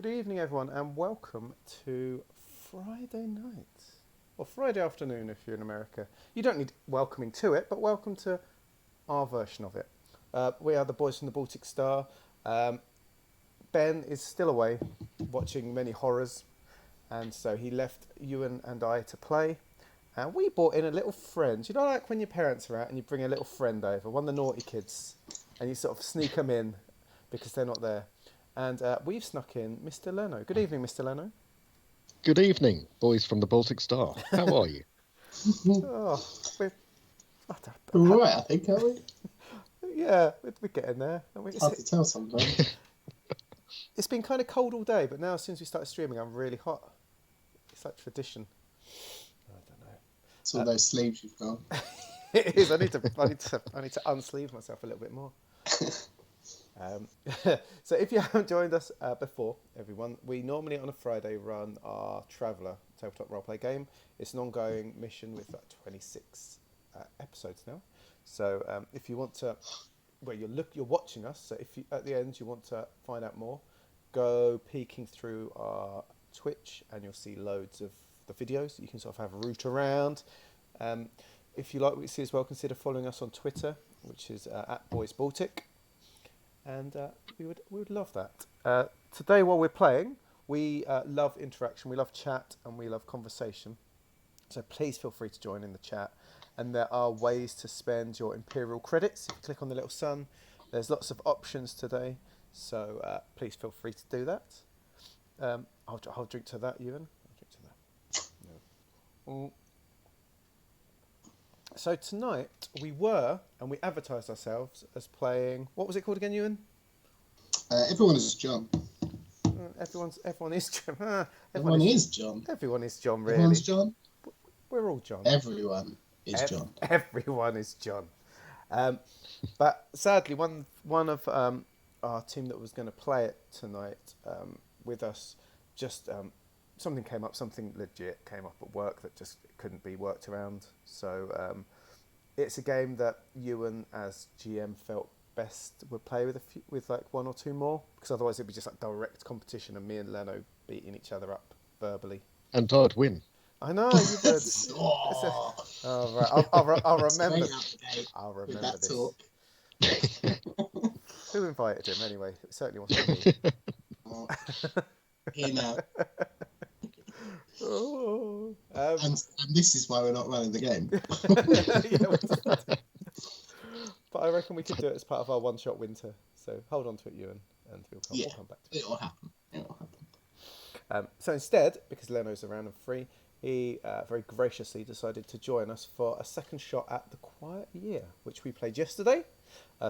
Good evening, everyone, and welcome to Friday night. Or Friday afternoon if you're in America. You don't need welcoming to it, but welcome to our version of it. We are the boys from the Baltic Star. Ben is still away watching many horrors, and so he left Ewan and I to play. And we brought in a little friend. You know, like when your parents are out and you bring a little friend over, one of the naughty kids, and you sort of sneak them in because they're not there. And we've snuck in Mr. Leno. Good evening, Mr. Leno. Good evening, boys from the Baltic Star. How are you? Oh, we're... Right, I think, are we? Yeah, we're getting there. It's hard to tell sometimes. It's been kind of cold all day, but now since we started streaming, I'm really hot. It's like tradition. I don't know. It's all those sleeves you've got. It is. I need to unsleeve myself a little bit more. So if you haven't joined us before, everyone, we normally on a Friday run our Traveller tabletop roleplay game. It's an ongoing mission with like 26 episodes now. So if you want to, well, you're watching us. So if you, at the end you want to find out more, go peeking through our Twitch, and you'll see loads of the videos that you can sort of have a root around. If you like what you see as well, consider following us on Twitter, which is @BoysBaltic. And we would love that. Today, while we're playing, we love interaction, we love chat, and we love conversation. So please feel free to join in the chat. And there are ways to spend your Imperial credits. If you click on the little sun, there's lots of options today. So please feel free to do that. I'll drink to that, Ewan. I'll drink to that. No. So tonight we advertised ourselves as playing. What was it called again, Ewan? Everyone is John. Everyone is John. Everyone is John. Everyone is John. Really. Everyone's John. We're all John. Everyone is John. Everyone is John. But sadly, one of our team that was going to play it tonight with us just. Something came up, something legit came up at work that just couldn't be worked around. So it's a game that Ewan, as GM, felt best would play with like one or two more, because otherwise it'd be just like direct competition and me and Leno beating each other up verbally. And I'd win. I know you would. Oh, right. I'll remember. I'll remember that this. talk. Who invited him anyway? It certainly wasn't me. Here now. Oh, and this is why we're not running the game. But I reckon we could do it as part of our one-shot winter. So hold on to it, Ewan, and we'll come back to it. It'll happen. So instead, because Leno's around and free, he very graciously decided to join us for a second shot at the Quiet Year, which we played yesterday.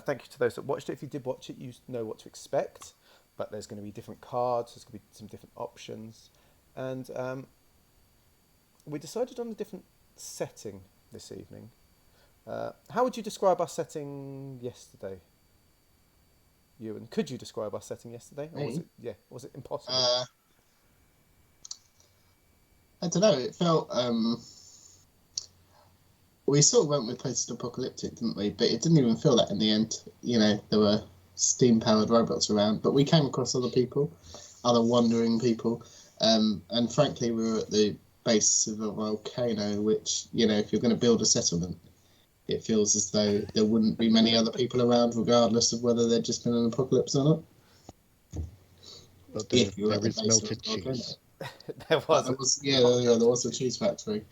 Thank you to those that watched it. If you did watch it, you know what to expect. But there's going to be different cards. There's going to be some different options. And we decided on a different setting this evening. How would you describe our setting yesterday, Ewan? Could you describe our setting yesterday? Or was it impossible? I don't know. It felt... we sort of went with post-apocalyptic, didn't we? But it didn't even feel that in the end. You know, there were steam-powered robots around. But we came across other people, other wandering people. And frankly, we were at the base of a volcano, which, you know, if you're going to build a settlement, it feels as though there wouldn't be many other people around, regardless of whether there'd just been an apocalypse or not. But there is melted cheese. There was. There was a cheese factory.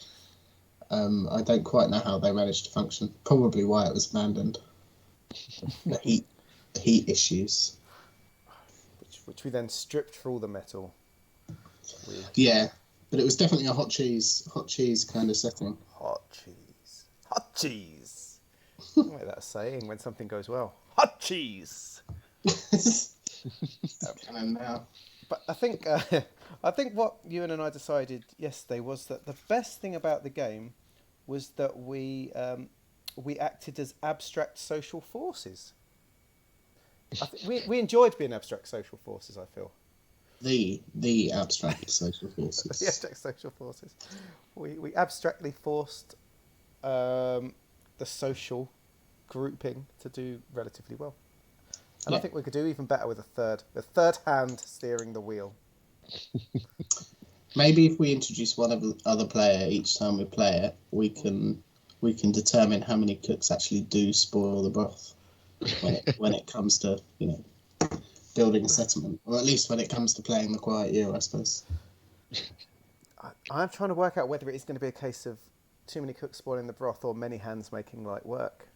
I don't quite know how they managed to function. Probably why it was abandoned. The heat issues. Which we then stripped for all the metal. Yeah, but it was definitely a hot cheese kind of setting. Hot cheese. Wait, that's saying when something goes well. Hot cheese. And now, but I think what Ewan and I decided yesterday was that the best thing about the game was that we acted as abstract social forces. We enjoyed being abstract social forces, I feel. The abstract social forces. The abstract social forces. We abstractly forced the social grouping to do relatively well. And I think we could do even better with a third hand steering the wheel. Maybe if we introduce one other player each time we play it, we can determine how many cooks actually do spoil the broth when it comes to building a settlement, or at least when it comes to playing the Quiet Year, I suppose. I'm trying to work out whether it is going to be a case of too many cooks spoiling the broth or many hands making light work.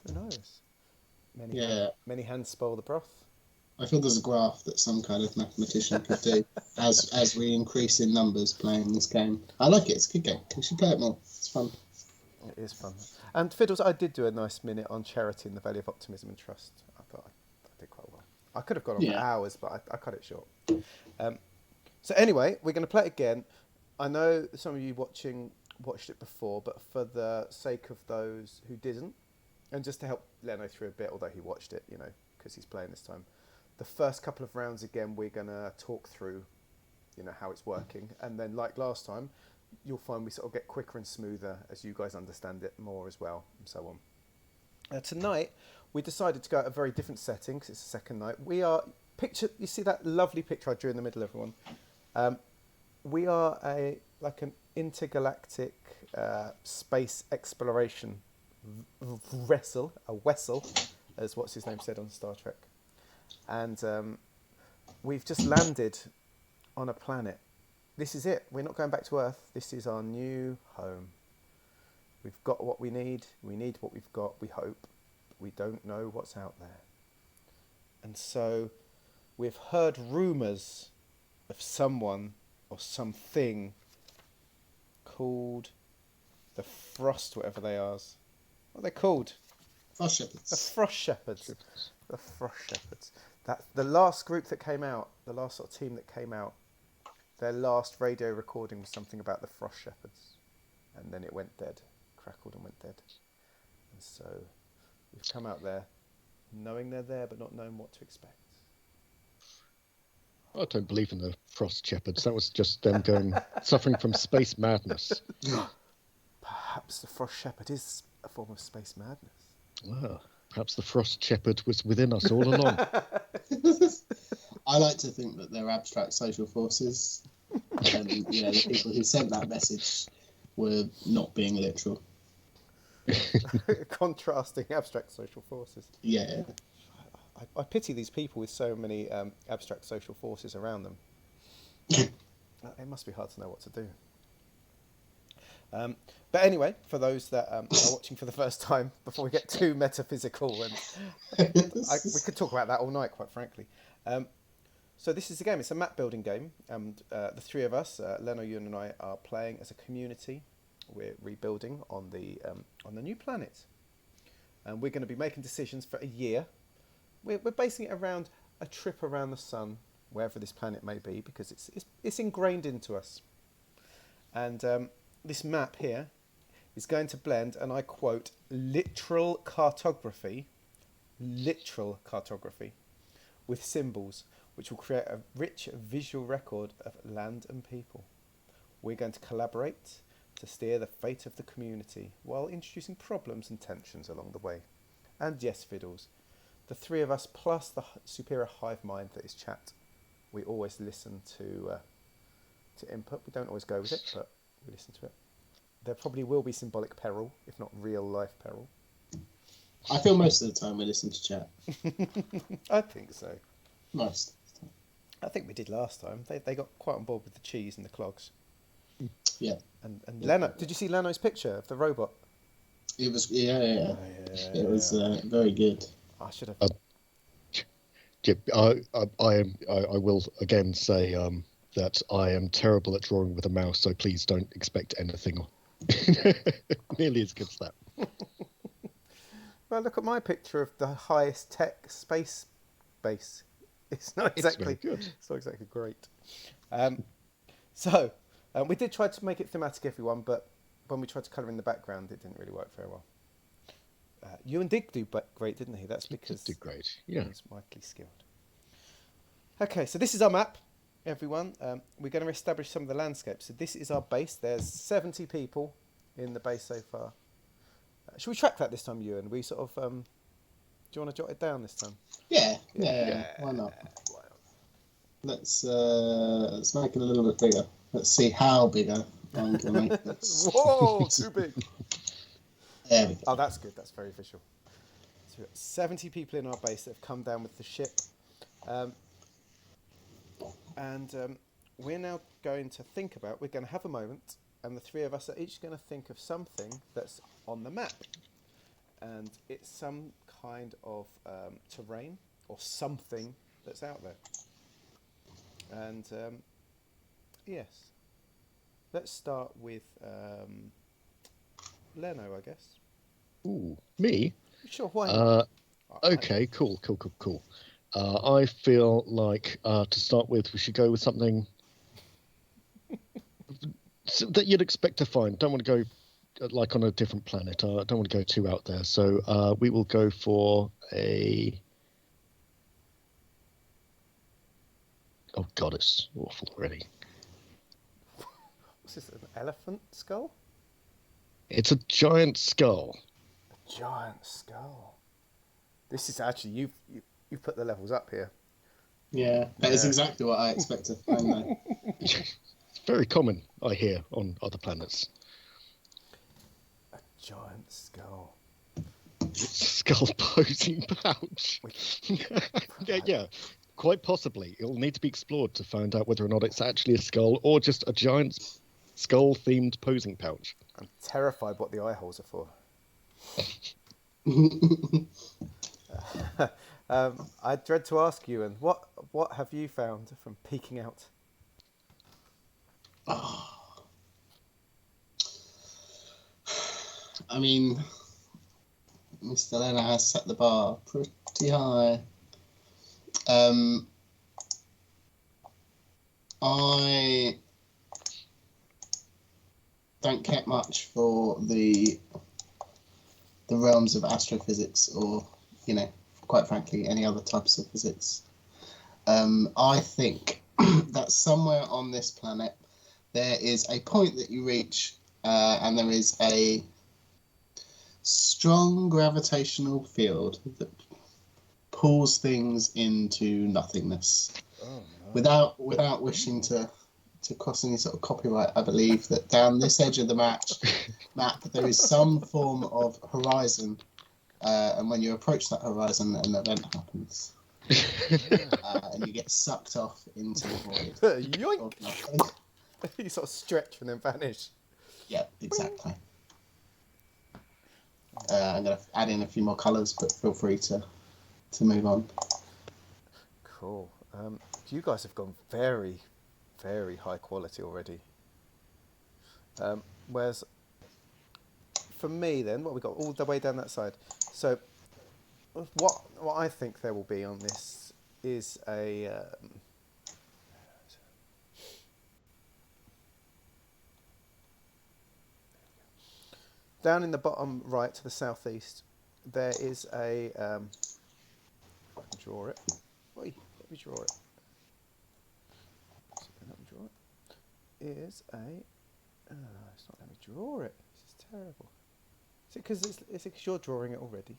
Who knows? Many hands spoil the broth. I feel there's a graph that some kind of mathematician could do as we increase in numbers playing this game. I like it. It's a good game. We should play it more. It's fun. It is fun. And Fiddles, I did do a nice minute on charity in the Valley of Optimism and Trust. I thought I did quite well. I could have gone on for hours, but I cut it short. So anyway, we're going to play it again. I know some of you watched it before, but for the sake of those who didn't, and just to help Leno through a bit, although he watched it, because he's playing this time, the first couple of rounds again, we're going to talk through, how it's working. And then like last time, you'll find we sort of get quicker and smoother as you guys understand it more as well, and so on. Tonight, we decided to go at a very different setting, because it's the second night. You see that lovely picture I drew in the middle, everyone? We are an intergalactic space exploration vessel, a vessel, as what's his name said on Star Trek. And we've just landed on a planet. This is it. We're not going back to Earth. This is our new home. We've got what we need. We need what we've got, we hope. We don't know what's out there. And so we've heard rumours of someone or something called the Frost, whatever they are. What are they called? Frost Shepherds. The Frost Shepherds. The Frost Shepherds. That's the last group that came out, the last sort of team that came out. Their last radio recording was something about the Frost Shepherds. And then it went dead. Crackled and went dead. And so we've come out there knowing they're there but not knowing what to expect. I don't believe in the Frost Shepherds. That was just them suffering from space madness. Perhaps the Frost Shepherd is a form of space madness. Well, perhaps the Frost Shepherd was within us all along. I like to think that they're abstract social forces. And, the people who sent that message were not being literal. Contrasting abstract social forces. Yeah. I pity these people with so many abstract social forces around them. It must be hard to know what to do. But anyway, for those that are watching for the first time, before we get too metaphysical, and we could talk about that all night, quite frankly. So this is the game. It's a map building game, and the three of us, Leno, Ewan, and I, are playing as a community. We're rebuilding on the new planet, and we're going to be making decisions for a year. We're basing it around a trip around the sun, wherever this planet may be, because it's ingrained into us. And this map here is going to blend, and I quote, literal cartography with symbols, which will create a rich visual record of land and people. We're going to collaborate to steer the fate of the community while introducing problems and tensions along the way. And yes, Fiddles, the three of us plus the superior hive mind that is chat, we always listen to input. We don't always go with it, but we listen to it. There probably will be symbolic peril, if not real life peril. I feel most of the time we listen to chat. I think so. Most. I think we did last time. They got quite on board with the cheese and the clogs. Yeah. And Leno, did you see Leno's picture of the robot? It was it was very good. I should have. I will again say that I am terrible at drawing with a mouse, so please don't expect anything nearly as good as that. Well, look at my picture of the highest tech space base. It's not exactly good. It's not exactly great. So we did try to make it thematic, everyone, but when we tried to colour in the background, it didn't really work very well. Ewan did do great, didn't he? That's because he did great. Yeah, he's mightily skilled. Okay, so this is our map, everyone. We're going to establish some of the landscapes. So this is our base. There's 70 people in the base so far. Should we track that this time, Ewan? We sort of. Do you want to jot it down this time? Yeah. Why not? Let's make it a little bit bigger. Let's see how bigger I can make this. Whoa, too big. There we go. Oh, that's good. That's very visual. So we've got 70 people in our base that have come down with the ship. And we're now going to think about, we're going to have a moment, and the three of us are each going to think of something that's on the map. And it's some kind of terrain or something that's out there. And yes, let's start with Leno, I guess. Ooh, me? Sure, why not? Okay, cool. I feel like to start with, we should go with something that you'd expect to find. Don't want to go like on a different planet. I don't want to go too out there. So we will go for a. Oh God, it's awful already. What's this, an elephant skull? It's a giant skull. A giant skull. This is actually, you've put the levels up here. Yeah, that is exactly what I expect to find though. It's very common, I hear, on other planets. A giant skull. Skull posing pouch. Yeah. Quite possibly. It'll need to be explored to find out whether or not it's actually a skull or just a giant skull-themed posing pouch. I'm terrified what the eye holes are for. I dread to ask you, and what have you found from peeking out? I mean, Mr. Leno has set the bar pretty high. I don't care much for the realms of astrophysics or, quite frankly, any other types of physics. I think that somewhere on this planet there is a point that you reach and there is a strong gravitational field that pulls things into nothingness. Oh, no. Without wishing to cross any sort of copyright, I believe that down this edge of the map there is some form of horizon, and when you approach that horizon, an event happens, and you get sucked off into the void. Yoink! You sort of stretch and then vanish. Yeah, exactly. I'm going to add in a few more colours, but feel free to move on. Cool. You guys have gone very, very high quality already. Whereas for me then, what we got all the way down that side. So what I think there will be on this is a down in the bottom right to the southeast, there is a if I can draw it. Wait, let me draw it. Let me draw it. Is a it's not letting me draw it. This is terrible. Is it because you're drawing it already?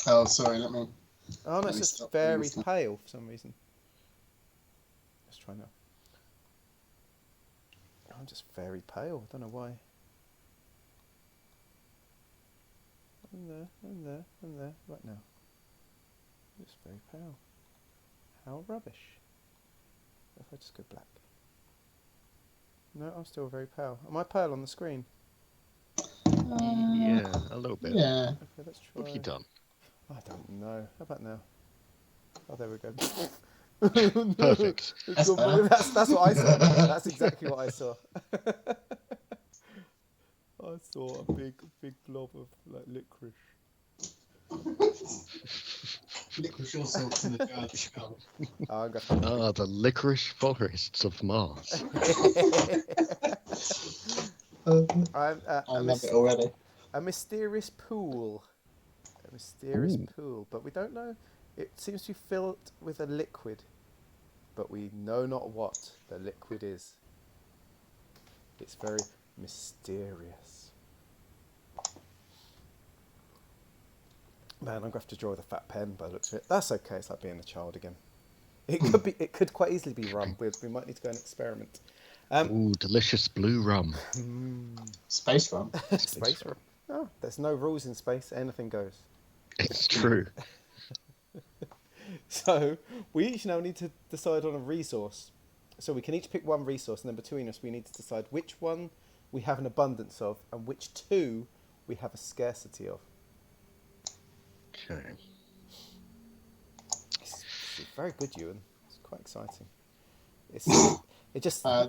Oh, sorry. Let me. Oh no, it's just very pale for some reason. Let's try now. Oh, I'm just very pale. I don't know why. I'm there, right now. It's very pale. How rubbish. If I just go black. No, I'm still very pale. Am I pale on the screen? Yeah, a little bit. Yeah. Okay, let's try. What have you done? I don't know. How about now? Oh, there we go. Perfect. That's better. That's what I saw. That's exactly what I saw. I saw a big blob of like licorice. Licorice all sorts in the jar. The licorice forests of Mars. I love it already. A mysterious pool. Pool, but we don't know. It seems to be filled with a liquid, but we know not what the liquid is. It's very mysterious. Man, I'm going to have to draw with a fat pen by the looks of it. That's okay, it's like being a child again. It could be. It could quite easily be rum. We might need to go and experiment. Ooh, delicious blue rum. Space rum. Space rum. Oh, there's no rules in space. Anything goes. It's true. So we each now need to decide on a resource. So we can each pick one resource, and then between us we need to decide which one we have an abundance of and which two we have a scarcity of. Okay. It's very good, Ewan. It's quite exciting. It just now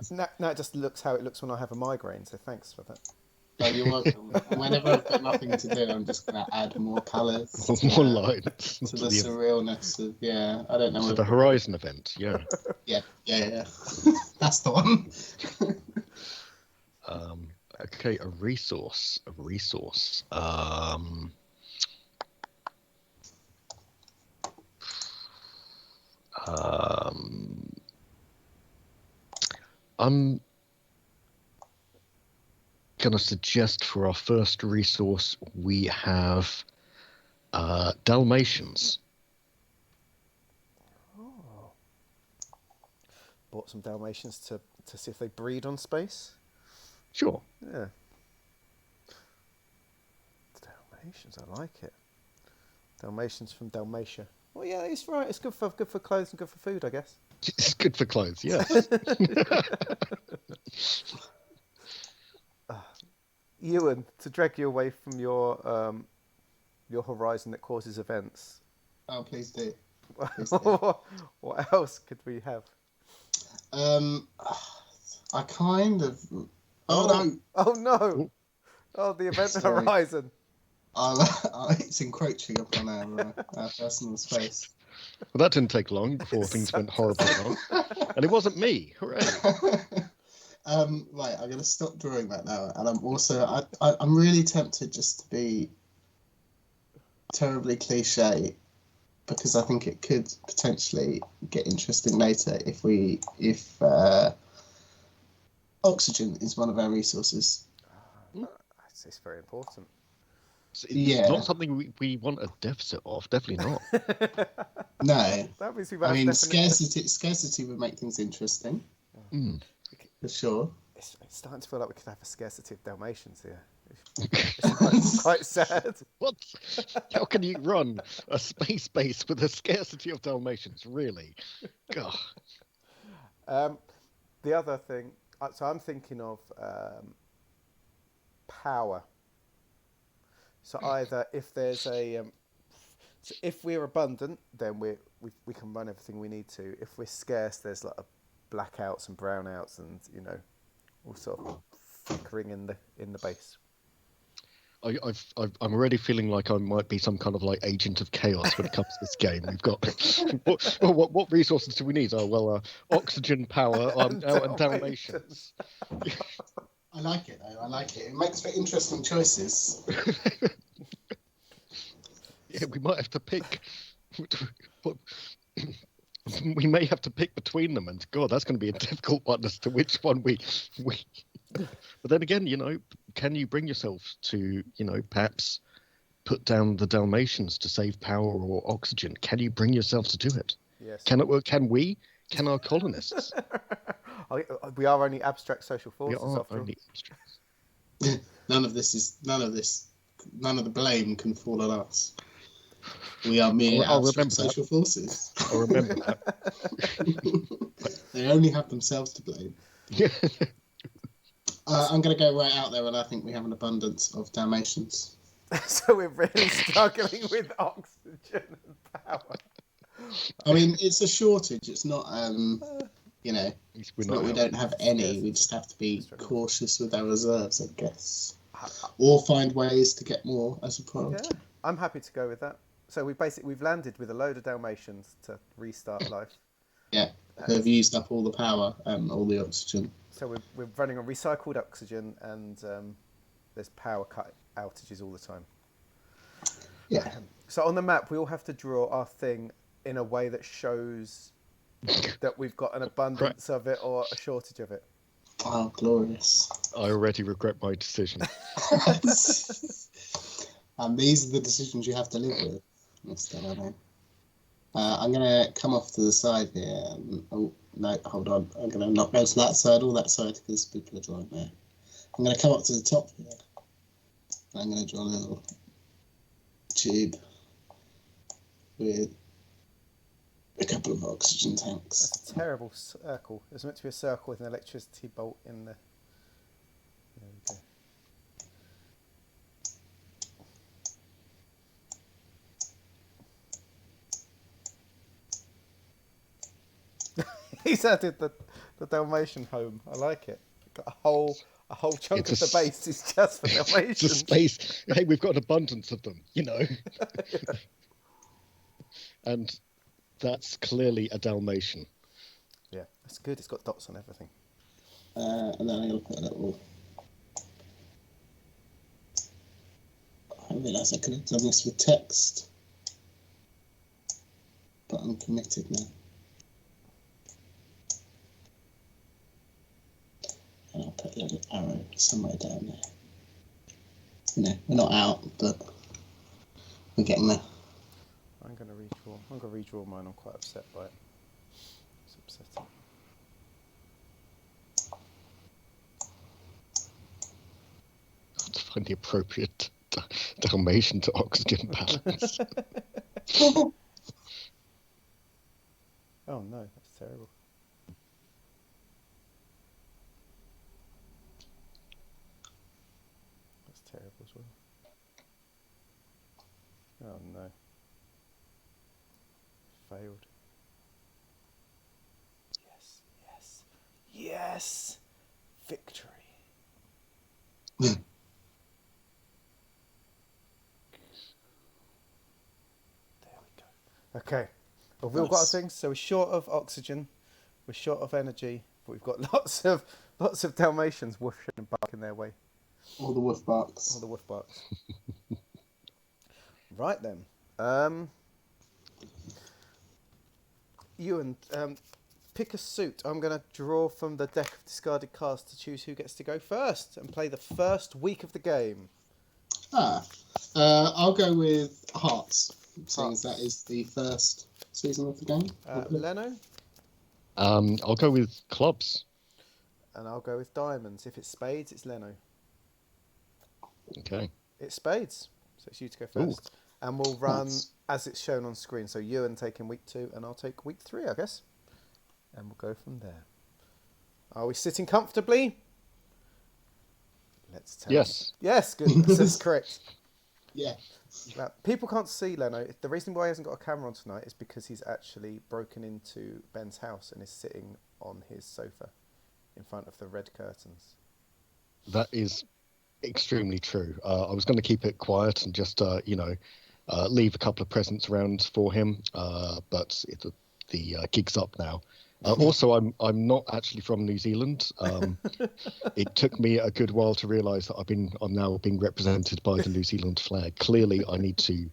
it just looks how it looks when I have a migraine. So thanks for that. Oh, you're welcome. Whenever I've got nothing to do, I'm just going to add more colours. More lines. To the surrealness of, I don't know. To the Horizon event, yeah. Yeah. That's the one. Okay, a resource. I'm gonna suggest for our first resource we have Dalmatians. Oh. Bought some Dalmatians to see if they breed on space. Sure. Yeah. Dalmatians, I like it. Dalmatians from Dalmatia. Well, yeah, it's right. It's good for clothes and good for food, I guess. It's good for clothes, yes. Ewan, to drag you away from your horizon that causes events. Oh, please do. What else could we have? I kind of. Oh no! Oh, the event horizon. It's encroaching upon our personal space. Well, that didn't take long before things went horribly wrong. And it wasn't me. Hooray. Right, I'm going to stop drawing that now. And I'm also, I'm really tempted just to be terribly cliche, because I think it could potentially get interesting later if oxygen is one of our resources. It's very important. It's not something we want a deficit of. Definitely not. No. That means I mean, scarcity would make things interesting. For sure. It's starting to feel like we could have a scarcity of Dalmatians here. It's quite sad. What? How can you run a space base with a scarcity of Dalmatians? Really? God. The other thing, so I'm thinking of power. So either if there's so if we're abundant, then we can run everything we need to. If we're scarce, there's like blackouts and brownouts, and all sort of flickering in the base. I'm already feeling like I might be some kind of like agent of chaos when it comes to this game. We've got what resources do we need? Oh well, oxygen, power, and Dalmatians. I like it though. I like it. It makes for interesting choices. Yeah, we might have to pick. We may have to pick between them, and God, that's going to be a difficult one as to which one we. But then again, can you bring yourself to, perhaps put down the Dalmatians to save power or oxygen? Can you bring yourself to do it? Yes. Can we? Can our colonists? We are only abstract social forces. We are only abstract. None of the blame can fall on us. We are mere abstract social forces. I'll remember that. They only have themselves to blame. I'm going to go right out there, and I think we have an abundance of Dalmatians. So we're really struggling with oxygen and power. I mean, it's a shortage. It's not, it's not we don't have any. We just have to be cautious with our reserves, I guess. Or find ways to get more as a priority. Yeah, I'm happy to go with that. So we've landed with a load of Dalmatians to restart life. Yeah, they've used up all the power and all the oxygen. So we're running on recycled oxygen, and there's power cut outages all the time. Yeah. So on the map, we all have to draw our thing in a way that shows that we've got an abundance of it or a shortage of it. Oh, glorious. I already regret my decision. And these are the decisions you have to live with, Mr. Lennon. I'm going to come off to the side here. Oh, no, hold on. I'm going to not go to that side or that side because people are drawing there. I'm going to come up to the top here. I'm going to draw a little tube with a couple of oxygen tanks. That's a terrible circle. It was meant to be a circle with an electricity bolt in the... There we go. He's added the Dalmatian home. I like it. Got a whole chunk of the base is just for Dalmatians. It's a space. Hey, we've got an abundance of them, And that's clearly a Dalmatian. Yeah, that's good. It's got dots on everything. And then I'm going to put a little... I realised I could have done this with text. But I'm committed now. And I'll put a little arrow somewhere down there. We're not out, but we're getting there. I'm going to redraw mine. I'm quite upset by it. It's upsetting. To find the appropriate Dalmatian to oxygen balance. Oh no, that's terrible. That's terrible as well. Oh no. Failed. Yes, yes, yes! Victory. Okay, well, we've all got our things. So we're short of oxygen, we're short of energy, but we've got lots of Dalmatians woofing and barking their way. All the woof barks. All the woof barks. Right then, Ewan, pick a suit. I'm going to draw from the deck of discarded cards to choose who gets to go first and play the first week of the game. I'll go with Hearts. Seeing as that is the first season of the game. Leno? I'll go with clubs. And I'll go with diamonds. If it's spades, it's Leno. Okay. It's spades. So it's you to go first. Ooh. And we'll run as it's shown on screen. So Ewan taking week 2 and I'll take week 3, I guess. And we'll go from there. Are we sitting comfortably? Let's tell. Yes. Yes, good. That's correct. Yeah. Now, people can't see Leno. The reason why he hasn't got a camera on tonight is because he's actually broken into Ben's house and is sitting on his sofa in front of the red curtains. That is extremely true. I was going to keep it quiet and just, leave a couple of presents around for him, but the gig's up now. Also, I'm not actually from New Zealand. It took me a good while to realise that I'm now being represented by the New Zealand flag. Clearly, I need to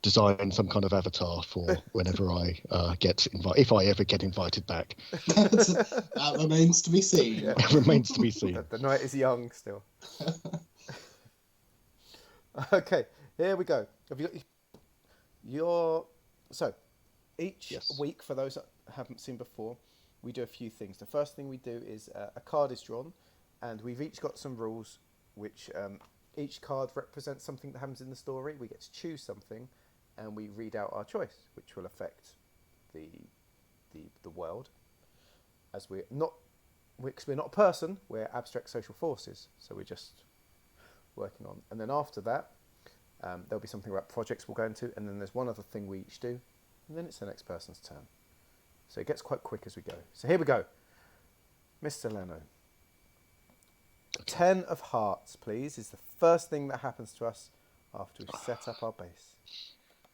design some kind of avatar for whenever I get invited, if I ever get invited back. That remains to be seen. Yeah. It remains to be seen. The night is young still. Okay, here we go. Have you got your... So, each week, for those that haven't seen before, we do a few things. The first thing we do is a card is drawn, and we've each got some rules, which each card represents something that happens in the story. We get to choose something, and we read out our choice, which will affect the world. As we're not a person, we're abstract social forces, so we're just working on. And then after that, there'll be something about projects we'll go into, and then there's one other thing we each do, and then it's the next person's turn. So it gets quite quick as we go. So here we go. Mr. Leno. 10 of hearts, please, is the first thing that happens to us after we've set up our base.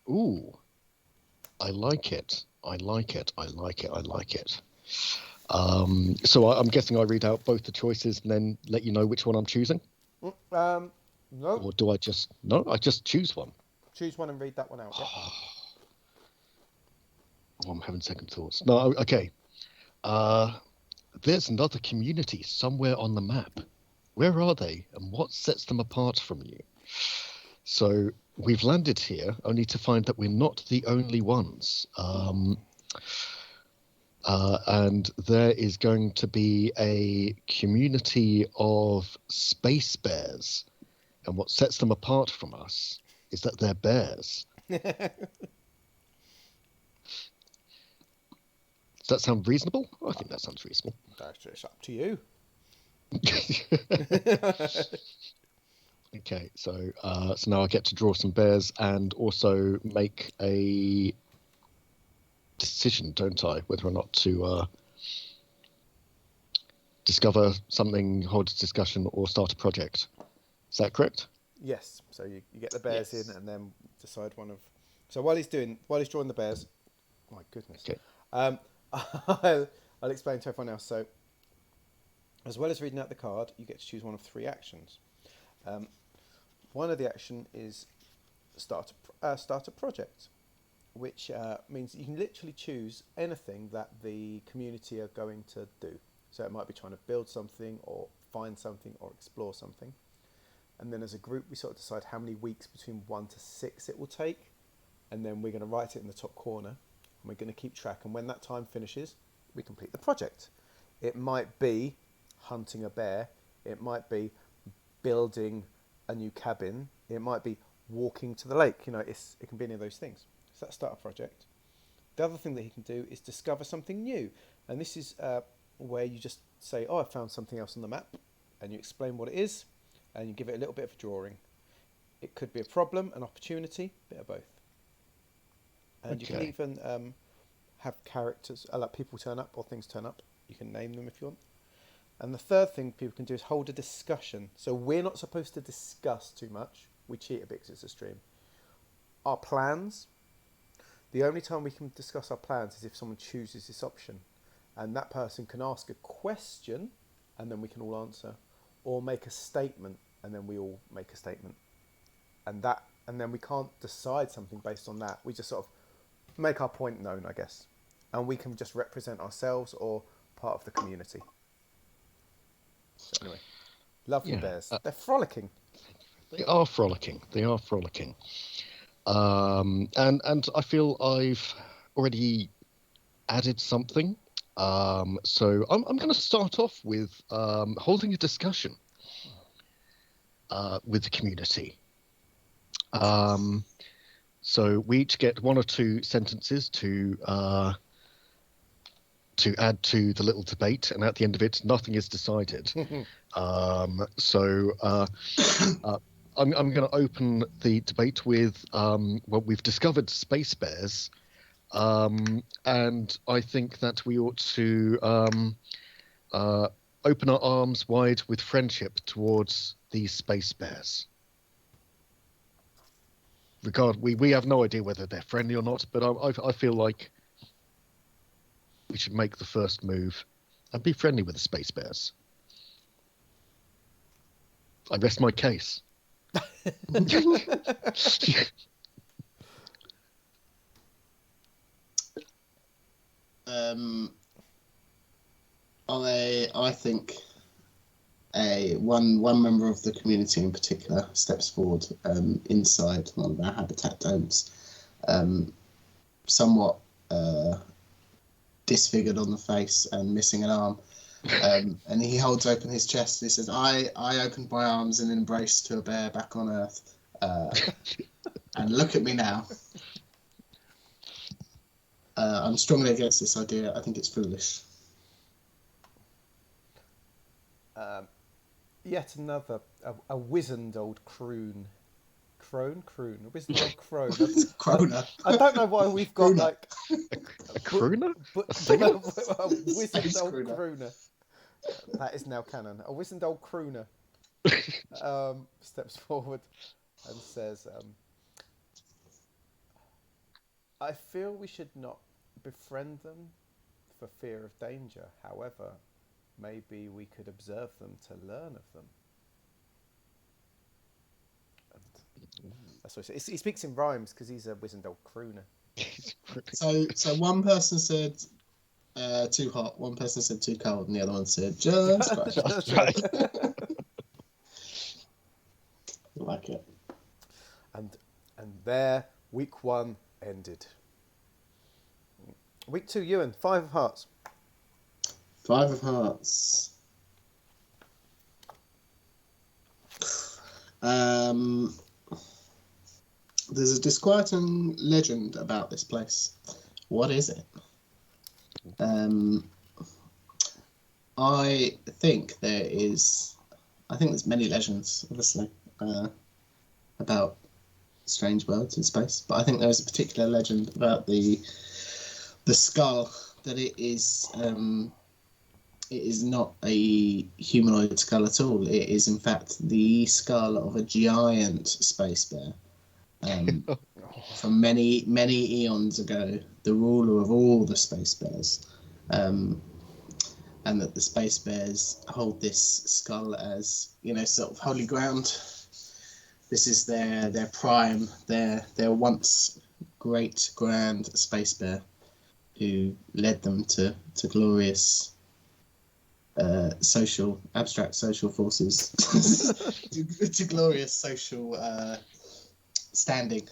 Ooh. I like it. I like it. So I'm guessing I read out both the choices and then let you know which one I'm choosing? No. Or do I just... No, I just choose one. Choose one and read that one out. Yeah. Oh, I'm having second thoughts. No, okay. There's another community somewhere on the map. Where are they, and what sets them apart from you? So we've landed here only to find that we're not the only ones. And there is going to be a community of space bears. And what sets them apart from us is that they're bears. Does that sound reasonable? I think that sounds reasonable. It's up to you. Okay, so now I get to draw some bears and also make a decision, don't I, whether or not to discover something, hold a discussion, or start a project. Is that correct? Yes. So you get the bears Yes. in, and then decide one of. So while he's drawing the bears, my goodness. Okay. I'll explain to everyone else. So, as well as reading out the card, you get to choose one of 3 actions. One of the action is start a project, which means you can literally choose anything that the community are going to do. So it might be trying to build something, or find something, or explore something. And then as a group, we sort of decide how many weeks between 1 to 6 it will take, and then we're going to write it in the top corner, and we're going to keep track. And when that time finishes, we complete the project. It might be hunting a bear. It might be building a new cabin. It might be walking to the lake. It can be any of those things. So that's start a project. The other thing that he can do is discover something new, and this is where you just say, "Oh, I found something else on the map," and you explain what it is, and you give it a little bit of a drawing. It could be a problem, an opportunity, a bit of both. And you can even have characters, like people turn up or things turn up. You can name them if you want. And the third thing people can do is hold a discussion. So we're not supposed to discuss too much. We cheat a bit because it's a stream. Our plans. The only time we can discuss our plans is if someone chooses this option. And that person can ask a question, and then we can all answer. Or make a statement, and then we all make a statement. And then we can't decide something based on that. We just sort of make our point known, I guess. And we can just represent ourselves or part of the community. So anyway, lovely bears. They're frolicking. They are frolicking. And I feel I've already added something. So I'm going to start off with holding a discussion with the community. So we each get 1 or 2 sentences to add to the little debate, and at the end of it, nothing is decided. I'm going to open the debate with we've discovered space bears, and I think that we ought to open our arms wide with friendship towards these space bears. We have no idea whether they're friendly or not, but I feel like we should make the first move and be friendly with the space bears. I rest my case. I think one member of the community in particular steps forward inside one of our habitat domes, somewhat disfigured on the face and missing an arm, and he holds open his chest and he says, I opened my arms in embrace to a bear back on Earth, and look at me now. I'm strongly against this idea. I think it's foolish. Yet another, a wizened old croon. A wizened old crone. Croner. I don't know why we've got Crooner. like... A crooner? A wizened old crooner. That is now canon. A wizened old crooner steps forward and says, I feel we should not befriend them for fear of danger. However, maybe we could observe them to learn of them. And that's what he speaks in rhymes because he's a wizened old crooner. So one person said too hot, one person said too cold, and the other one said just right. That's right. I like it. And And there, week 1 ended. Week 2, Ewan, 5 of Hearts. 5 of Hearts. There's a disquieting legend about this place. What is it? I think there's many legends, obviously, about strange worlds in space. But I think there's a particular legend about the skull, that it is not a humanoid skull at all. It is, in fact, the skull of a giant space bear. From many, many eons ago, the ruler of all the space bears. And that the space bears hold this skull as, sort of holy ground. This is their prime, their once great grand space bear who led them to glorious abstract social forces, to glorious social standing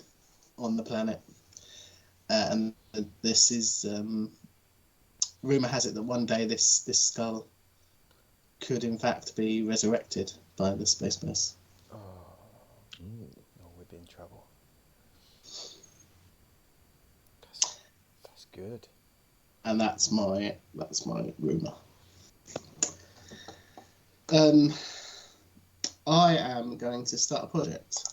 on the planet. And this is, rumour has it that one day this skull could in fact be resurrected by the space bears. Oh, we'd be in trouble. That's good. And that's my rumour. I am going to start a project.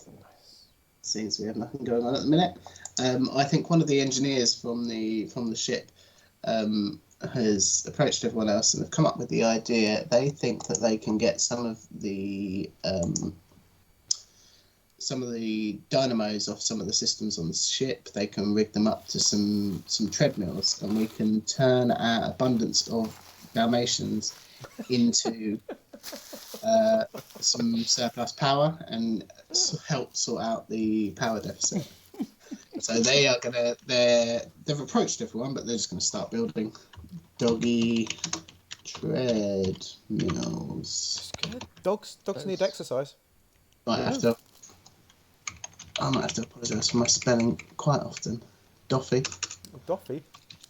Nice. Seems we have nothing going on at the minute. I think one of the engineers from the ship has approached everyone else and have come up with the idea. They think that they can get some of the dynamos off some of the systems on the ship. They can rig them up to some treadmills, and we can turn our abundance of Dalmatians into some surplus power and help sort out the power deficit. So they've approached everyone, but they're just going to start building doggy treadmills. That's good. Dogs need exercise. I might have to apologise for my spelling quite often. Doffy,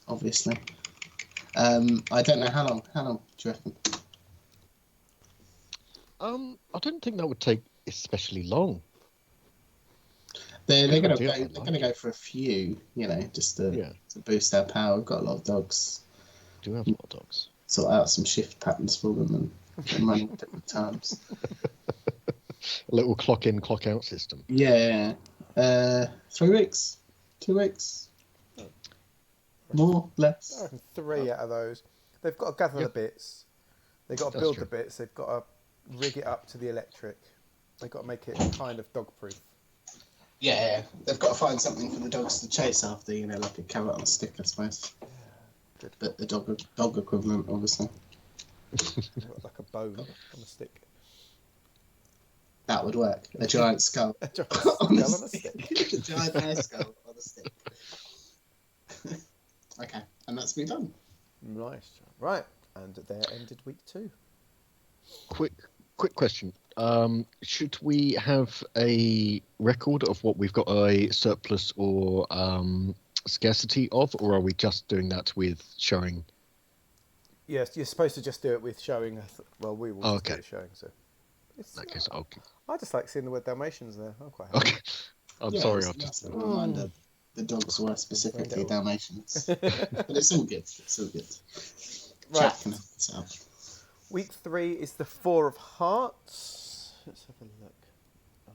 obviously. I don't know how long. How long do you reckon? I don't think that would take especially long. They're going to go for a few, just to boost our power. We've got a lot of dogs. We do have a lot of dogs. Sort out some shift patterns for them and running at different times. A little clock in, clock out system. Yeah. 3 weeks? 2 weeks? More? Less? I reckon 3 out of those. They've got to gather the bits. They've got to build the bits. They've got to rig it up to the electric. They've got to make it kind of dog-proof. Yeah, they've got to find something for the dogs to chase after, like a carrot on a stick, I suppose. Good. But the dog equivalent, obviously. Like a bone on a stick. That would work. A giant skull. A giant skull on a stick. A giant hair skull on a stick. Okay, and that's me done. Nice. Right, and there ended week 2. Quick question. Should we have a record of what we've got a surplus or scarcity of, or are we just doing that with showing? Yes, you're supposed to just do it with showing. Well, we will just do it showing. So, I just like seeing the word Dalmatians there. I'm quite happy. Okay. I'm sorry. I've just a reminder. The dogs were specifically Dalmatians, but it's all good. It's all good. Right. Jack can help us out. Week 3 is the 4 of Hearts. Let's have a look. Oh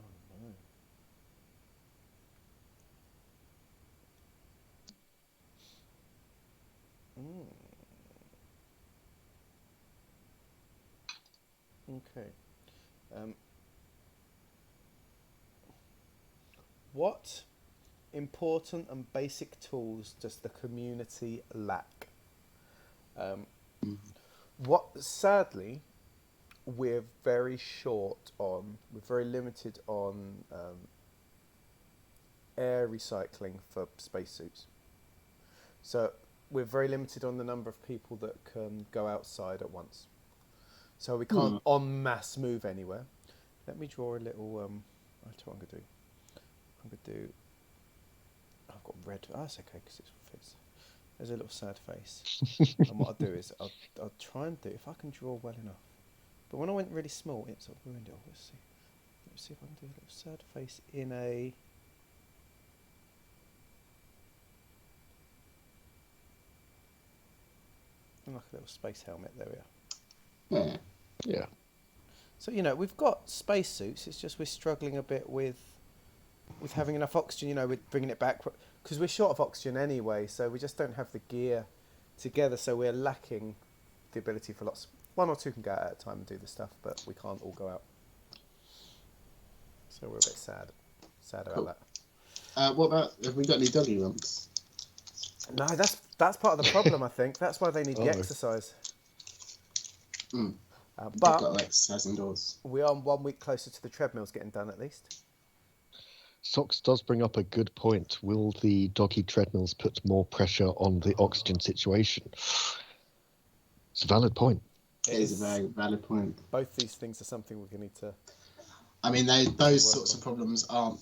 no. Okay. What important and basic tools does the community lack? Sadly, we're very limited on air recycling for spacesuits. So we're very limited on the number of people that can go outside at once. So we can't en masse move anywhere. Let me draw a little, that's what I'm going to do. I'm going to do... I've got red. Oh, that's okay because it fits. There's a little sad face. And what I'll do is I'll try and do, if I can draw well enough. But when I went really small, it sort of ruined it all. Let's see. Let's see if I can do a little sad face in a... like a little space helmet. There we are. Yeah. So, you know, we've got spacesuits. It's just we're struggling a bit with having enough oxygen. You know, we're bringing it back because we're short of oxygen anyway. So we just don't have the gear together. So we're lacking the ability for lots. One or two can go out at a time and do the stuff, but we can't all go out. So we're a bit sad about that. What about, have we got any doggy rumps? No, that's part of the problem. I think that's why they need the exercise. But But got exercise indoors. we are 1 week closer to the treadmills getting done at least. Socks does bring up a good point. Will the doggy treadmills put more pressure on the oxygen situation? It's a valid point. It is a very valid point. Both these things are something we're going to need to... I mean, those sorts of problems aren't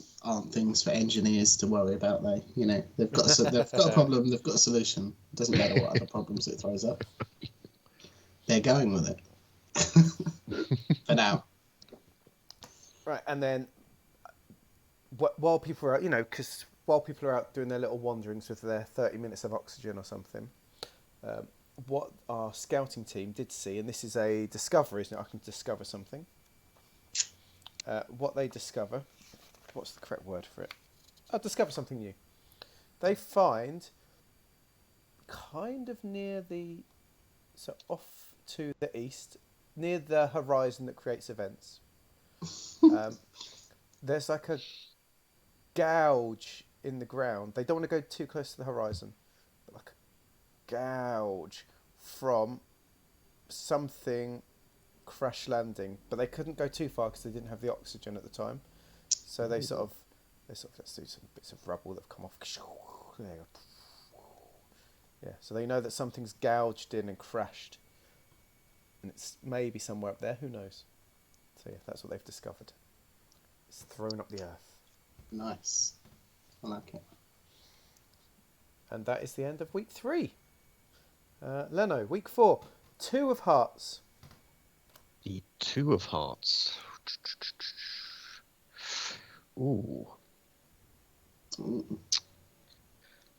things for engineers to worry about. They've got a problem, they've got a solution. It doesn't matter what other problems it throws up. They're going with it for now. Right, and then while people are out, because while people are out doing their little wanderings with their 30 minutes of oxygen or something, what our scouting team did see, and this is a discovery, isn't it? I can discover something. What they discover, what's the correct word for it? I'll discover something new. They find kind of near off to the east, near the horizon that creates events. There's like a gouge in the ground. They don't want to go too close to the horizon, but like a gouge from something crash landing, but they couldn't go too far because they didn't have the oxygen at the time. So they sort of let's do some bits of rubble that have come off. There you go. Yeah, so they know that something's gouged in and crashed, and it's maybe somewhere up there. Who knows? So yeah, that's what they've discovered. It's thrown up the earth. Nice. I like it. And that is the end of week 3. Leno, week 4. 2 of Hearts. The 2 of Hearts. Ooh.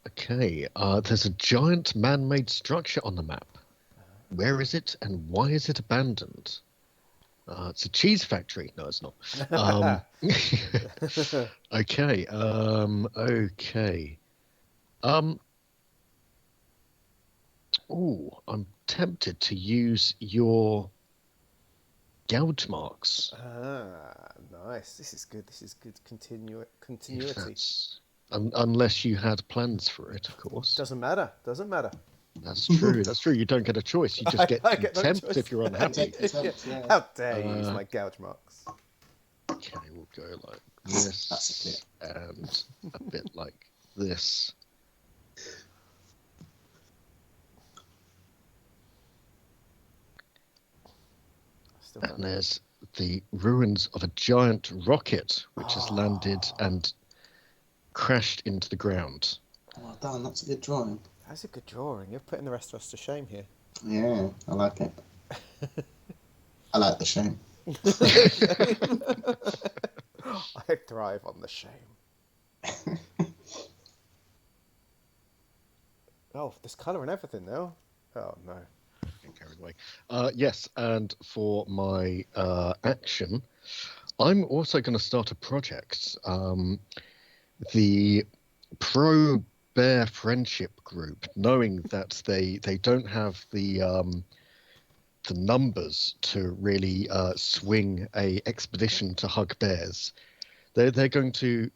Okay, there's a giant man-made structure on the map. Where is it and why is it abandoned? It's a cheese factory. No, it's not. Okay. Okay. Ooh, I'm tempted to use your gouge marks. Nice. This is good. This is good continuity. Unless you had plans for it, of course. Doesn't matter. Doesn't matter. That's true. That's true. You don't get a choice. You just get contempt if you're unhappy. Yeah. How dare you use my gouge marks? Okay, we'll go like this and a bit like this. And there's the ruins of a giant rocket which has landed and crashed into the ground. Well done, that's a good drawing. That's a good drawing. You're putting the rest of us to shame here. Yeah, I like it. I like the shame. I thrive on the shame. Oh, there's colour and everything now. Oh, no. Carried away. Yes, and for my action, I'm also going to start a project. The Pro Bear Friendship Group, knowing that they don't have the numbers to really swing a expedition to hug bears, they're going to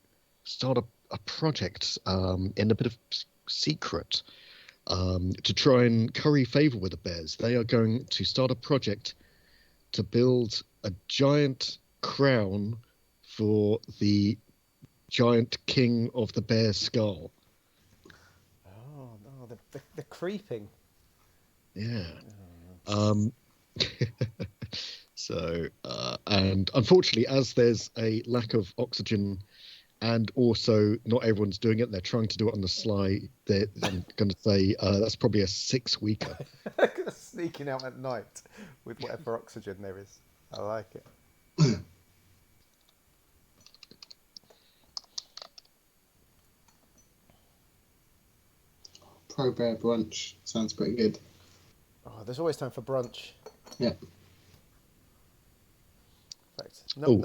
start a project in a bit of secret. To try and curry favour with the bears. They are going to start a project to build a giant crown for the giant king of the bear skull. Oh, no, they're creeping. Yeah. So, and unfortunately, as there's a lack of oxygen and also not everyone's doing it. They're trying to do it on the sly. I'm going to say that's probably a 6-weeker. Sneaking out at night with whatever oxygen there is. I like it. Pro Bear brunch sounds pretty good. Oh, there's always time for brunch. Yeah. In fact, no,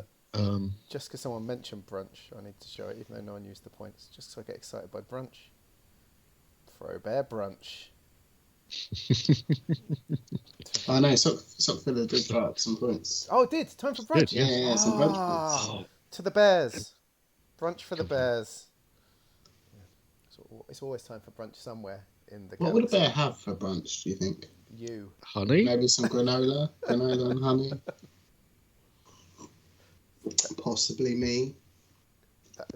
just because someone mentioned brunch, I need to show it, even though no one used the points, just so I get excited by brunch. Pro Bear brunch. I know, Sockfiller did throw up some points. Oh, it did. Time for brunch. Yeah, some brunch points. Oh. To the Bears. Brunch for the Bears. Yeah. It's always time for brunch somewhere in the What would a bear have for brunch, do you think? You. Honey? Maybe some granola and honey. Possibly me.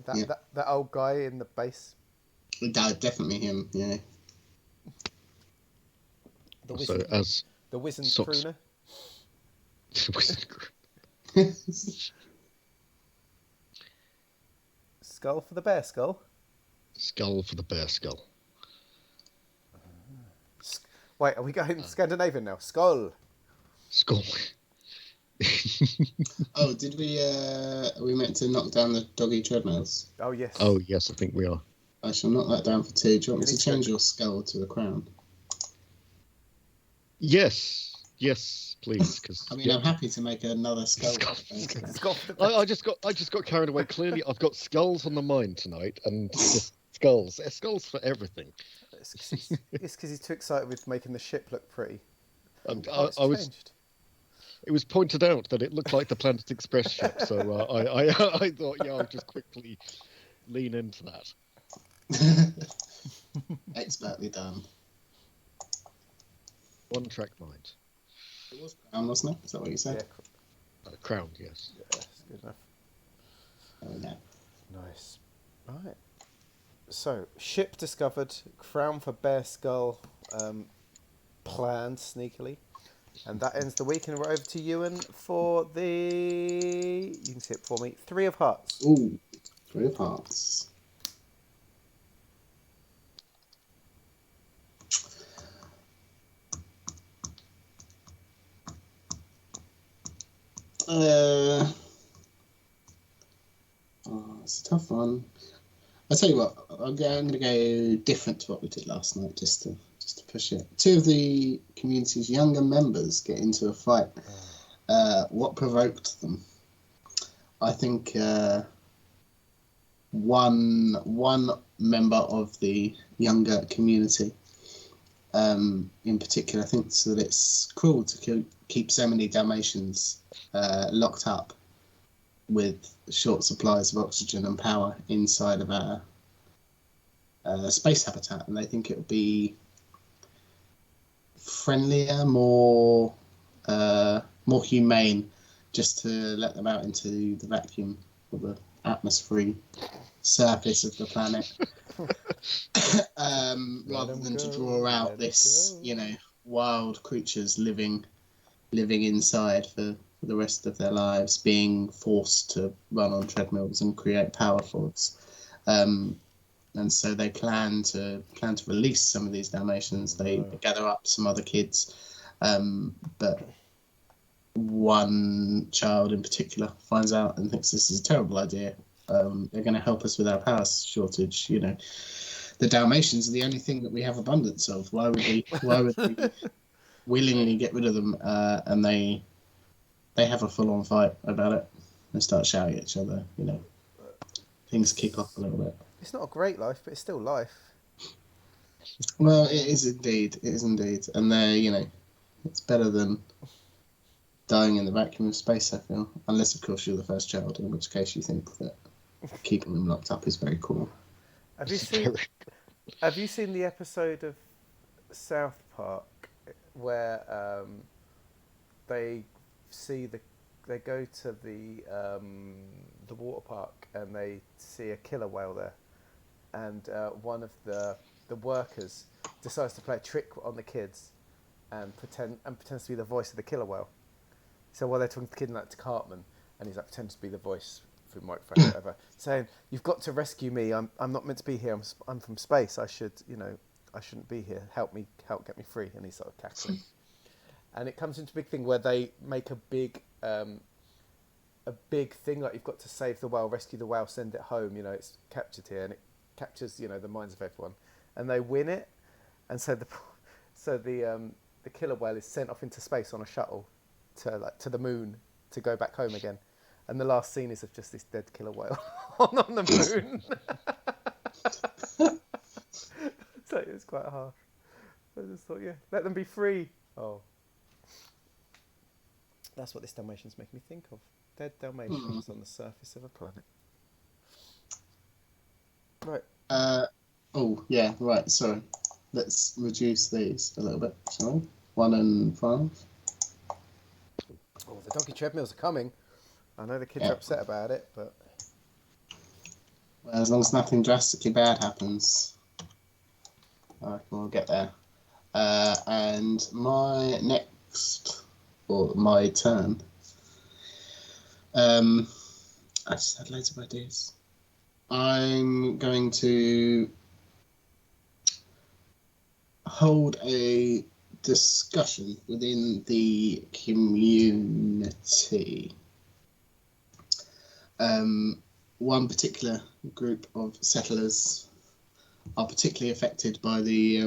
That old guy in the base. Definitely him, yeah. The wizened crooner. Skull for the bear skull. Skull for the bear skull. Wait, are we going Scandinavian now? Skull. Skull. Oh, did we meant to knock down the doggy treadmills? Oh, yes. Oh, yes, I think we are. I shall knock that down for 2. Do you want me to change your skull to a crown? Yes, please. Cause, I mean, I'm happy to make another skull. I just got carried away. Clearly, I've got skulls on the mind tonight, and just skulls. Skulls for everything. It's because he's too excited with making the ship look pretty. It was pointed out that it looked like the Planet Express ship, so I thought, I'll just quickly lean into that. Expertly done. One track mind. It was crown, wasn't it? Is that what you said? Yeah. Crown, yes. Yeah, that's good enough. Oh, no. Nice. Right. So, ship discovered, crown for bear skull planned sneakily. And that ends the week, and we're over to Ewan for you can see it for me, 3 of Hearts. Ooh, 3 of Hearts. It's a tough one. I'll tell you what, I'm going to go different to what we did last night, just to push it. 2 of the community's younger members get into a fight. What provoked them? I think one member of the younger community, in particular, thinks that it's cruel to keep so many Dalmatians locked up with short supplies of oxygen and power inside of our space habitat, and they think it would be friendlier, more humane, just to let them out into the vacuum or the atmosphere surface of the planet, rather than to draw out this, wild creatures living inside for the rest of their lives, being forced to run on treadmills and create power force. And so they plan to release some of these Dalmatians. They gather up some other kids, but one child in particular finds out and thinks this is a terrible idea. They're going to help us with our power shortage. The Dalmatians are the only thing that we have abundance of. Why would we willingly get rid of them? And they have a full-on fight about it. They start shouting at each other. Things kick off a little bit. It's not a great life, but it's still life. Well, it is indeed. And they're, it's better than dying in the vacuum of space, I feel. Unless, of course, you're the first child, in which case you think that keeping them locked up is very cool. Have you seen the episode of South Park where they go to the water park and they see a killer whale there, and one of the workers decides to play a trick on the kids and pretends to be the voice of the killer whale. So while they're talking to the kid like to Cartman, and he's like pretends to be the voice through microphone or whatever, saying, "You've got to rescue me. I'm not meant to be here. I'm from space. I shouldn't be here. Help get me free." And he's sort of cackling. And it comes into a big thing where they make a big thing, like, you've got to save the whale, rescue the whale, send it home. It's captured here, and it captures the minds of everyone, and they win it. And so the killer whale is sent off into space on a shuttle to the moon to go back home again. And the last scene is of just this dead killer whale on the moon. So it was quite harsh. I just thought, let them be free. Oh. That's what this Dalmatians make me think of. Dead Dalmatians on the surface of a planet. Right. Oh, yeah, right, sorry. Let's reduce these a little bit, shall we? 1 and 5. Oh, the donkey treadmills are coming. I know the kids are upset about it, but... Well, as long as nothing drastically bad happens, I reckon we'll get there. And my next, or my turn, I just had loads of ideas. I'm going to hold a discussion within the community. One particular group of settlers are particularly affected by the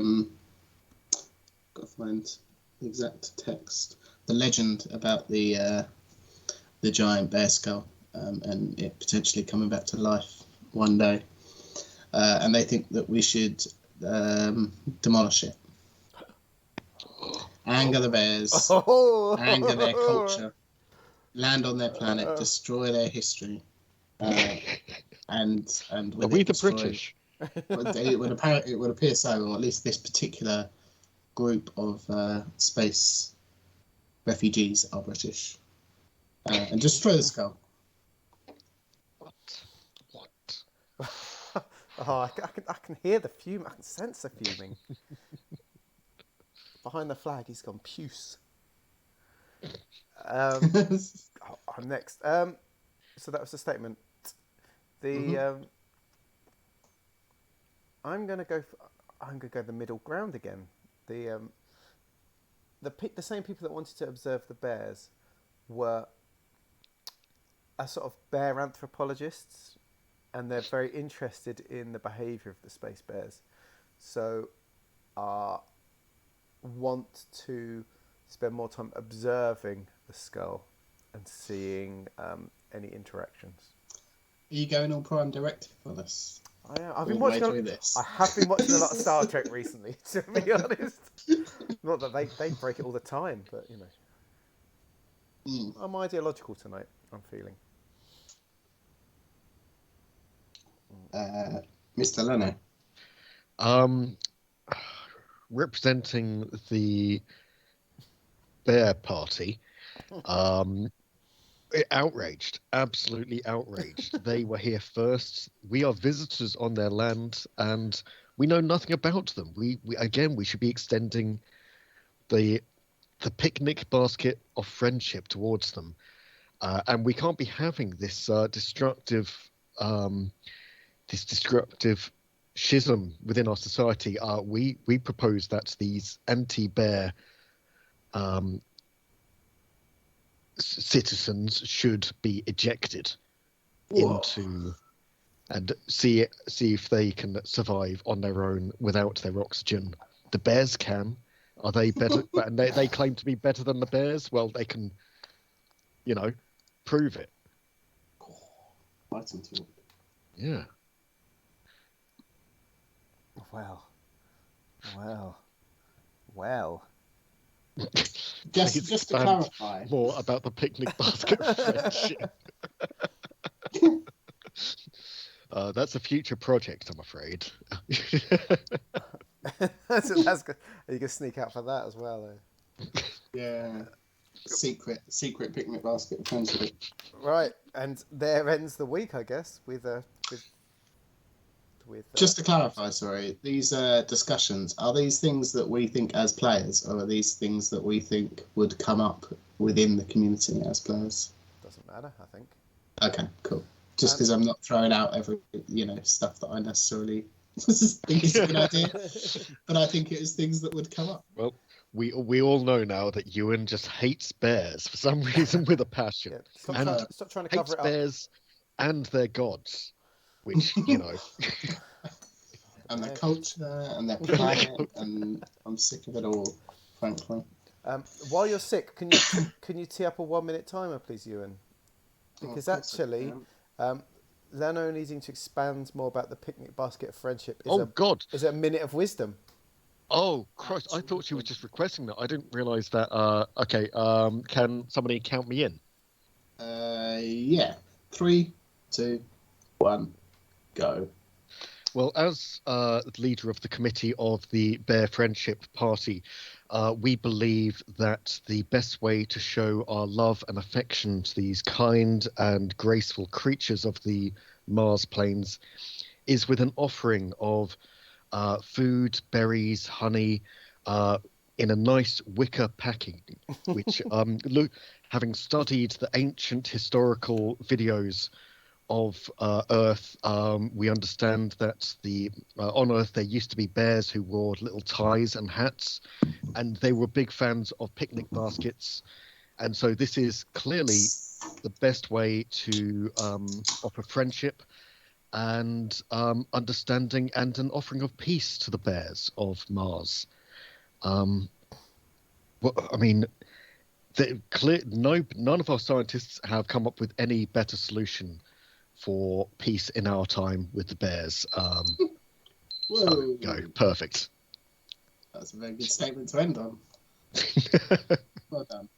got to find the exact text, the legend about the giant bear skull, and it potentially coming back to life one day, and they think that we should demolish it, anger the bears, anger their culture, land on their planet, destroy their history, and are we the British? It would appear so, or at least this particular group of space refugees are British, and destroy the skull. What? Oh, I can hear the fume. I can sense the fuming. Behind the flag, he's gone puce. I'm next. So that was the statement. I'm gonna go the middle ground again. The same people that wanted to observe the bears were a sort of bear anthropologists, and they're very interested in the behaviour of the space bears. So, want to spend more time observing the skull and seeing any interactions. Are you going all Prime Directive for this? I've been watching. I have been watching a lot of Star Trek recently, to be honest. Not that they break it all the time, but I'm ideological tonight. I'm feeling. Mr. Leno. Representing the Bear Party, outraged, absolutely outraged. They were here first. We are visitors on their land, and we know nothing about them. We should be extending the picnic basket of friendship towards them, and we can't be having this destructive schism within our society. We propose that these anti-bear citizens should be ejected into, and see if they can survive on their own without their oxygen. The bears can. Are they better? And they claim to be better than the bears. Well, they can, prove it. Yeah. Well. Just to clarify, more about the picnic basket of friendship. That's a future project, I'm afraid. That's good. Are you gonna sneak out for that as well? Yeah. Secret picnic basket of friendship. Right, and there ends the week, I guess, with Just to clarify, sorry, these discussions, are these things that we think as players, or are these things that we think would come up within the community as players? Doesn't matter, I think. Okay, cool. Just because I'm not throwing out every, stuff that I necessarily think is a good idea, but I think it is things that would come up. Well, we all know now that Ewan just hates bears for some reason with a passion. Yeah. Stop trying to cover Hates it up. bears and their gods, which, And their culture and their planet, and I'm sick of it all, frankly. While you're sick, can you tee up a 1-minute timer, please, Ewan? Because actually, Leno needing to expand more about the picnic basket of friendship is a minute of wisdom. Oh, Christ, I thought she was just requesting that. I didn't realise that. Okay, can somebody count me in? Yeah. 3, 2, 1, go. Well, as leader of the committee of the Bear Friendship Party, we believe that the best way to show our love and affection to these kind and graceful creatures of the Mars plains is with an offering of food, berries, honey, in a nice wicker packing, which, having studied the ancient historical videos of Earth, we understand that on Earth there used to be bears who wore little ties and hats, and they were big fans of picnic baskets, and so this is clearly the best way to offer friendship and understanding and an offering of peace to the bears of Mars. Well, I mean, none of our scientists have come up with any better solution for peace in our time with the bears. Whoa. Go. Perfect. That's a very good statement to end on. Well done.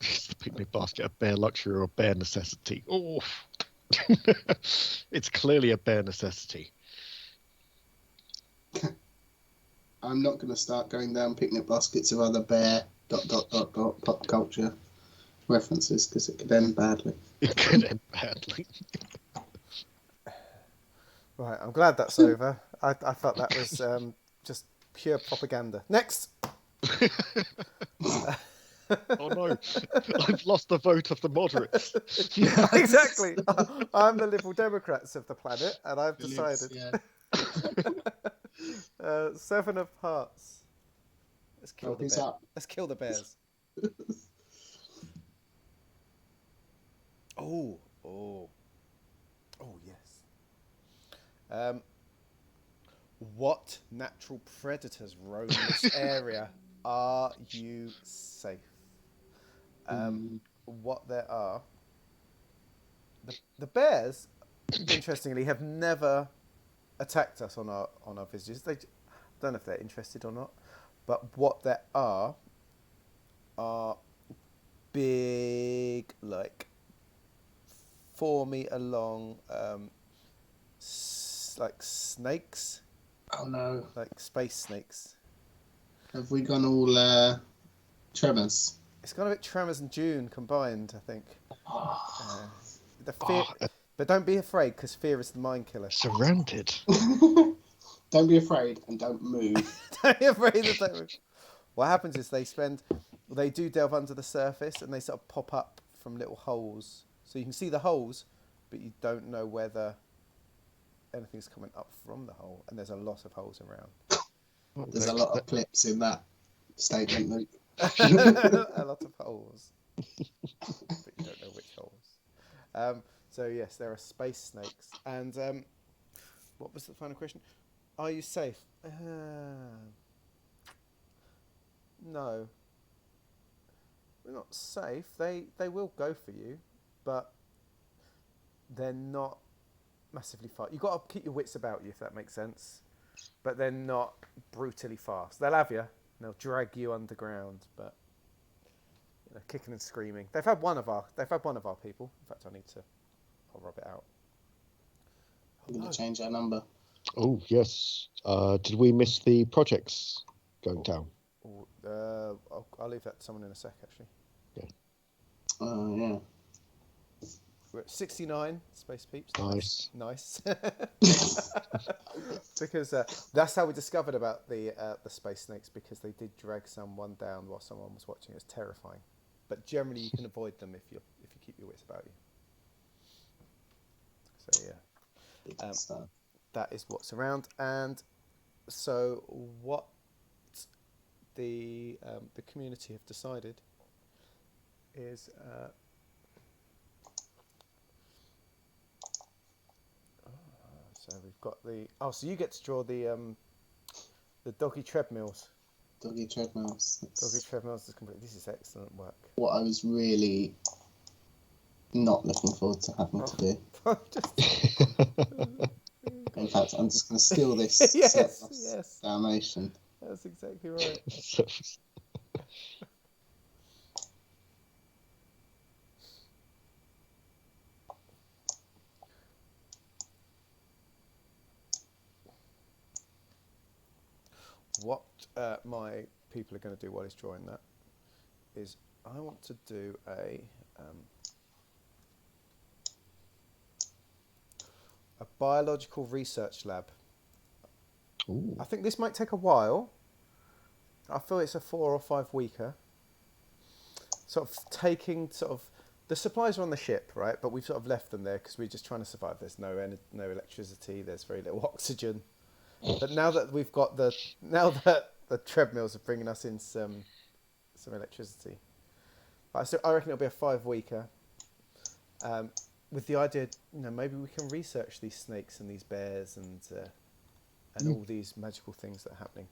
It's the picnic basket, a bare luxury or a bare necessity. Oh, it's clearly a bare necessity. I'm not going to start going down picnic baskets of other bear ... pop culture references because it could end badly. It could end badly. Right, I'm glad that's over. I thought that was just pure propaganda. Next! Oh no, I've lost the vote of the moderates. Exactly. I'm the Liberal Democrats of the planet, and I've decided. Yeah. 7 of Hearts. Let's kill the He's bear. up. Let's kill the bears. Oh, yes. What natural predators roam this area? Are you safe? What there are. The bears, interestingly, have never attacked us on our visitors. They don't know if they're interested or not, but what there are big, like 4-meter long, like snakes. Oh no! Like space snakes. Have we gone all Tremors? It's got a bit Tremors and Dune combined, I think. The fear, Oh, but don't be afraid, because fear is the mind killer. surrounded. Don't be afraid and don't move. Don't be afraid that don't move. What happens is they do delve under the surface and they sort of pop up from little holes. So you can see the holes, but you don't know whether anything's coming up from the hole. And there's a lot of holes around. There's a lot of clips in that statement, Luke. A lot of holes. But you don't know which holes. So yes, there are space snakes. And what was the final question? Are you safe? No. We're not safe. They will go for you, but they're not massively fast. You've got to keep your wits about you, if that makes sense. But they're not brutally fast. They'll have you. And they'll drag you underground, but kicking and screaming. They've had one of our people. In fact, I'll rub it out. I'm going to change our number. Oh yes. Did we miss the projects going down? I'll leave that to someone in a sec, actually. Oh yeah. We're at 69 space peeps. Nice. Because that's how we discovered about the space snakes, because they did drag someone down while someone was watching. It was terrifying, but generally you can avoid them if you keep your wits about you. So yeah, that is what's around. And so what the community have decided is. So we've got the... Oh, so you get to draw the doggy treadmills. Doggy treadmills. Doggy treadmills is complete. This is excellent work. What I was really not looking forward to having to do. In fact, I'm just going to steal this yes. Dalmatian. That's exactly right. What my people are going to do while he's drawing that is I want to do a biological research lab. Ooh. I think this might take a while. I feel it's a 4 or 5 weeker. Sort of taking the supplies are on the ship, right? But we've sort of left them there because we're just trying to survive. There's no electricity. There's very little oxygen. But now that the treadmills are bringing us in some electricity, I reckon it'll be a 5 weeker. With the idea, maybe we can research these snakes and these bears and all these magical things that are happening.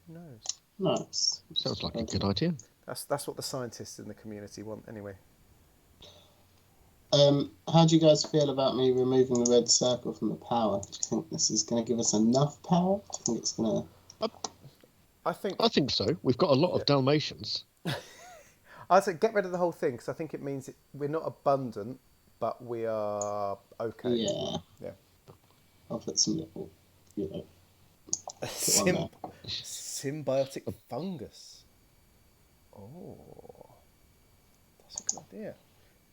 Who knows? Nice. Sounds like a good idea. That's what the scientists in the community want, anyway. How do you guys feel about me removing the red circle from the power? Do you think this is going to give us enough power? Do you think it's going to... I think so. We've got a lot of Dalmatians. I'd say get rid of the whole thing, because I think it means we're not abundant, but we are okay. Yeah. I'll put some little, symbiotic fungus. Oh, that's a good idea.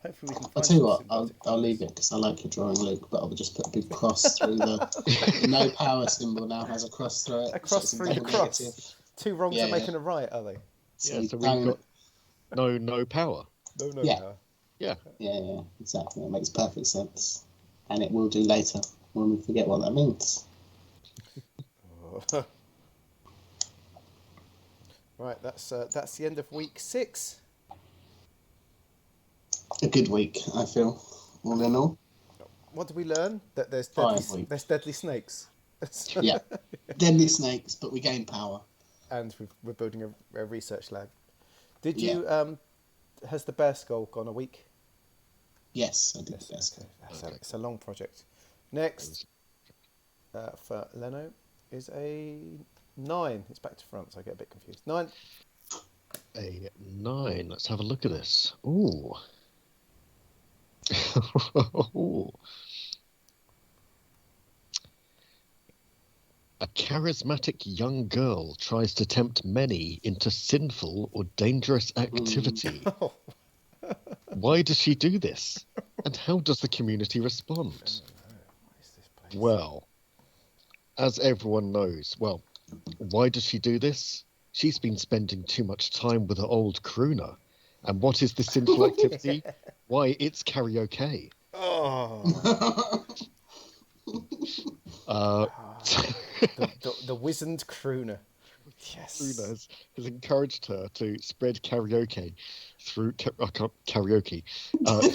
Hopefully we can find. I'll tell you what, I'll leave it because I like your drawing, Luke, but I'll just put a big cross through the no power symbol now has a cross through it. A cross through the cross. Negative. 2 wrongs are making a right, are they? So we've got no power. No power. Yeah, exactly. It makes perfect sense. And it will do later when we forget what that means. Right, that's the end of week 6. A good week, I feel, all in all. What did we learn? That there's deadly snakes. Yeah, deadly snakes, but we gain power. And we're building a research lab. Did you? Has the bear skull gone a week? Yes, I did the bear skull. Okay. It's a long project. Next, for Leno, is a 9. It's back to front, so I get a bit confused. 9. A 9. Let's have a look at this. Ooh. A charismatic young girl tries to tempt many into sinful or dangerous activity. Why does she do this? And how does the community respond? What is this place? Well, as everyone knows, why does she do this? She's been spending too much time with her old crooner. And what is the sinful activity? Why, it's karaoke. Oh. The wizened crooner. Yes. Crooner has encouraged her to spread karaoke through karaoke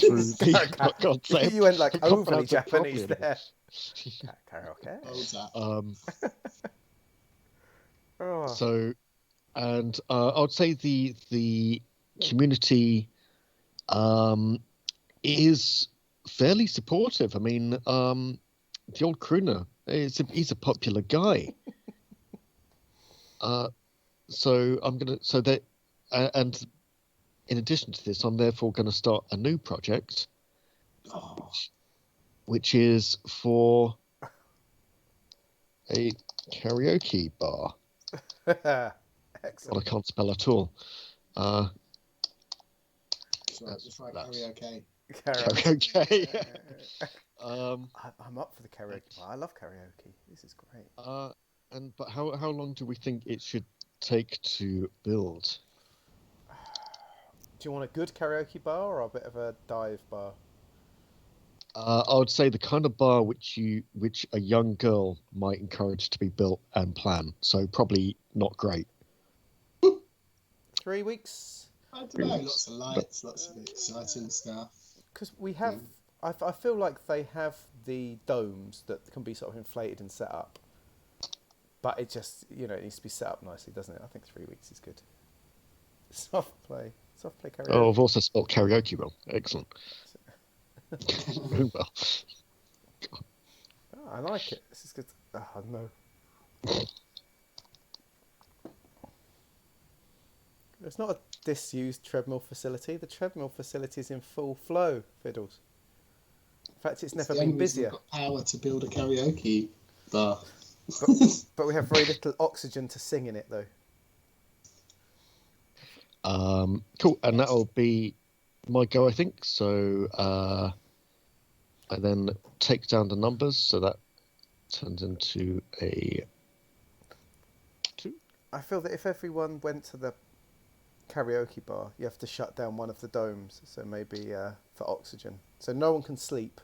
through the concept. You went like overly Japanese there. Karaoke. So, and I'd say the community is fairly supportive. I mean, the old crooner he's a popular guy. So and in addition to this, I'm therefore going to start a new project, which is for a karaoke bar. Excellent. Well, I can't spell at all. Just write karaoke. Karaoke. I'm up for the karaoke. I love karaoke. This is great. But how long do we think it should take to build? Do you want a good karaoke bar or a bit of a dive bar? I would say the kind of bar which a young girl might encourage to be built and plan. So probably not great. 3 weeks. I don't know. Lots of lights, lots of exciting stuff. Because we have, I feel like they have the domes that can be sort of inflated and set up. But it just, it needs to be set up nicely, doesn't it? I think 3 weeks is good. Soft play karaoke. Oh, I've also spelled karaoke wrong. Excellent. Well. Oh, I like it. This is good. Oh, no. It's not a disused treadmill facility. The treadmill facility is in full flow, Fiddles. In fact, it's never been busier. We've got power to build a karaoke bar. But we have very little oxygen to sing in it, though. Cool, and that'll be my go, I think. So I then take down the numbers, so that turns into a 2. I feel that if everyone went to the karaoke bar, you have to shut down one of the domes, so maybe for oxygen. So no one can sleep.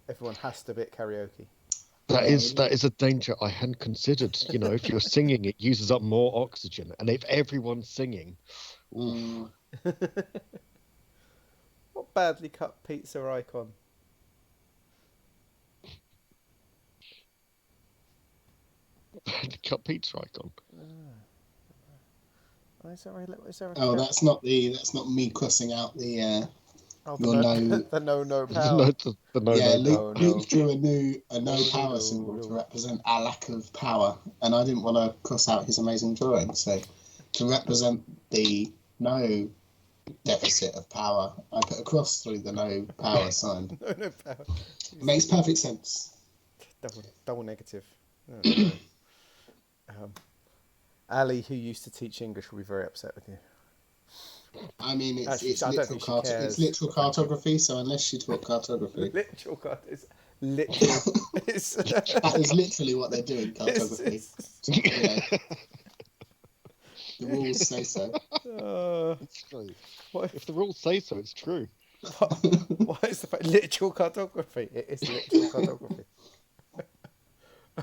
Everyone has to be at karaoke. That is a danger I hadn't considered. If you're singing, it uses up more oxygen, and if everyone's singing, What badly cut pizza icon? badly cut pizza icon. Is there that's not me crossing out the the no power. The no Luke drew a no power symbol to represent our lack of power, and I didn't want to cross out his amazing drawing. So to represent the no deficit of power, I put a cross through the no power sign. No power. Makes perfect sense. Double negative. Ali, who used to teach English, will be very upset with you. I mean, it's literal cartography, so unless she taught cartography. That is literally what they do in cartography. The rules say so. It's true. If the rules say so, it's true. What is the fact? Literal cartography. It is literal cartography.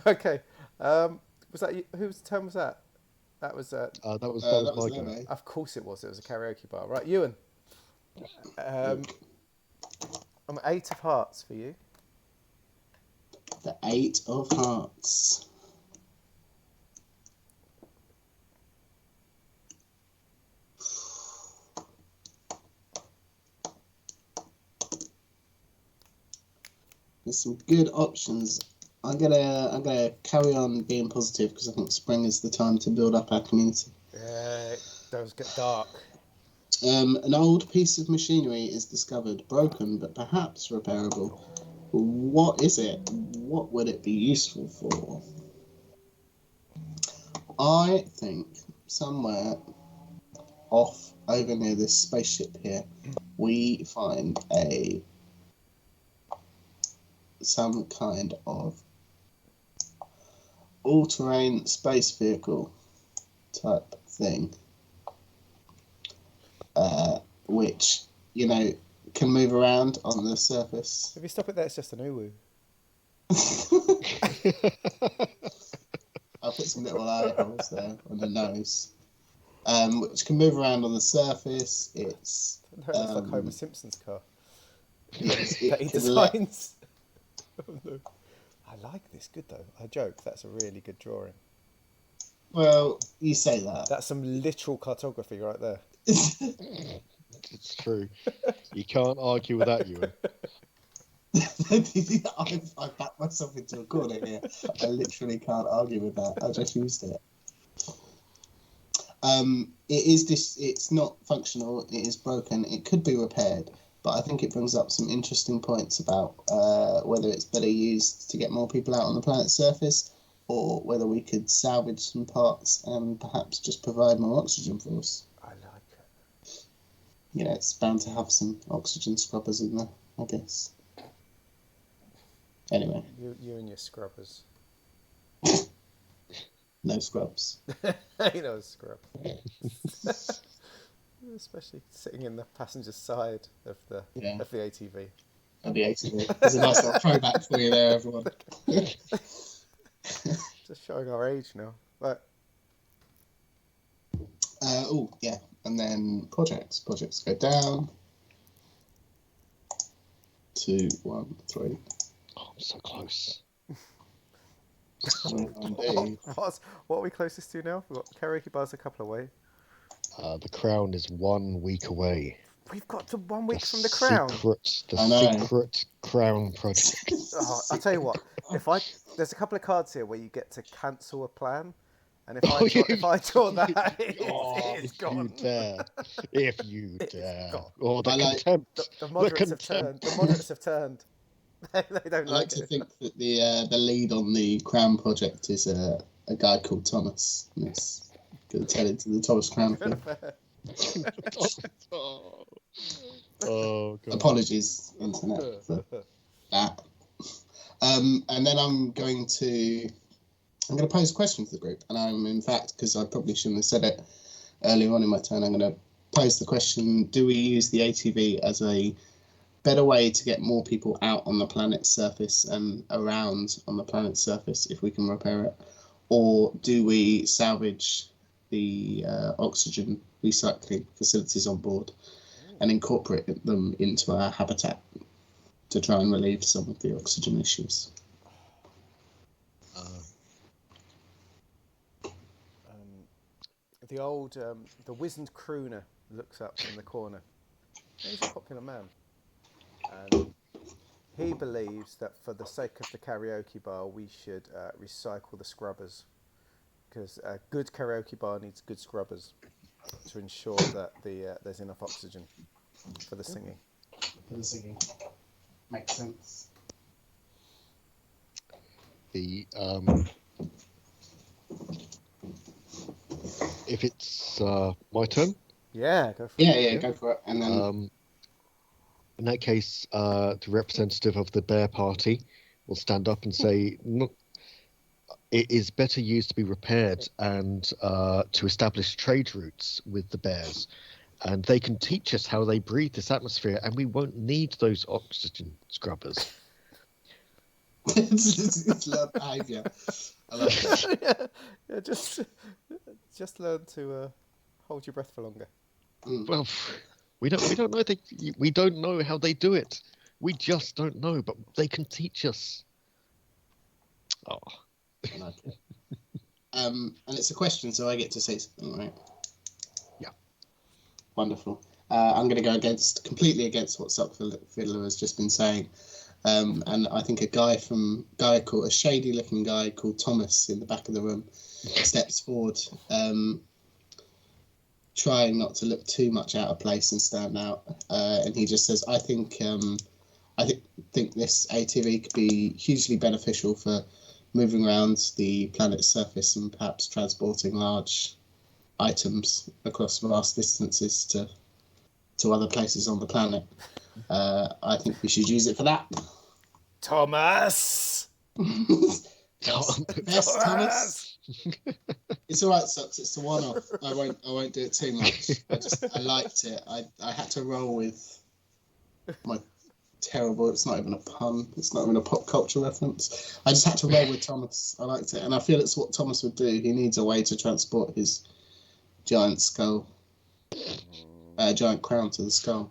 Okay. Was that you? Whose turn was that? That was my go. Of course it was. It was a karaoke bar. Right, Ewan. I'm 8 of hearts for you. The 8 of hearts. There's some good options. I'm gonna carry on being positive because I think spring is the time to build up our community. Yeah, it does get dark. An old piece of machinery is discovered, broken but perhaps repairable. What is it? What would it be useful for? I think somewhere off over near this spaceship here, we find some kind of all-terrain space vehicle type thing, which can move around on the surface. If you stop it there, it's just an uwu. I'll put some little eye holes there on the nose, which can move around on the surface. It's like Homer Simpson's car that he designs. Oh, no. I like this. Good though. I joke. That's a really good drawing. Well, you say that. That's some literal cartography right there. It's true. You can't argue with that, Ewan. I backed myself into a corner here. I literally can't argue with that. I just used it. It's not functional. It is broken. It could be repaired. But I think it brings up some interesting points about whether it's better used to get more people out on the planet's surface, or whether we could salvage some parts and perhaps just provide more oxygen for us. I like it. you know, it's bound to have some oxygen scrubbers in there, I guess. Anyway. You and your scrubbers. No scrubs. You know, scrub. Especially sitting in the passenger side of the ATV. Of the ATV. There's a nice little throwback for you there, everyone. Just showing our age now. Right. And then projects. Projects go down. 2, 1, 3. Oh, I'm so close. What are we closest to now? We've got karaoke bars a couple away. The Crown is 1 week away. We've got to 1 week from the Crown. Secret Crown project. I'll tell you what. There's a couple of cards here where you get to cancel a plan, and if I draw that, it's gone. If you dare. Oh, the contempt. The moderates have turned. The moderates have turned. They don't I like to think that the lead on the Crown project is a guy called Thomas. And it's going to turn into the Thomas Crown thing. Oh, God. Apologies, Internet, for that. And then I'm going to pose a question to the group, and I'm, in fact, because I probably shouldn't have said it earlier on in my turn, I'm going to pose the question: do we use the ATV as a better way to get more people out on the planet's surface and around on the planet's surface if we can repair it, or do we salvage the oxygen recycling facilities on board and incorporate them into our habitat to try and relieve some of the oxygen issues? The old, the wizened crooner looks up from the corner. He's a popular man. And he believes that for the sake of the karaoke bar, we should recycle the scrubbers. Because a good karaoke bar needs good scrubbers to ensure that there's enough oxygen for the singing. Makes sense. If it's my turn? Yeah, go for it. Yeah, go for it. And then... in that case, the representative of the Bear Party will stand up and say, it is better used to be repaired and to establish trade routes with the bears. And they can teach us how they breathe this atmosphere, and we won't need those oxygen scrubbers. It's learned behaviour. I love it. Yeah, just learn to hold your breath for longer. Well, we don't know we don't know how they do it. We just don't know, but they can teach us. Oh. I like it. And it's a question, so I get to say something, right? Yeah. Wonderful. I'm going to go completely against what Suck Fiddler has just been saying. And I think a shady-looking guy called Thomas in the back of the room steps forward, trying not to look too much out of place and stand out. And he just says, I think this ATV could be hugely beneficial for moving around the planet's surface and perhaps transporting large items across vast distances to other places on the planet. I think we should use it for that. Thomas! Best Thomas! It's all right, Sucks. It's the one-off. I won't do it too much. I liked it. I had to roll with my terrible. It's not even a pun. It's not even a pop culture reference. I just had to roll with Thomas. I liked it, and I feel it's what Thomas would do. He needs a way to transport his giant skull, giant crown to the skull.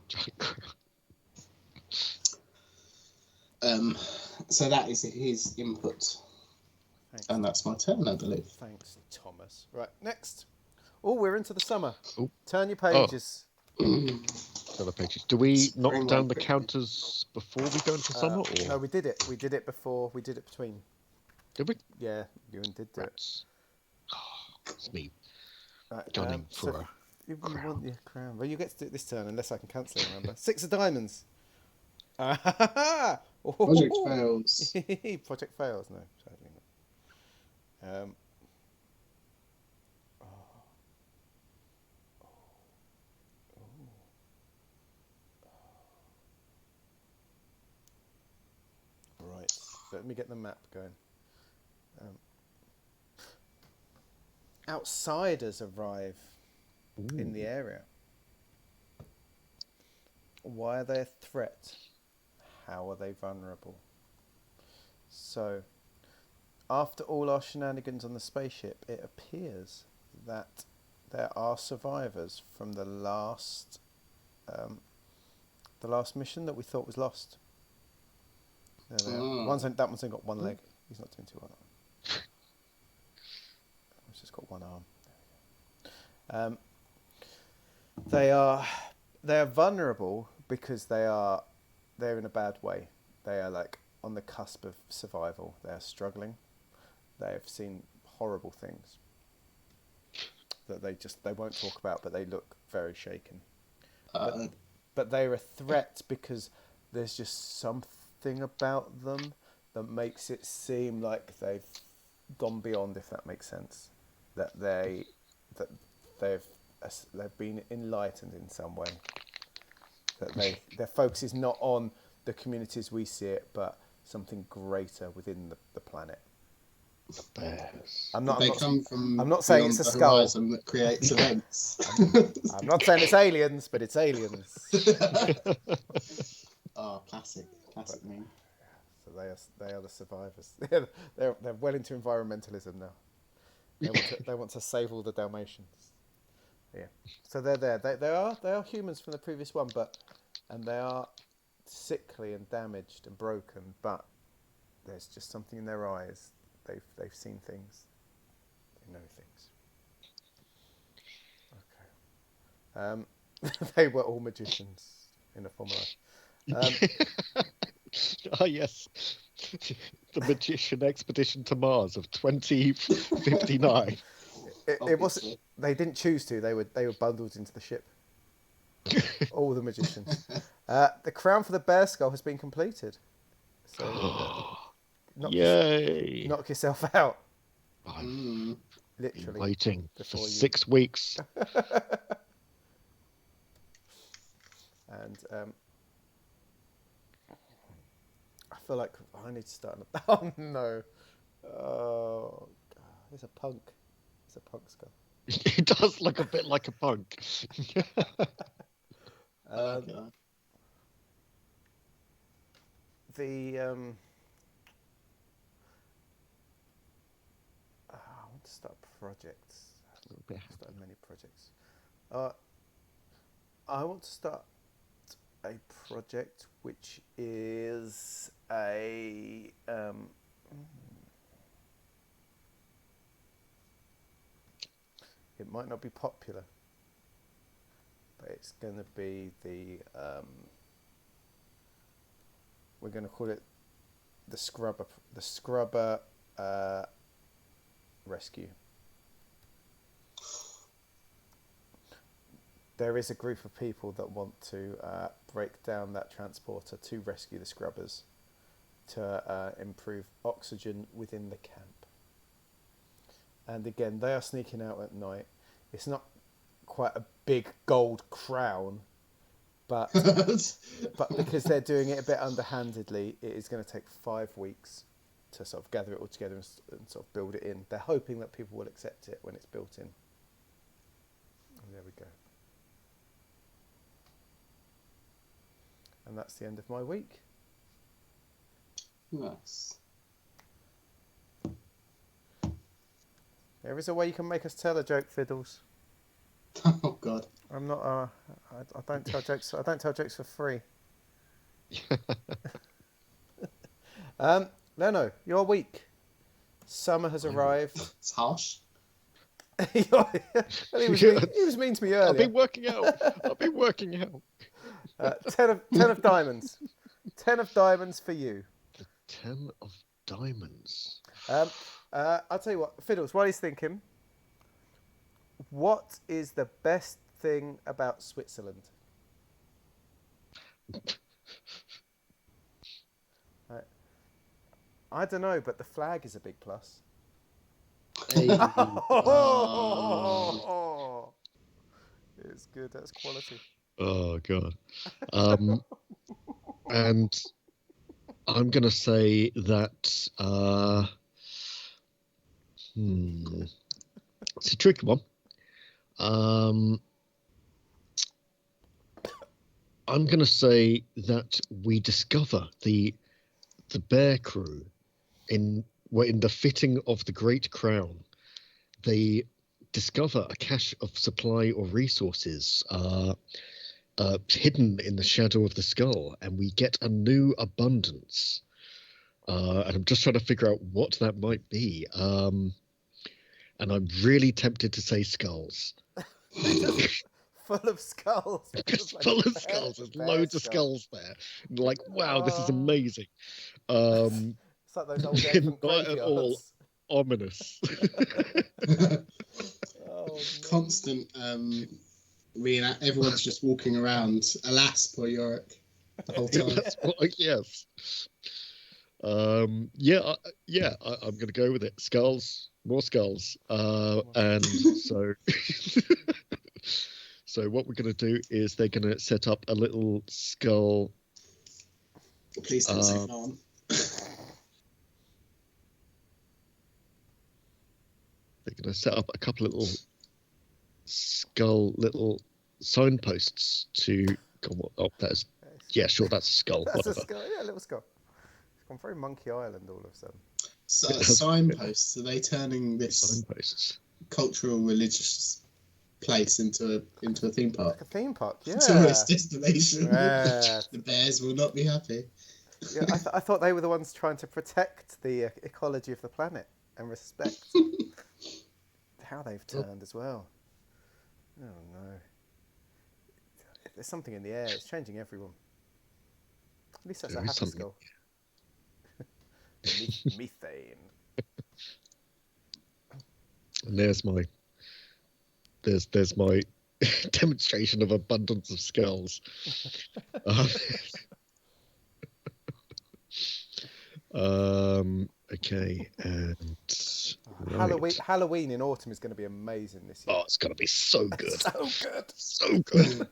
So that is his input. Thanks. And that's my turn, I believe. Thanks, Thomas. Right, next. Oh, we're into the summer. Ooh. Turn your pages. Other pages. Do we knock down the counters before we go into summer? Or? No, we did it. We did it before. We did it between. Did we? Yeah, Ewan did do it. It's me. Right, Gunning for a you crown. want your crown. Well, you get to do it this turn unless I can cancel it, remember? 6 of diamonds. Project fails. Project fails. No, sadly not. let me get the map going. Outsiders arrive in the area. Why are they a threat? How are they vulnerable? So, after all our shenanigans on the spaceship, it appears that there are survivors from the last mission that we thought was lost. There they are. That one's only got one leg. He's not doing too well. He's just got one arm. They are vulnerable because they're in a bad way. They are like on the cusp of survival. They are struggling. They have seen horrible things that they won't talk about, but they look very shaken. But they're a threat because there's just something about them that makes it seem like they've gone beyond, if that makes sense. That they've been enlightened in some way. That their focus is not on the communities we see it, but something greater within the planet. I'm not saying it's a skull that creates events. I'm not saying it's aliens, but it's aliens. Oh, classic meme. So they are the survivors. They're well into environmentalism now. They want to save all the Dalmatians. Yeah. So they're there. They are humans from the previous one, and they are sickly and damaged and broken. But there's just something in their eyes. They've seen things. They know things. Okay. They were all magicians in a former life. Oh yes, the magician expedition to Mars of 2059. It wasn't. They didn't choose to. They were bundled into the ship. All the magicians. The crown for the bear skull has been completed. So knock yourself out. I'm literally waiting for 6 weeks. And I feel like I need to start. Oh no! Oh, it's a punk. It's a punk skull. It does look a bit like a punk. I want to start projects. I've started many projects. I want to start a project which is a it might not be popular, but it's going to be we're going to call it the Scrubber Rescue. There is a group of people that want to break down that transporter to rescue the Scrubbers, to improve oxygen within the camp. And again, they are sneaking out at night. It's not quite a big gold crown, but because they're doing it a bit underhandedly, it is going to take 5 weeks to sort of gather it all together and sort of build it in. They're hoping that people will accept it when it's built in. And there we go. And that's the end of my week. Nice. There is a way you can make us tell a joke, Fiddles. Oh God. I'm not. I don't tell jokes. I don't tell jokes for free. No. Your week. Summer has arrived. It's harsh. He was mean to me earlier. I've been working out. 10 of diamonds. 10 of diamonds for you. The 10 of diamonds. I'll tell you what, Fiddles, while he's thinking, what is the best thing about Switzerland? I don't know, but the flag is a big plus. Hey. It's good, that's quality. Oh God. And I'm going to say that. It's a tricky one. I'm going to say that we discover the bear crew in the fitting of the Great Crown. They discover a cache of supply or resources hidden in the shadow of the skull, and we get a new abundance. And I'm just trying to figure out what that might be. And I'm really tempted to say skulls. Full of skulls. Just full of skulls. There's loads of skulls there. Like, wow, this is amazing. It's like those old elephant not at all graveyards. ominous. Constant everyone's just walking around. Alas, poor Yorick, the whole time. Yes. I'm going to go with it. Skulls, more skulls. And so, so what we're going to do is they're going to set up a little skull. Please don't say farm. They're going to set up a couple of little signposts to go. Oh, that's that's a skull. That's a skull. Yeah, a little skull. It's gone very Monkey Island all of a sudden. So, signposts. Are they turning this signposts cultural religious place into a theme park? Like a theme park, yeah. Tourist destination. Yeah. The bears will not be happy. Yeah, I thought they were the ones trying to protect the ecology of the planet and respect how they've turned as well. Oh no. There's something in the air. It's changing everyone. At least that's a happy skull. Methane. And there's my demonstration of abundance of skulls. Okay, and Halloween in autumn is going to be amazing this year. Oh, it's going to be so good. So good.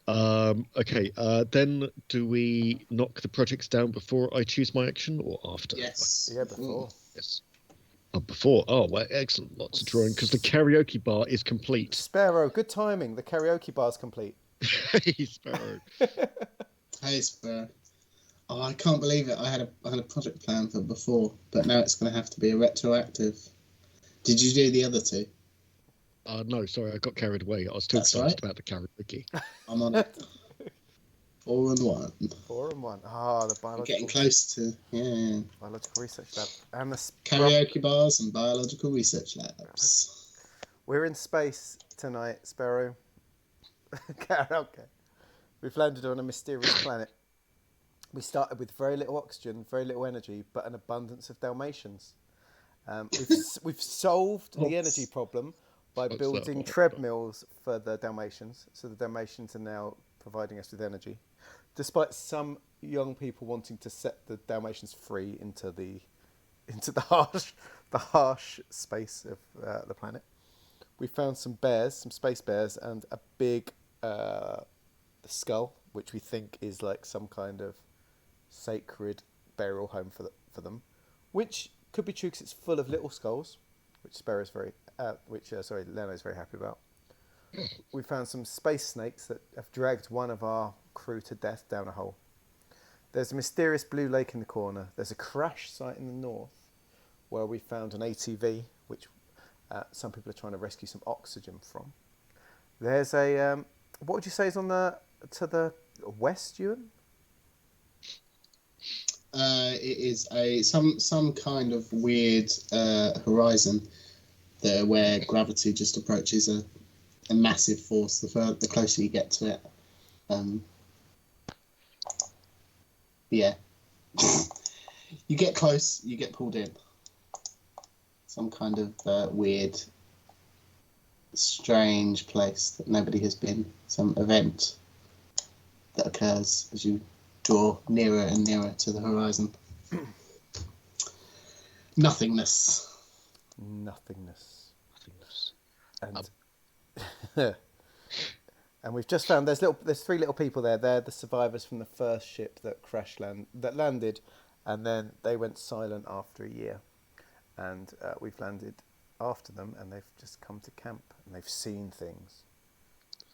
Okay, then do we knock the projects down before I choose my action or after? Yes. Yeah, before. Yes. Before. Oh, well, excellent. Lots of drawing because the karaoke bar is complete. Sparrow, good timing. The karaoke bar's complete. Hey, Sparrow. Hey, Sparrow. Oh, I can't believe it. I had a project plan for before, but now it's going to have to be a retroactive. Did you do the other two? No, sorry, I got carried away. I was too excited about the karaoke. I'm on it. 4 and 1. 4 and 1. Ah, the biological. Getting close to biological research lab and the karaoke bars and biological research labs. We're in space tonight, Sparrow. Karaoke. We've landed on a mysterious planet. We started with very little oxygen, very little energy, but an abundance of Dalmatians. We've solved the energy problem by building treadmills for the Dalmatians. So the Dalmatians are now providing us with energy, despite some young people wanting to set the Dalmatians free into the harsh space of the planet. We found some bears, some space bears, and a big skull, which we think is like some kind of sacred burial home for them, which could be true because it's full of little skulls, which Leno's very happy about. We found some space snakes that have dragged one of our crew to death down a hole. There's a mysterious blue lake in the corner. There's a crash site in the north where we found an ATV, which some people are trying to rescue some oxygen from. There's a what would you say is to the west, Ewan? It is some kind of weird horizon there where gravity just approaches a massive force the closer you get to it. Yeah. You get close, you get pulled in. Some kind of weird, strange place that nobody has been. Some event that occurs as you draw nearer and nearer to the horizon. Nothingness. And And we've just found there's three little people there. They're the survivors from the first ship that landed, and then they went silent after a year. And we've landed after them, and they've just come to camp, and they've seen things.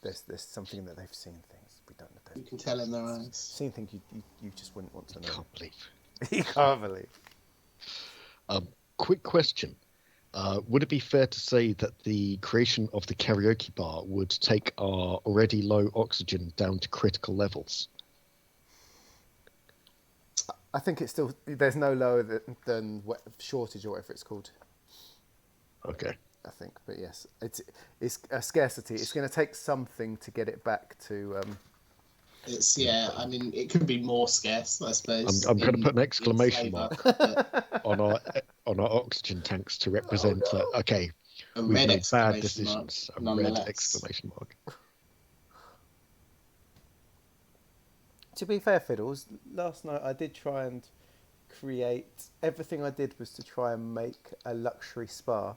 There's something that they've seen things we don't know. You can tell in their eyes. Seen things you just wouldn't want to know. Can't believe. You can't believe. Quick question. Would it be fair to say that the creation of the karaoke bar would take our already low oxygen down to critical levels? I think it's still, there's no lower than shortage or whatever it's called. Okay. I think, but yes, it's a scarcity. It's going to take something to get it back to. I mean, it could be more scarce, I suppose. I'm going to put an exclamation mark but on our oxygen tanks to represent that. Okay, a we've red made bad exclamation decisions. mark, A red nonetheless. exclamation mark. To be fair, Fiddles, last night I did try and create. Everything I did was to try and make a luxury spa.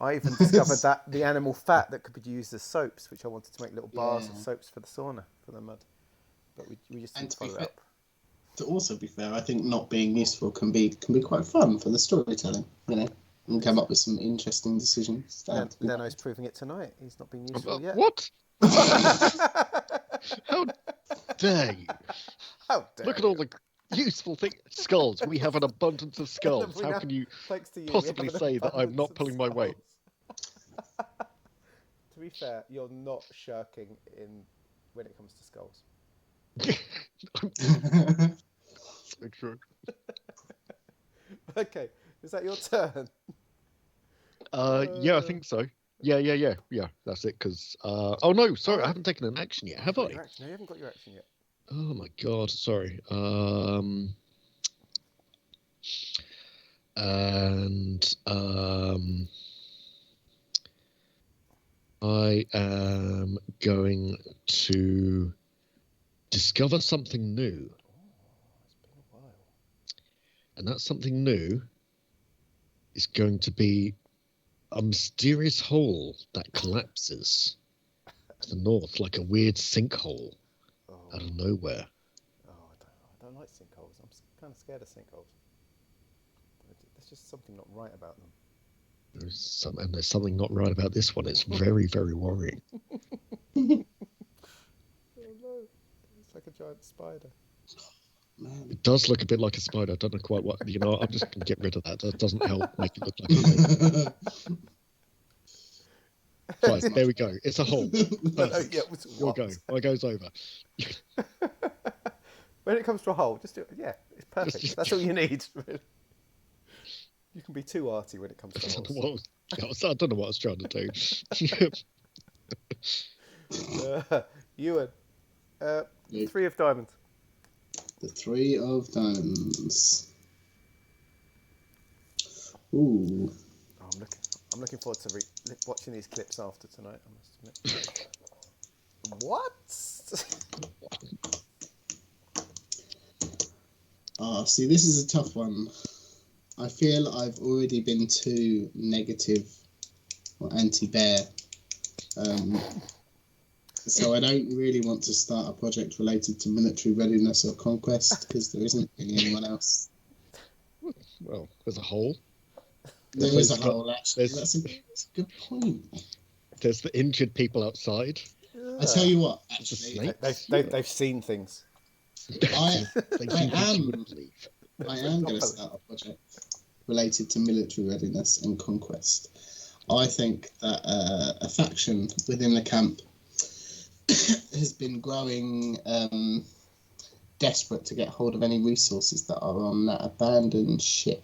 I even discovered that the animal fat that could be used as soaps, which I wanted to make little bars of soaps for the sauna, for the mud. But we just didn't follow it up. To also be fair, I think not being useful can be quite fun for the storytelling, you know, and come up with some interesting decisions. Leno's proving it tonight. He's not been useful yet. What? How dare you? How dare Look at all the useful things. Skulls. We have an abundance of skulls. We How now- can you Thanks to you, we possibly have an say that I'm abundance not of pulling my weight? skulls. To be fair, you're not shirking when it comes to skulls. So true. Okay, is that your turn? Yeah, I think so. Yeah. That's it. Because oh no, sorry, I haven't taken an action yet, have I? No, you haven't got your action yet. Oh my god, sorry. And I am going to discover something new. It's been a while. And that something new is going to be a mysterious hole that collapses to the north like a weird sinkhole out of nowhere. I don't like sinkholes. I'm kind of scared of sinkholes. There's just something not right about them. There's something not right about this one. It's very, very worrying. Oh no, it's like a giant spider. Man. It does look a bit like a spider. I don't know quite what. You know, I'm just going to get rid of that. That doesn't help make it look like a thing. Right, there we go. It's a hole. You'll go. Mine goes over. When it comes to a hole, just do it. Yeah, it's perfect. That's all you need. You can be too arty when it comes to holes. I don't know what I was trying to do. Ewan, 3 of diamonds. The 3 of diamonds. Ooh. Oh, I'm looking forward to watching these clips after tonight. I must admit. What? See, this is a tough one. I feel I've already been too negative or anti-bear. So I don't really want to start a project related to military readiness or conquest because there isn't really anyone else. Well, there's a hole. There is a hole, actually. That's a good point. There's the injured people outside. I tell you what, actually, They've seen things. I am Believe. I am going to start a project related to military readiness and conquest. I think that a faction within the camp has been growing desperate to get hold of any resources that are on that abandoned ship.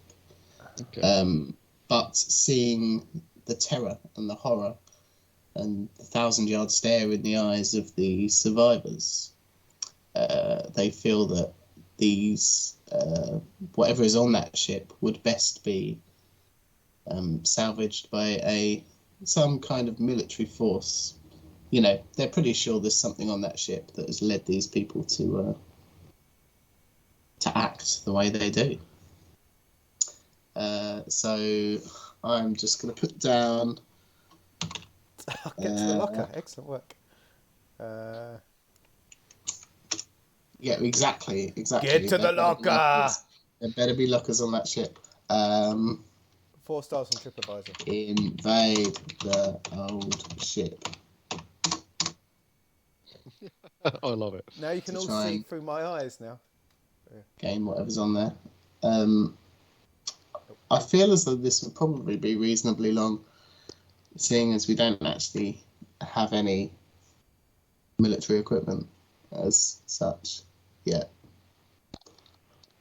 Okay. But seeing the terror and the horror and the 1,000-yard stare in the eyes of the survivors, they feel that these whatever is on that ship would best be salvaged by some kind of military force. You know, they're pretty sure there's something on that ship that has led these people to act the way they do. So I'm just going to put down. I'll get to the locker. Excellent work. Yeah, exactly. Get to the locker! There better be lockers on that ship. 4 stars on TripAdvisor. Invade the old ship. I love it. Now you can To all try see and- through my eyes now. Game whatever's on there. I feel as though this would probably be reasonably long, seeing as we don't actually have any military equipment as such yet,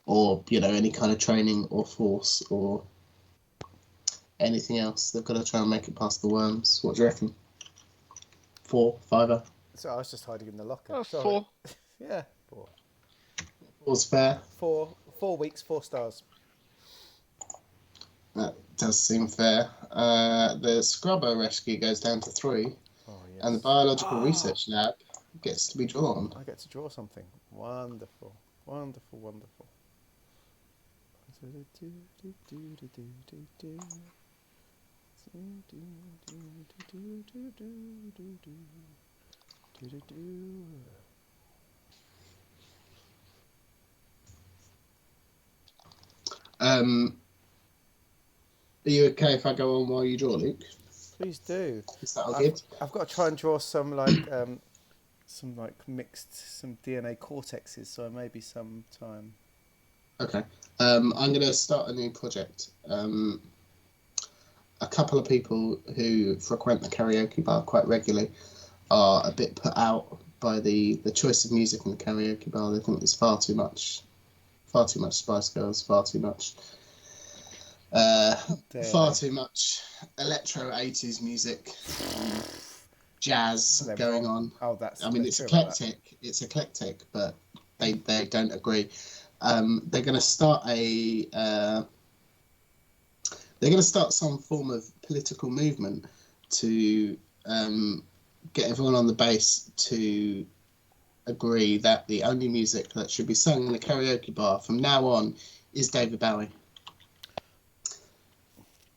or any kind of training or force or anything else. They've got to try and make it past the worms. What do you reckon? 4, 5? So I was just hiding in the locker. Oh, Sorry. 4. Yeah, 4. 4's fair. 4 weeks, 4 stars. That does seem fair. The scrubber rescue goes down to 3, Oh, yes. and the biological research lab gets to be drawn. I get to draw something. Wonderful. Wonderful, wonderful. Are you okay if I go on while you draw, Luke? Please do. Is that all good? I've got to try and draw some mixed DNA cortexes, so maybe some time. Okay. I'm going to start a new project. A couple of people who frequent the karaoke bar quite regularly are a bit put out by the choice of music in the karaoke bar. They think there's far too much Spice Girls, far too much electro 80s music, jazz going on. Oh, that's. I mean, it's eclectic. It's eclectic, but they don't agree. They're going to start some form of political movement to get everyone on the base to agree that the only music that should be sung in the karaoke bar from now on is David Bowie.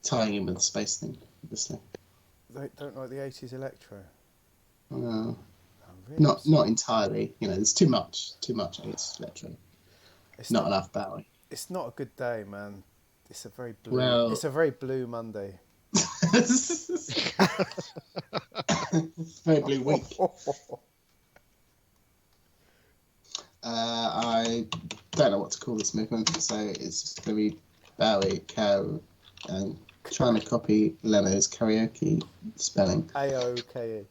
Tying in with the space thing, obviously. They don't like the 80s electro. Really Not not entirely. There's too much 80s electro. Not enough Bowie. It's not a good day, man. It's a very blue. It's a very blue Monday. Very blue week. I don't know what to call this movement, so it's going to be Bowie, and trying to copy Leno's karaoke spelling. AOKE.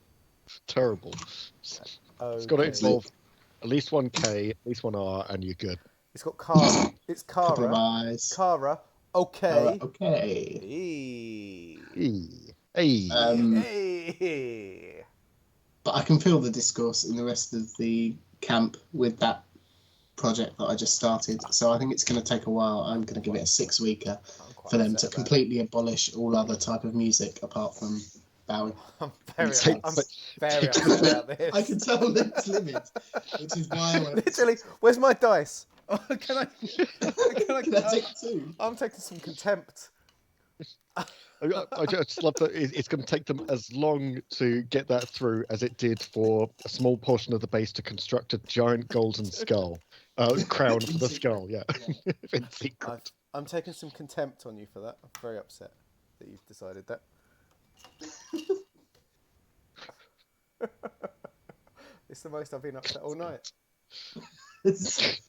Terrible. It's got to involve at least one K, at least one R, and you're good. It's got Cara. It's Couple of Cara. eyes. Cara. Okay. Okay. Hey. Hey. But I can feel the discourse in the rest of the camp with that project that I just started. So I think it's going to take a while. I'm going to give it a 6-weeker for them to completely abolish all other type of music apart from Bowie. I'm very upset about this. I can tell Luke's livid, which is why I went... Literally, where's my dice? Can I take 2? I'm taking some contempt. I just love that it's going to take them as long to get that through as it did for a small portion of the base to construct a giant golden skull, crown for the skull. Yeah, in secret. I'm taking some contempt on you for that. I'm very upset that you've decided that. It's the most I've been upset all night. It's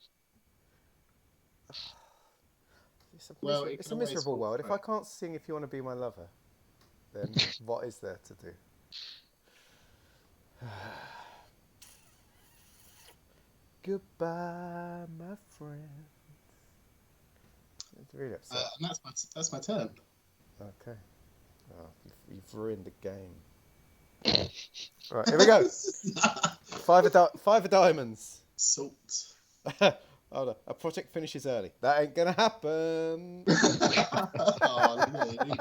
a miserable world. If I can't sing If You Want to Be My Lover, then what is there to do? Goodbye, my friend. It's really upset. And that's my turn. Okay. Oh, you've ruined the game. Right, here we go. 5 of diamonds. Salt. Hold on. A project finishes early. That ain't gonna happen. Oh, really?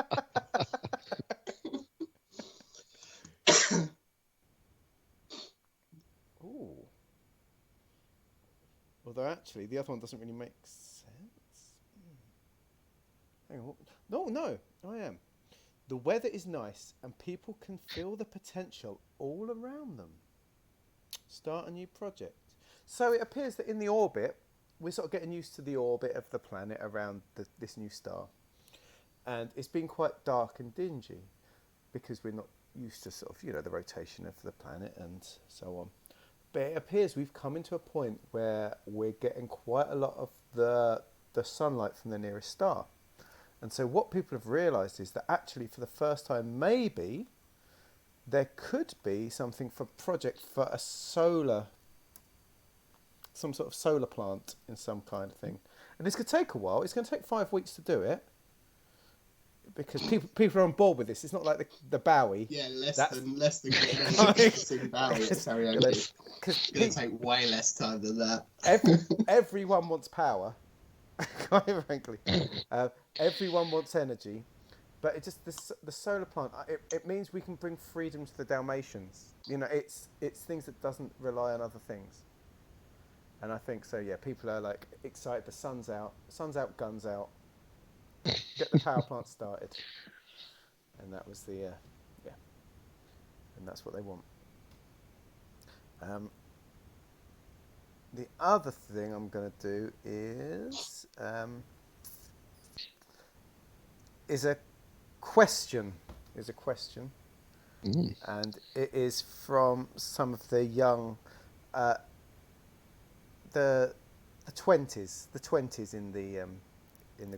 Ooh. Although actually, the other one doesn't really make sense. Hang on. No, I am. The weather is nice and people can feel the potential all around them. Start a new project. So it appears that in the orbit, we're sort of getting used to the orbit of the planet around this new star. And it's been quite dark and dingy because we're not used to sort of, the rotation of the planet and so on. But it appears we've come into a point where we're getting quite a lot of the sunlight from the nearest star. And so what people have realised is that actually for the first time, maybe there could be something for project for some sort of solar plant in some kind of thing. And this could take a while. It's going to take 5 weeks to do it because people are on board with this. It's not like the Bowie. Yeah, less than getting Bowie at karaoke. It's going to take way less time than that. Everyone wants power, quite frankly. Everyone wants energy. But it just the solar plant. It means we can bring freedom to the Dalmatians. It's things that doesn't rely on other things. And I think so. Yeah, people are like excited. The sun's out, guns out. Get the power plant started. And that was and that's what they want. The other thing I'm going to do is a question. And it is from some of the young, the 20s in the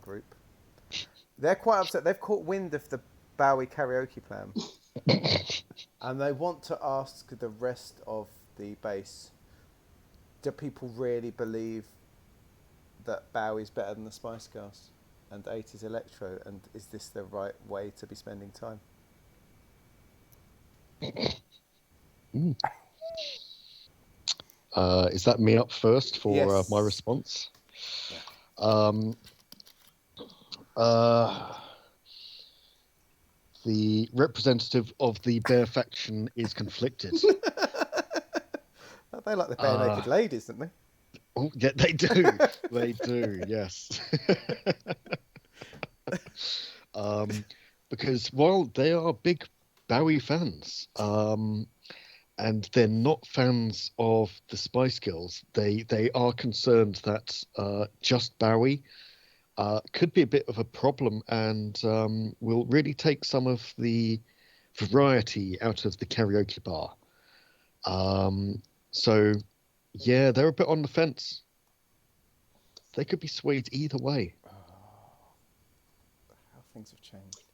group. They're quite upset. They've caught wind of the Bowie karaoke plan, and they want to ask the rest of the base: do people really believe that Bowie's better than the Spice Girls and 80s electro? And is this the right way to be spending time? Is that me up first for Yes. my response? Yeah. The representative of the Bear faction is conflicted. They like the bare naked ladies, don't they? Oh, yeah, they do. They do, yes. Because while they are big Bowie fans, and they're not fans of the Spice Girls, they are concerned that just Bowie could be a bit of a problem and will really take some of the variety out of the karaoke bar. So, yeah, they're a bit on the fence. They could be swayed either way. How things have changed.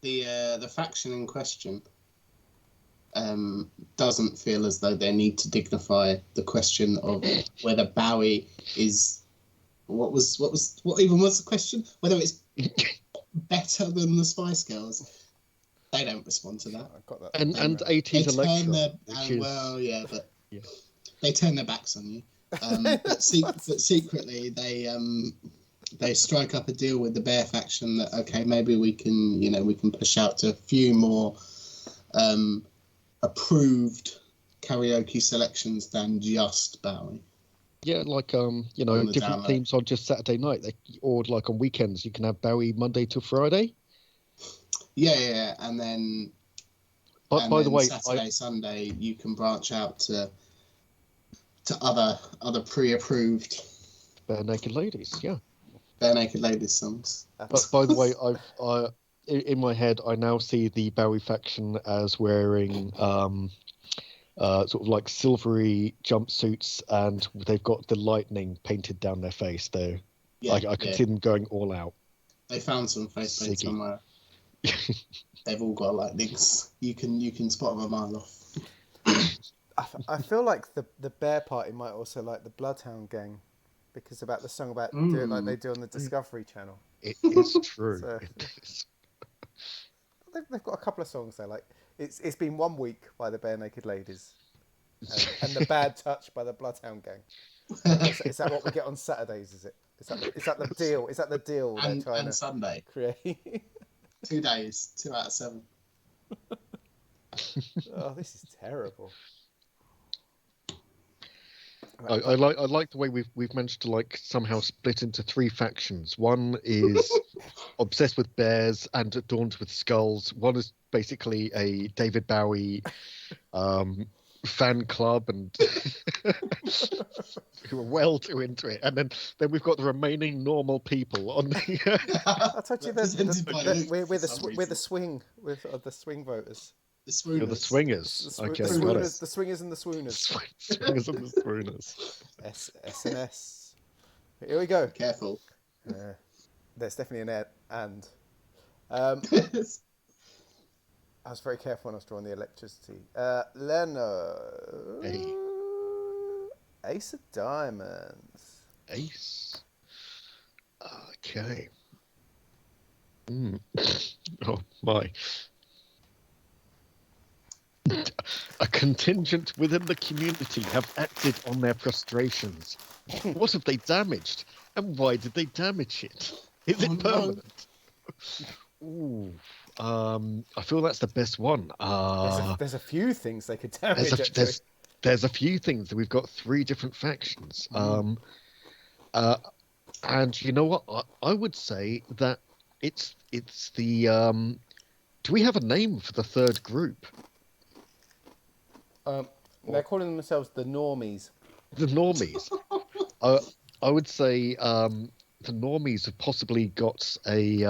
The faction in question doesn't feel as though they need to dignify the question of whether Bowie is what even was the question? Whether it's better than the Spice Girls. They don't respond to that. I got that. And 80s electro. They turn their backs on you. But secretly they strike up a deal with the Bear faction that maybe we can push out to a few more approved karaoke selections than just Bowie. Yeah, like different themes on just Saturday night, or like on weekends you can have Bowie Monday to Friday. Yeah, and then. By the way, Saturday, Sunday, you can branch out to other pre-approved Bare Naked Ladies, yeah. Bare Naked Ladies songs. But by the way, I in my head I now see the Bowie faction as wearing sort of like silvery jumpsuits, and they've got the lightning painted down their face. Though I could see them going all out. They found some face paint somewhere. They've all got lightnings. You can spot them a mile off. I feel like the Bear Party might also like the Bloodhound Gang, because about the song about do it like they do on the Discovery Channel. It is true. So, it is. They've got a couple of songs there. Like it's been 1 week by the Bare Naked Ladies, and the Bad Touch by the Bloodhound Gang. Is that what we get on Saturdays? Is it? Is that the deal? Is that the deal? And Sunday. Create 2 days, 2 out of 7. Oh, this is terrible. I like the way we've managed to like somehow split into 3 factions. One is obsessed with bears and adorned with skulls. One is basically a David Bowie fan club and who are well too into it, and then we've got the remaining normal people on the. I told you Represented by Luke we're for the some we're the reason. swing the swing voters. The You're the swooners. swingers. The, Okay, the got swooners, it. the swingers and the swooners. Swingers and the swooners. S&S. Here we go. Careful. There's definitely an and. I was very careful when I was drawing the electricity. Leno. Hey. Ace of Diamonds. Ace. Okay. Oh my. A contingent within the community have acted on their frustrations. What have they damaged? And why did they damage it? Is it permanent? Ooh. I feel that's the best one. There's a few things they could damage. There's a few things. We've got 3 different factions. And you know what? I would say that it's the. Do we have a name for the third group? They're calling themselves the Normies. The Normies. I would say the Normies have possibly got a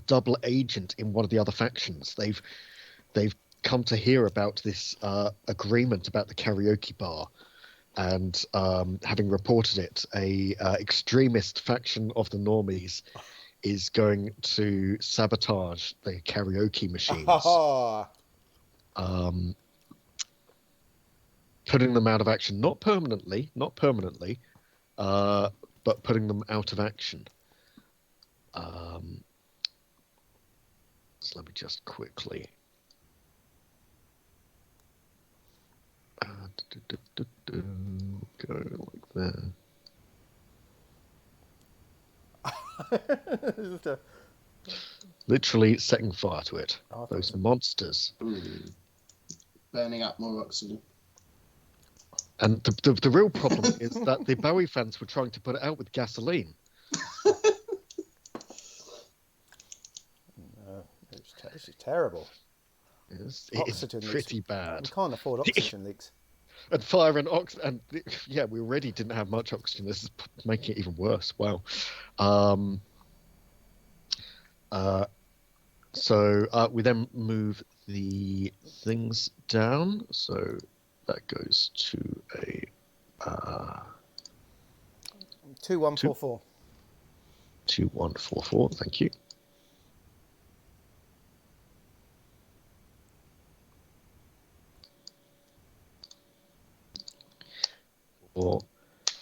double agent in one of the other factions. They've come to hear about this agreement about the karaoke bar, and having reported it, a extremist faction of the Normies is going to sabotage the karaoke machines. Putting them out of action, not permanently, but putting them out of action. So let me just quickly. Go like that. Literally setting fire to it. Those monsters. Burning up more oxygen. And the real problem is that the Bowie fans were trying to put it out with gasoline. It's terrible. It's pretty bad. We can't afford oxygen leaks. And fire and oxygen, and yeah, we already didn't have much oxygen. This is making it even worse. Wow. So we then move the things down. So that goes to a 2144. 2144. Thank you.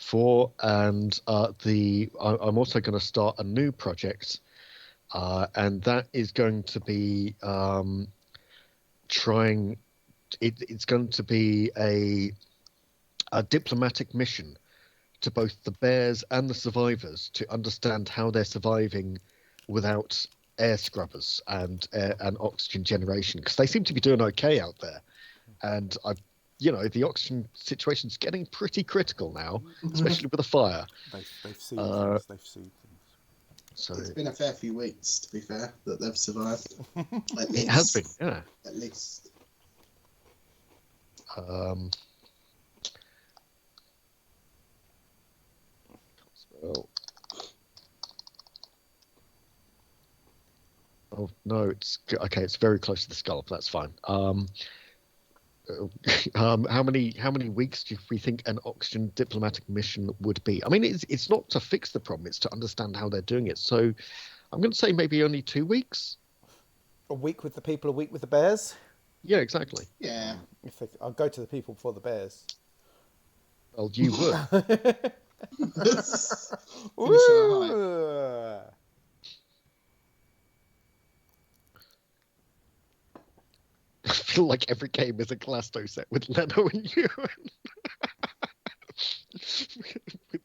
Four, and I'm also going to start a new project, and that is going to be it's going to be a diplomatic mission to both the bears and the survivors to understand how they're surviving without air scrubbers and oxygen generation, because they seem to be doing okay out there, and the oxygen situation's getting pretty critical now, especially with the fire. They've seen things. So it's been a fair few weeks, to be fair, that they've survived. It has been, yeah. At least. Oh no, it's okay. It's very close to the scallop. That's fine. How many weeks do we think an oxygen diplomatic mission would be? I mean, it's not to fix the problem; it's to understand how they're doing it. So, I'm going to say maybe only 2 weeks. A week with the people, a week with the bears. Yeah, exactly. Yeah. I'll go to the people before the bears. Well, you would. Woo! I feel like every game is a Glasto set with Leno and Ewan.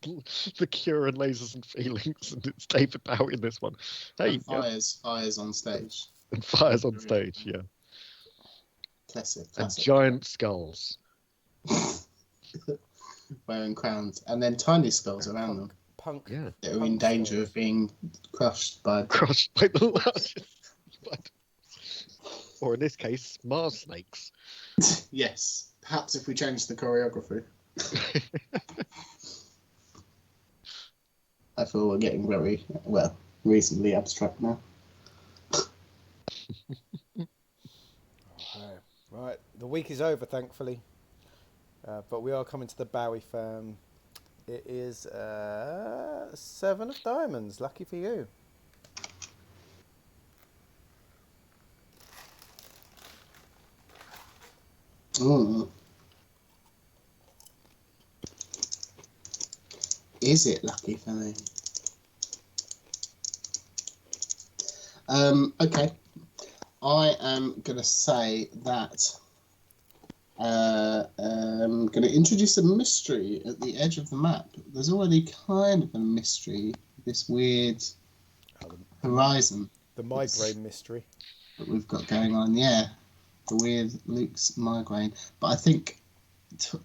With the Cure and Lasers and Feelings, and it's David Bowie in this one. Hey, and fires on stage. And fires on stage, yeah. Classic. And giant skulls. Wearing crowns. And then tiny skulls around them. Punk. Yeah. That are in danger of being crushed by the largest. Or in this case, Mars snakes. Yes. Perhaps if we change the choreography. I feel we're getting very, well, reasonably abstract now. Right, the week is over, thankfully. But we are coming to the Bowie firm. It is 7 of diamonds. Lucky for you. Is it lucky for me? Okay. I am going to say that I'm going to introduce a mystery at the edge of the map. There's already kind of a mystery, this weird horizon. The migraine mystery. That we've got going on, yeah. The weird Luke's migraine. But I think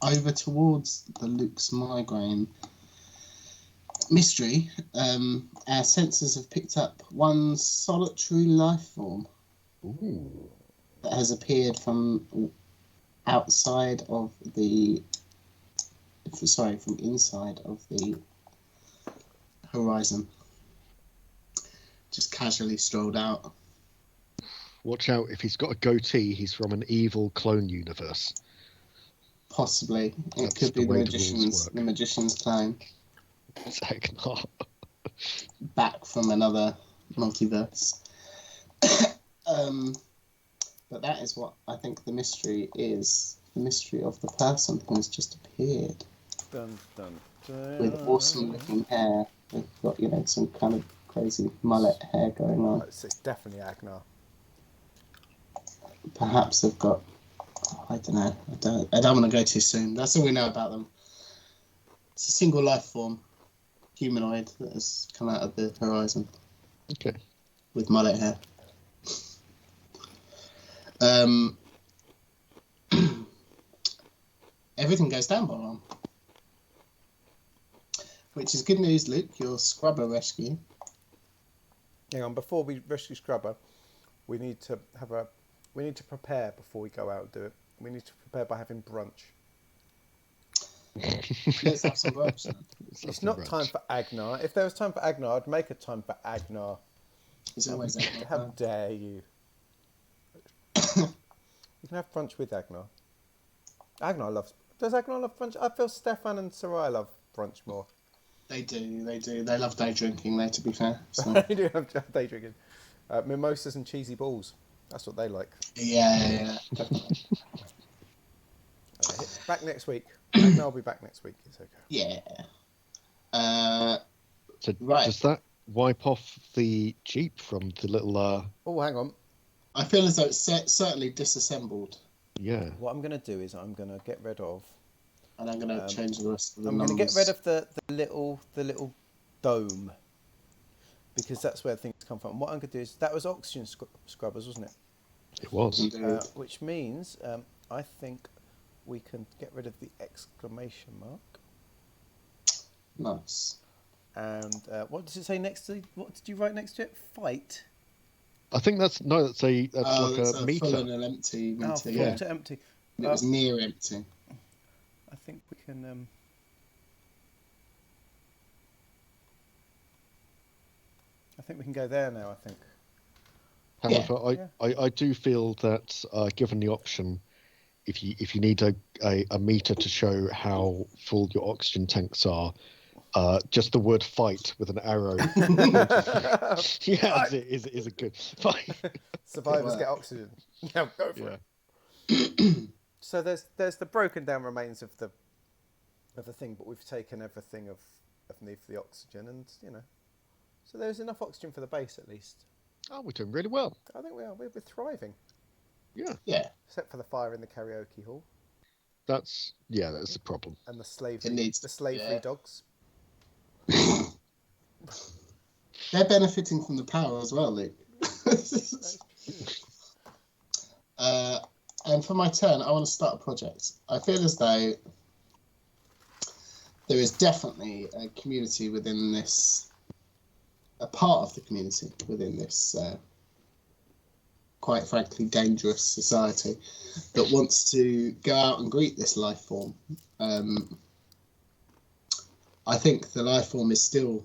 over towards the Luke's migraine mystery, our sensors have picked up one solitary life form. Ooh. That has appeared from outside of the... Sorry, from inside of the horizon. Just casually strolled out. Watch out, if he's got a goatee, he's from an evil clone universe. Possibly. That's It could be the way the rules the work. magician's clone. Heck not. Back from another multiverse. But that is what I think the mystery is. The mystery of the person who has just appeared. Dun, dun, dun. With awesome looking hair. They've got, some kind of crazy mullet hair going on. Oh, it's definitely Agnar. Perhaps they've got... I don't know. I don't want to go too soon. That's all we know about them. It's a single life form. Humanoid that has come out of the horizon. Okay. With mullet hair. Everything goes down, Boron. Which is good news, Luke. Your scrubber rescue. Hang on, before we rescue Scrubber, we need to prepare before we go out and do it. We need to prepare by having brunch. Let's have some brunch then. It's not time for Agnar. If there was time for Agnar, I'd make a time for Agnar. It's always Agnar. How dare you? You can have brunch with Agnar. Does Agnar love brunch? I feel Stefan and Sarai love brunch more. They do. They love day drinking there, to be fair. So. They do have day drinking. Mimosas and cheesy balls. That's what they like. Yeah, definitely. Back next week. Agnar will be back next week. It's okay. Yeah. So Right. does that wipe off the Jeep from the little... Oh, hang on. I feel as though it's certainly disassembled. Yeah. What I'm going to do is I'm going to get rid of... And I'm going to change the rest of the I'm numbers. going to get rid of the little dome, because that's where things come from. What I'm going to do is... That was oxygen scrubbers, wasn't it? It was. Which means I think we can get rid of the exclamation mark. Nice. And what does it say next to? What did you write next to it? Fight. I think that's like It's a meter. full and an empty meter. Oh, full Yeah. to empty. It was near empty. I think we can. I think we can go there now. I think. However, I do feel that given the option, if you need a meter to show how full your oxygen tanks are, just the word "fight" with an arrow. Yeah, is a good fight. Survivors get oxygen. Yeah, go for it. So there's the broken down remains of the thing, but we've taken everything of need for the oxygen, and so there's enough oxygen for the base at least. Oh, we're doing really well. I think we are. We're thriving. Yeah. Yeah. Except for the fire in the karaoke hall. That's the problem. And the slavery dogs. They're benefiting from the power as well, Luke. And for my turn, I want to start a project. I feel as though there is definitely a community within this, a part of the community within this quite frankly, dangerous society that wants to go out and greet this life form. I think the life form is still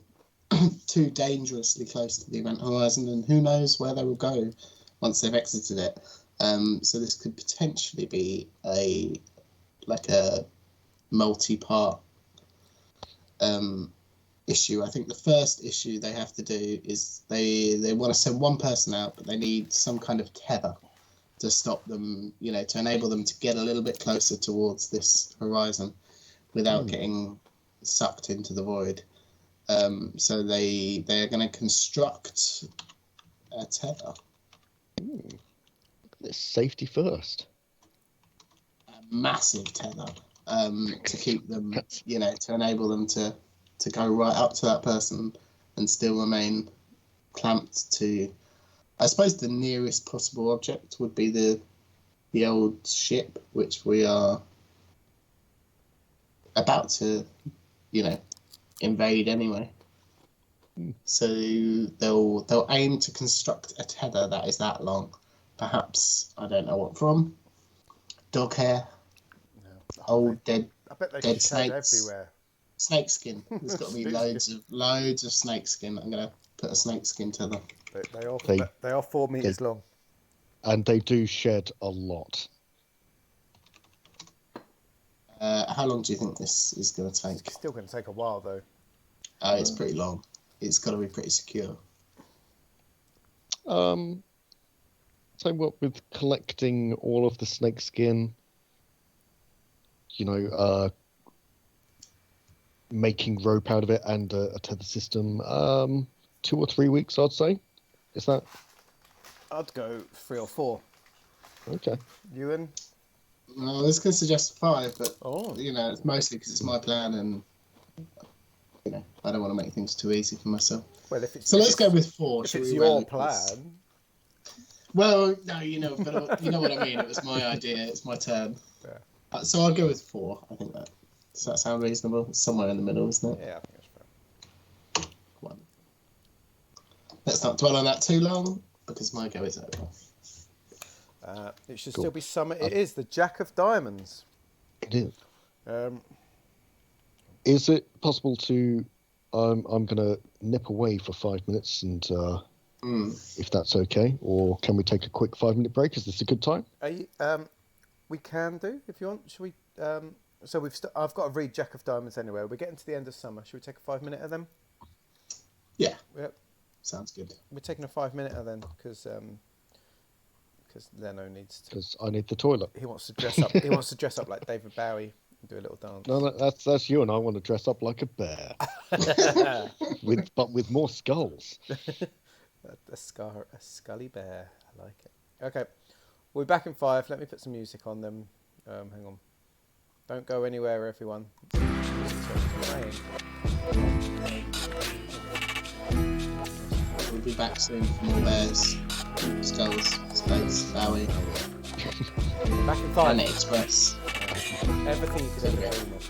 too dangerously close to the event horizon, and who knows where they will go once they've exited it. So this could potentially be a multi-part issue. I think the first issue they have to do is they want to send one person out, but they need some kind of tether to stop them, to enable them to get a little bit closer towards this horizon without getting sucked into the void. So they are going to construct a tether. This safety first. A massive tether to keep them, to enable them to go right up to that person and still remain clamped to. I suppose the nearest possible object would be the old ship, which we are about to, invade anyway. So they'll aim to construct a tether that is that long. Perhaps, I don't know what from. Dog hair. No. Old dead. I bet they dead shed snakes. everywhere. Snake skin. There's got to be loads of snake skin. I'm gonna put a snake skin tether. They are 4 meters long. And they do shed a lot. How long do you think this is going to take? It's still going to take a while, though. It's pretty long. It's got to be pretty secure. So what, with collecting all of the snake skin, making rope out of it and a tether system, 2 or 3 weeks, I'd say. Is that? I'd go 3 or 4. Okay. Ewan? I was going to suggest 5, but Oh. It's mostly because it's my plan, and I don't want to make things too easy for myself. Well, if let's go with 4. If it's your plan. Well, no, but you know what I mean. It was my idea. It's my turn. Yeah. So I'll go with 4. I think that. Does that sound reasonable? It's somewhere in the middle, isn't it? Yeah, I think that's fair. 1. Let's not dwell on that too long, because my go is over. It should still be summer. It is the Jack of Diamonds. It is. Um, Is it possible to? I'm going to nip away for 5 minutes, and if that's okay, or can we take a quick 5-minute break? Is this a good time? we can do if you want. Should we? So I've got to read Jack of Diamonds anyway. We're getting to the end of summer. Should we take a 5-minute of them? Yeah. Yep. Sounds good. We're taking a 5-minute of then because Leno needs to. Because I need the toilet. He wants to dress up. He wants to dress up like David Bowie and do a little dance. No, that's you, and I want to dress up like a bear, with more skulls. a scully bear. I like it. Okay, we'll be back in 5. Let me put some music on them. Hang on. Don't go anywhere, everyone. We'll be back soon for more bears, skulls, space, Bowie, Back in 5. Planet Express. Everything you could ever dream of.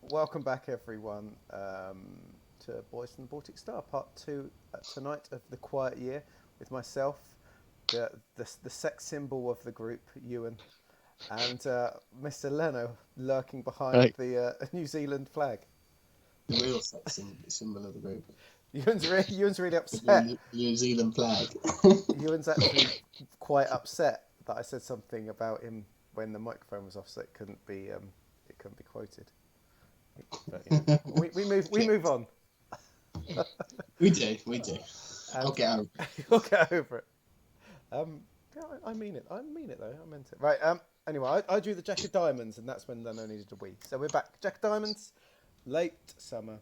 Welcome back, everyone, to Boys from the Baltic Star, part 2 tonight of the Quiet Year, with myself, the sex symbol of the group, Ewan, and Mr. Leno lurking behind Hey. the New Zealand flag. The real sex symbol of the group. Ewan's really upset. New Zealand flag. Ewan's actually quite upset that I said something about him when the microphone was off, so it couldn't be quoted. But, we move on. we do. I'll get over it. You'll get over it. Yeah, I mean it. I mean it though. I meant it. Right. Anyway, I drew the Jack of Diamonds, and that's when Leno needed a wee. So we're back. Jack of Diamonds, late summer.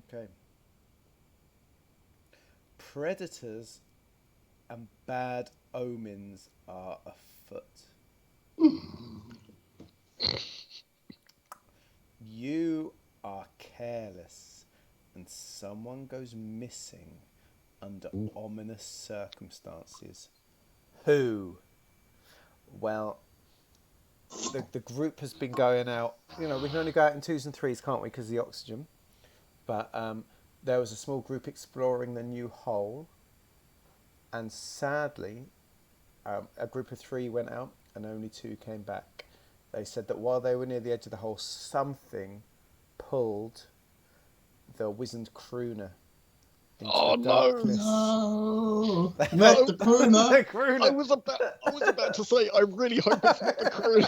Okay. Predators and bad omens are afoot. You are careless, and someone goes missing under ominous circumstances. Who? Well, the group has been going out. You know, we can only go out in 2s and 3s, can't we, because of the oxygen. But there was a small group exploring the new hole, and sadly, a group of 3 went out and only 2 came back. They said that while they were near the edge of the hole, something pulled the wizened crooner into the darkness. No, not the crooner. The crooner. I was about to say, I really hope it's not the crew.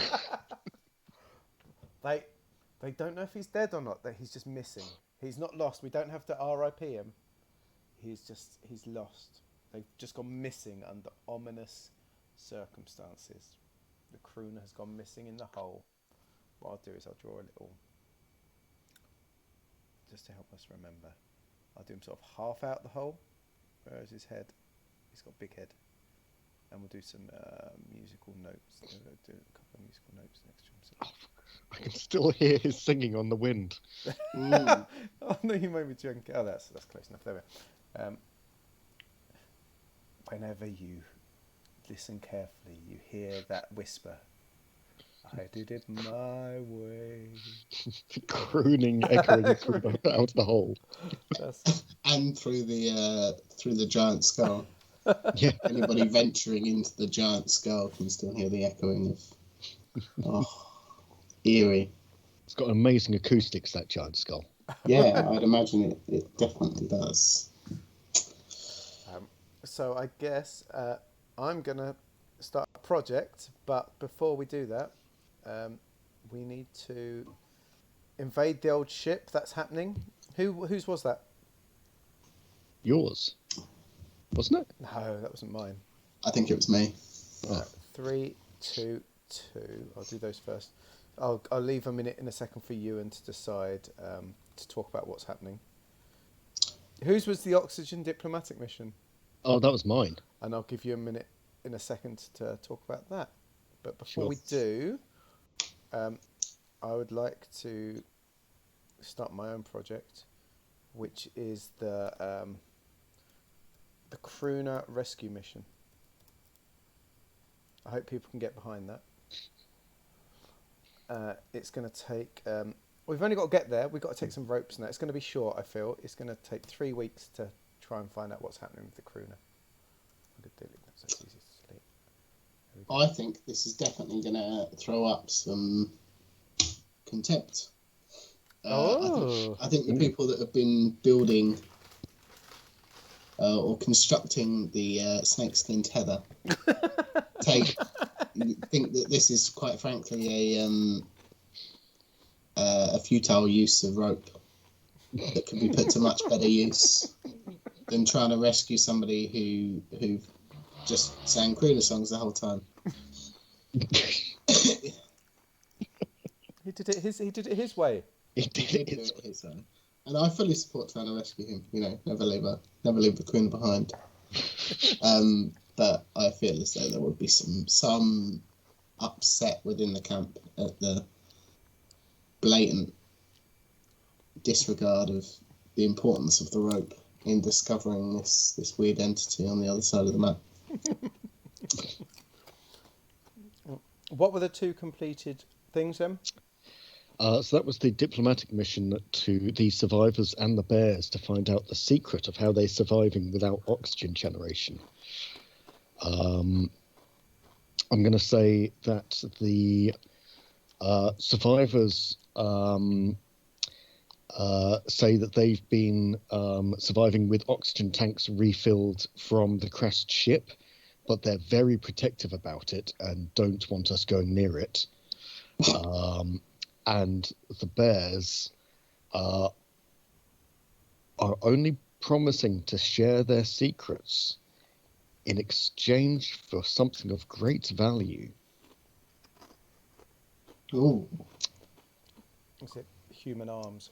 They don't know if he's dead or not. That he's just missing. He's not lost. We don't have to RIP him. He's lost. They've just gone missing under ominous circumstances. The crooner has gone missing in the hole. What I'll do is I'll draw a little, just to help us remember. I'll do him sort of half out the hole. Where is his head? He's got a big head. And we'll do some musical notes. Do a couple of musical notes next to him. So. I can still hear his singing on the wind. Oh no, you made me drink. Oh, that's close enough. There we are. Whenever you listen carefully, you hear that whisper. I did it my way. Crooning echoing out the hole. And through the giant skull. Yeah. Anybody venturing into the giant skull can still hear the echoing of eerie. It's got amazing acoustics, that giant skull. Yeah, I'd imagine it definitely does. So I guess I'm going to start a project, but before we do that, we need to invade the old ship. That's happening. Whose was that? Yours, wasn't it? No, that wasn't mine. I think it was me. Right, 3, 2, 2. I'll do those first. I'll leave a minute in a second for you and to decide to talk about what's happening. Whose was the oxygen diplomatic mission? Oh, that was mine. And I'll give you a minute in a second to talk about that. But before we do, I would like to start my own project, which is the crooner rescue mission. I hope people can get behind that. It's going to take... we've only got to get there. We've got to take some ropes now. It's going to be short, I feel. It's going to take 3 weeks to try and find out what's happening with the crooner. I think this is definitely going to throw up some contempt. I think the people that have been building or constructing the snakeskin tether think that this is quite frankly a futile use of rope that could be put to much better use than trying to rescue somebody who just sang crooner songs the whole time. He did it his way. He did do it his way. And I fully support trying to rescue him. You know, never leave the crooner behind. But I feel as though there would be some upset within the camp at the blatant disregard of the importance of the rope in discovering this weird entity on the other side of the map. What were the 2 completed things then? So that was the diplomatic mission to the survivors and the bears to find out the secret of how they're surviving without oxygen generation. I'm going to say that the survivors say that they've been surviving with oxygen tanks refilled from the crashed ship, but they're very protective about it and don't want us going near it. And the bears are only promising to share their secrets in exchange for something of great value. Ooh. Is it human arms?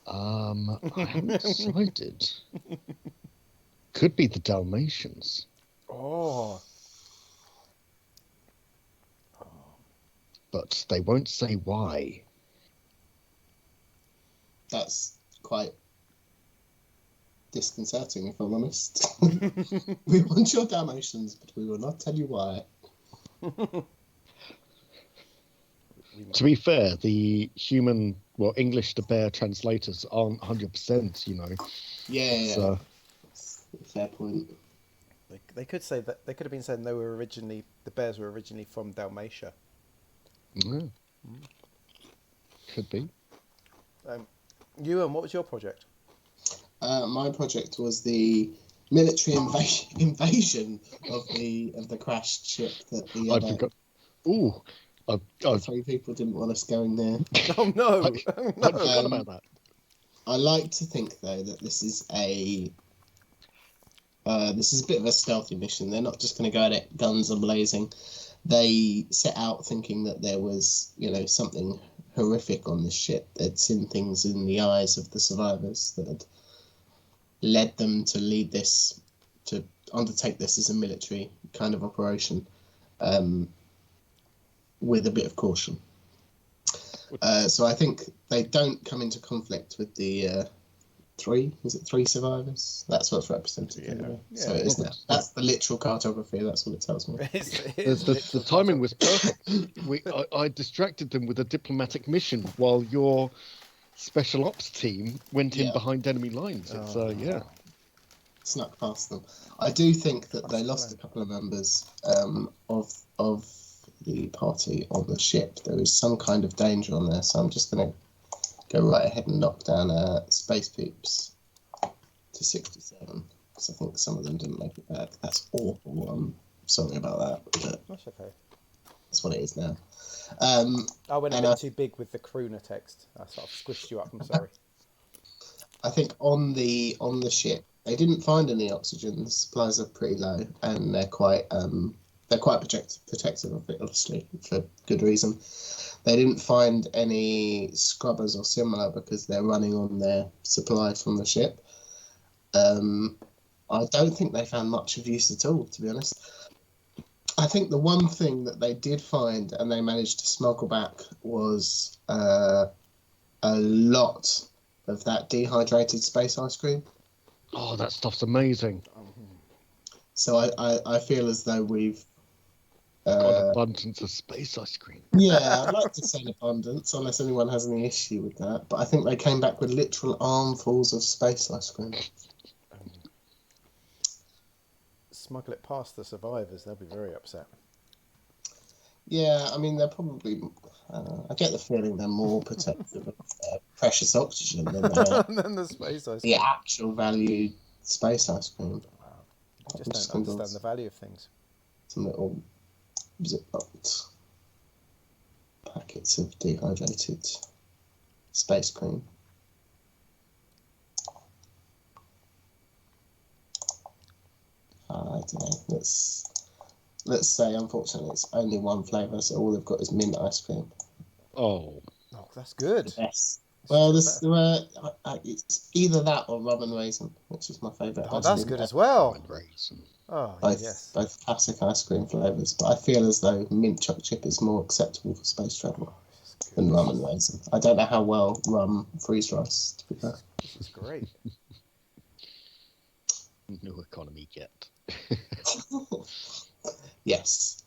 I haven't decided. Could be the Dalmatians. Oh. But they won't say why. That's quite disconcerting, if I'm honest. We want your Dalmatians, but we will not tell you why. To be fair, the English to bear translators aren't 100%, you know. Yeah. So, fair point. They could say that they could have been saying the bears were originally from Dalmatia. yeah. Could be. Ewan, what was your project? My project was the military invasion of the crashed ship that the I other forgot. Ooh, I've 3 people didn't want us going there. Oh no! I forgot about that. I like to think though that this is a bit of a stealthy mission. They're not just going to go at it guns a-blazing. They set out thinking that there was, something horrific on this ship. They'd seen things in the eyes of the survivors that had led them to undertake this as a military kind of operation, with a bit of caution. So I think they don't come into conflict with the 3 survivors? That's what's represented anyway. Yeah. So it's that's the literal cartography. That's what it tells me. The timing was perfect. I distracted them with a diplomatic mission while your special ops team went in behind enemy lines. It's snuck past them. I do think that they lost a couple of members of the party on the ship. There is some kind of danger on there, so I'm just going to go right ahead and knock down Space Peeps to 67, because I think some of them didn't make it back. That's awful. I'm sorry about that, but That's okay. that's what it is now. I went a bit too big with the crooner text. I sort of squished you up. I'm sorry. I think on the ship they didn't find any oxygen. The supplies are pretty low, and they're quite protective of it, obviously, for good reason. They didn't find any scrubbers or similar because they're running on their supply from the ship. I don't think they found much of use at all, to be honest. I think the one thing that they did find and they managed to smuggle back was a lot of that dehydrated space ice cream. Oh, that stuff's amazing. So I feel as though we've got an abundance of space ice cream. Yeah, I'd like to say abundance, unless anyone has any issue with that. But I think they came back with literal armfuls of space ice cream. Smuggle it past the survivors, they'll be very upset. Yeah, I mean, they're probably... I get the feeling they're more protective of precious oxygen than than the space ice cream. The actual value space ice cream. I just don't understand the value of things. Some little zip-locked packets of dehydrated space cream. I don't know. Let's say, unfortunately, it's only one flavour, so all they've got is mint ice cream. Oh, that's good. Yes. Well, it's either that or rum and raisin, which is my favourite. Oh, that's good as well. rum and raisin. Oh, yes. Both classic ice cream flavours, but I feel as though mint chocolate chip is more acceptable for space travel than rum and raisin. I don't know how well rum freeze dries, to be fair. This is great. No economy yet. Yes.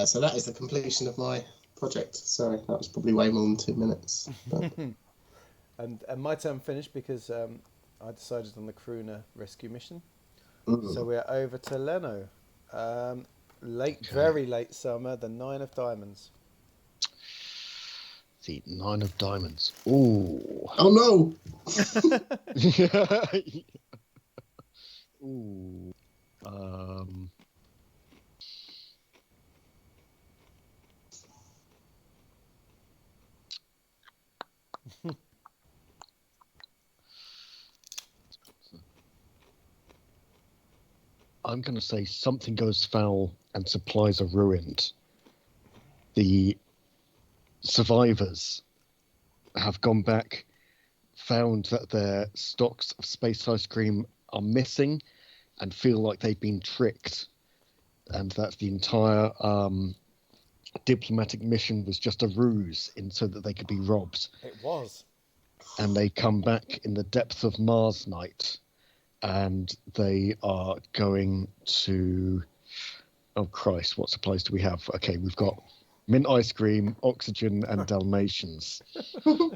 So that is the completion of my project. Sorry, that was probably way more than 2 minutes. But... and my turn finished because I decided on the Crooner rescue mission. Mm. So we're over to Leno. Very late summer, the 9 of Diamonds. The 9 of Diamonds. Ooh. Oh no! Ooh. I'm going to say something goes foul and supplies are ruined. The survivors have gone back, found that their stocks of space ice cream are missing, and feel like they've been tricked, and that the entire diplomatic mission was just a ruse so that they could be robbed. It was. And they come back in the depth of Mars night, and they are going to... Oh, Christ, what supplies do we have? Okay, we've got mint ice cream, oxygen, and Dalmatians. We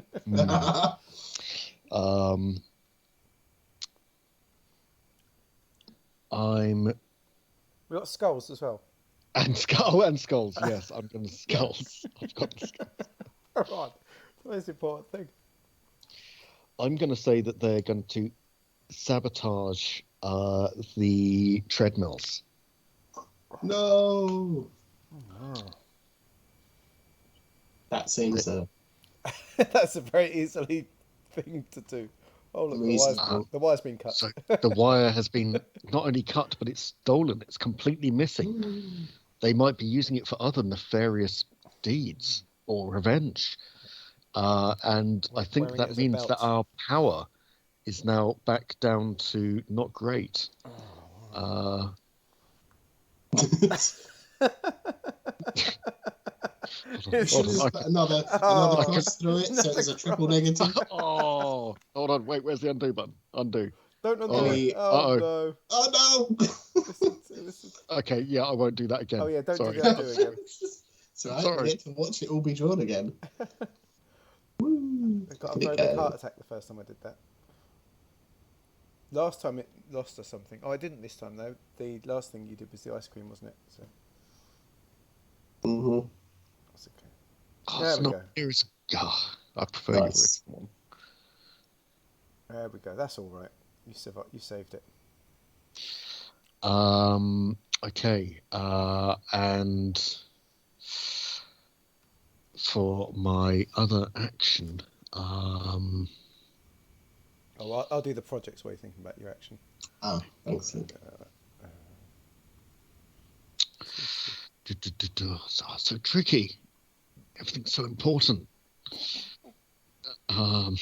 got skulls as well. And skulls, yes, I'm going to skulls. I've got the skulls. Right, most important thing. I'm going to say that they're going to sabotage the treadmills. No! That seems That's a very easily thing to do. Oh, look, the wire's been cut. So the wire has been not only cut, but it's stolen. It's completely missing. They might be using it for other nefarious deeds or revenge. And I think that means that our power is now back down to not great. Another cross through it, so it's a triple negative. Oh, hold on, wait, where's the undo button? Undo. Don't undo it. Oh, no. Oh, no! Listen. Okay, yeah, I won't do that again. Oh, yeah, don't Sorry. do the undo again. It's all right, we get to watch it all be drawn again. I got a very big heart attack the first time I did that. Last time it lost or something. Oh, I didn't this time, though. The last thing you did was the ice cream, wasn't it? So. Mm-hmm. That's okay. Oh, There we go. I prefer your original one. There we go. That's all right. You saved it. Okay. And for my other action, Oh, I'll do the projects while you're thinking about your action. Oh, excellent. So tricky. Everything's so important. That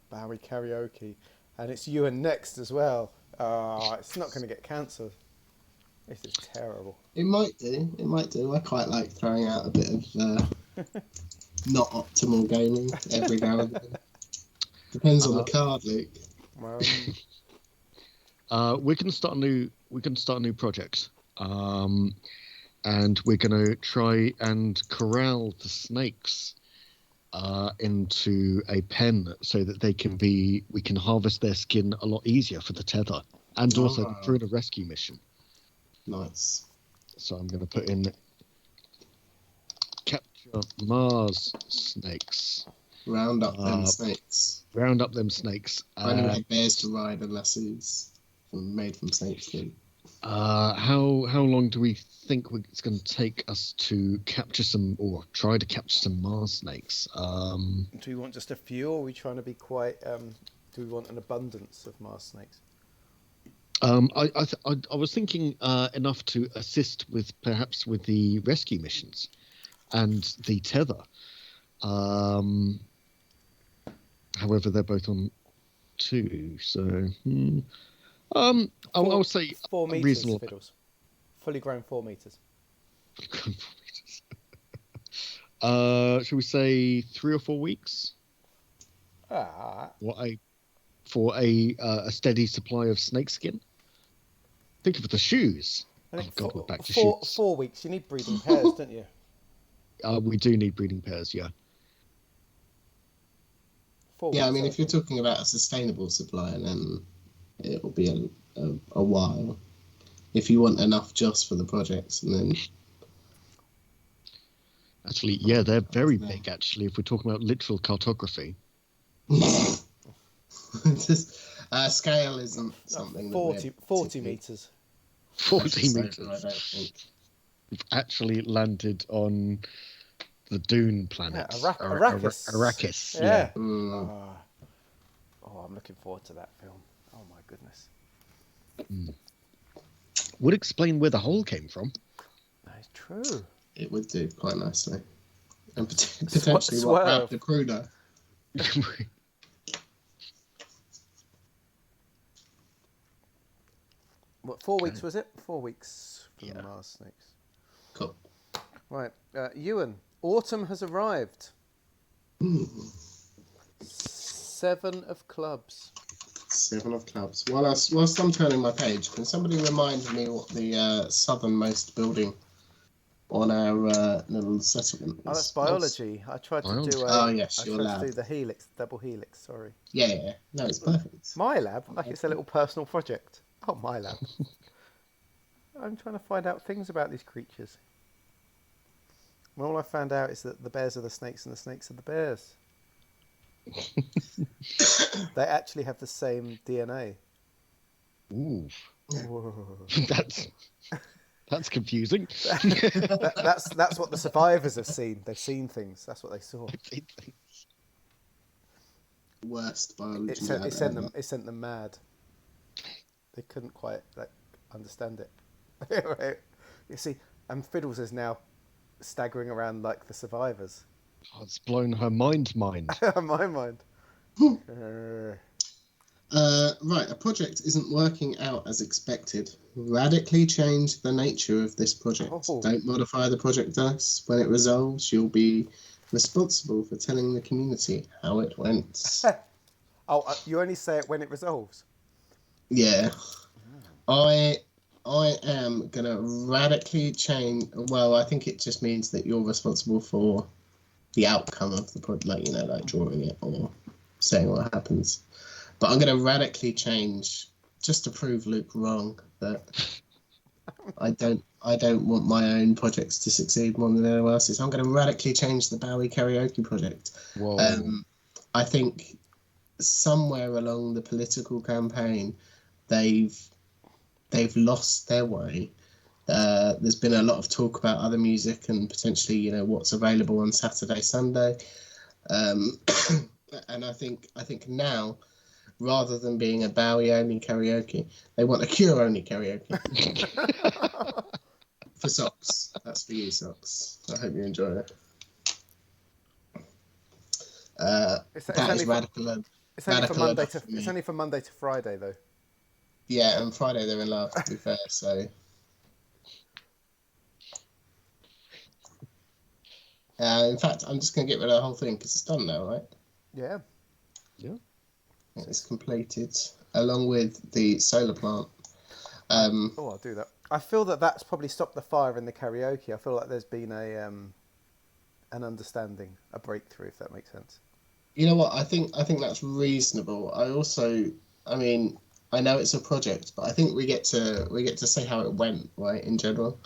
Bowie karaoke, and it's you and next as well. It's not going to get cancelled. This is terrible. It might do. I quite like throwing out a bit of not optimal gaming every now and then. Depends on the card, Luke. We can start a new project, and we're going to try and corral the snakes into a pen so that we can harvest their skin a lot easier for the tether, and also through the rescue mission. Nice. So I'm going to put in capture Mars snakes. Round up them snakes. Round up them snakes. Finding like bears to ride unless he's made from snakeskin. How long do we think it's going to take us to capture some, or try to capture some Mars snakes? Do we want just a few, or are we trying to be quite? Do we want an abundance of Mars snakes? I was thinking enough to assist with the rescue missions and the tether. However, they're both on 2, so I'll say 4 meters. Reasonable. Fiddles. Fully grown 4 meters. Should we say 3 or 4 weeks? Ah. What for a steady supply of snakeskin. Think of the shoes. I Oh think God, we're back to four, shoes. 4 weeks. You need breeding pairs, don't you? We do need breeding pairs, yeah. 4 Yeah, I weeks, mean, I if you're think. talking about a sustainable supply, then it will be a while. If you want enough just for the projects, and then Actually, yeah, they're very big, actually, if we're talking about literal cartography. just, scale isn't something 40 meters. 40 over, meters. I don't think. We've actually landed on the Dune planet. Yeah, Arrakis. Arrakis, Yeah. Mm. Oh, I'm looking forward to that film. Oh my goodness. Would explain where the hole came from. That is true. It would do quite nicely. And potentially what wrapped the crew know. What, 4 weeks was it? 4 weeks from the Mars Snakes. Cool. Right. Ewan, autumn has arrived. 7 of clubs. 7 of clubs. Whilst I'm turning my page, can somebody remind me what the southernmost building on our little settlement is? Oh, that's biology. I tried to do your lab. to do the helix, double helix. Sorry. Yeah. No, it's perfect. My lab, like it's a little personal project. Oh, my lab. I'm trying to find out things about these creatures. And all I found out is that the bears are the snakes and the snakes are the bears. They actually have the same DNA. Ooh. Whoa. That's confusing. That's what the survivors have seen. They've seen things. That's what they saw. Worst biology. It sent them mad. They couldn't quite understand it. Right. You see, and Fiddles is now staggering around like the survivors. Oh, it's blown her mind. My mind. Right, a project isn't working out as expected. Radically change the nature of this project. Oh. Don't modify the project dice. When it resolves, you'll be responsible for telling the community how it went. You only say it when it resolves? Yeah. I am going to radically change... Well, I think it just means that you're responsible for the outcome of the project, like drawing it or saying what happens. But I'm going to radically change, just to prove Luke wrong, that I don't want my own projects to succeed more than anyone else's. I'm going to radically change the Bowie karaoke project. Whoa. I think somewhere along the political campaign, they've lost their way. There's been a lot of talk about other music and potentially, what's available on Saturday, Sunday, and I think now, rather than being a Bowie only karaoke, they want a Cure only karaoke. For Socks, that's for you, Socks. I hope you enjoy it. It's only from Monday to Friday, though. Yeah, and Friday they're in love, to be fair, so... in fact, I'm just going to get rid of the whole thing, because it's done now, right? Yeah. Yeah. It's completed, along with the solar plant. I'll do that. I feel that's probably stopped the fire in the karaoke. I feel like there's been an understanding, a breakthrough, if that makes sense. You know what? I think that's reasonable. I know it's a project, but I think we get to say how it went, right, in general.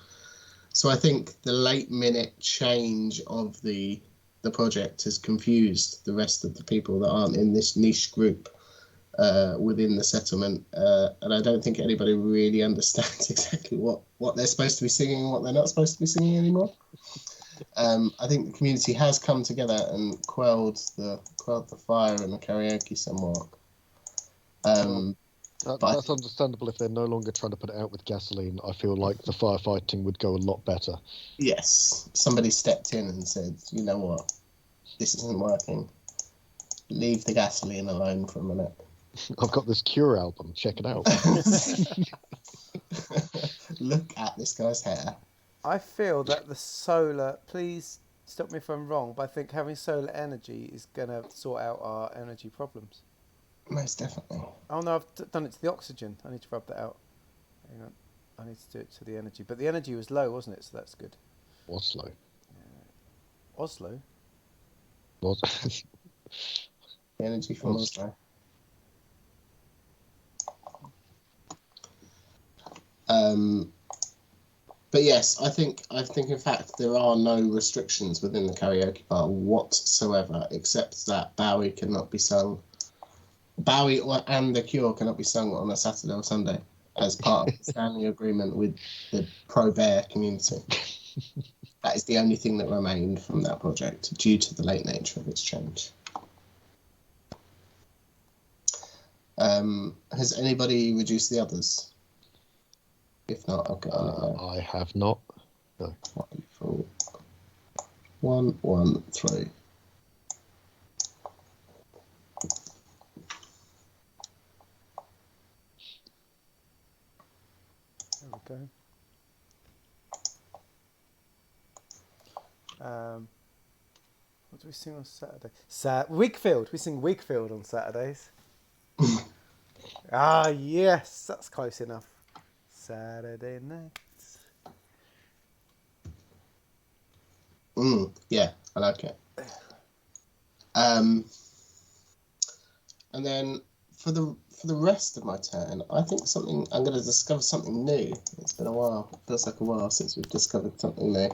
So I think the late minute change of the project has confused the rest of the people that aren't in this niche group within the settlement, and I don't think anybody really understands exactly what they're supposed to be singing and what they're not supposed to be singing anymore. I think the community has come together and quelled the fire in the karaoke somewhat. That's understandable if they're no longer trying to put it out with gasoline. I feel like the firefighting would go a lot better. Yes, somebody stepped in and said, "You know what? This isn't working. Leave the gasoline alone for a minute." I've got this Cure album. Check it out. Look at this guy's hair. I feel that the solar... Please stop me if I'm wrong, but I think having solar energy is going to sort out our energy problems. Most definitely. Oh no, I've done it to the oxygen. I need to rub that out. Hang on. I need to do it to the energy. But the energy was low, wasn't it? So that's good. Oslo. Oslo? Was The energy from Oslo. But yes, I think in fact there are no restrictions within the karaoke bar whatsoever, except that Bowie cannot be sung. Bowie and The Cure cannot be sung on a Saturday or Sunday as part of the standing agreement with the pro bear community. That is the only thing that remained from that project due to the late nature of its change. Has anybody reduced the others? If not, I'll get on it now. I have not. No. Wonderful. 1, 1, 3. There we go. What do we sing on Saturday? Wakefield. We sing Wakefield on Saturdays. Ah, yes, that's close enough. Saturday nights. Yeah, I like it. And then for the rest of my turn, I think I'm going to discover something new. It's been a while. It feels like a while since we've discovered something new.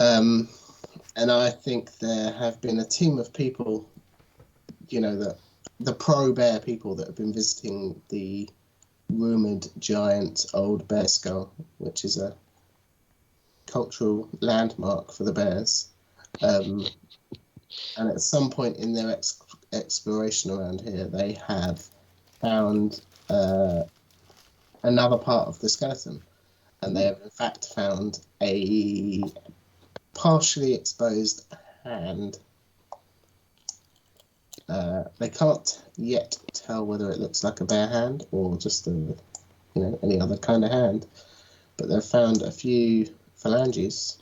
And I think there have been a team of people, the pro bear people that have been visiting the rumoured giant old bear skull, which is a cultural landmark for the bears. And at some point in their exploration around here, they have found another part of the skeleton. And they have in fact found a partially exposed hand. They can't yet tell whether it looks like a bare hand or just any other kind of hand, but they've found a few phalanges.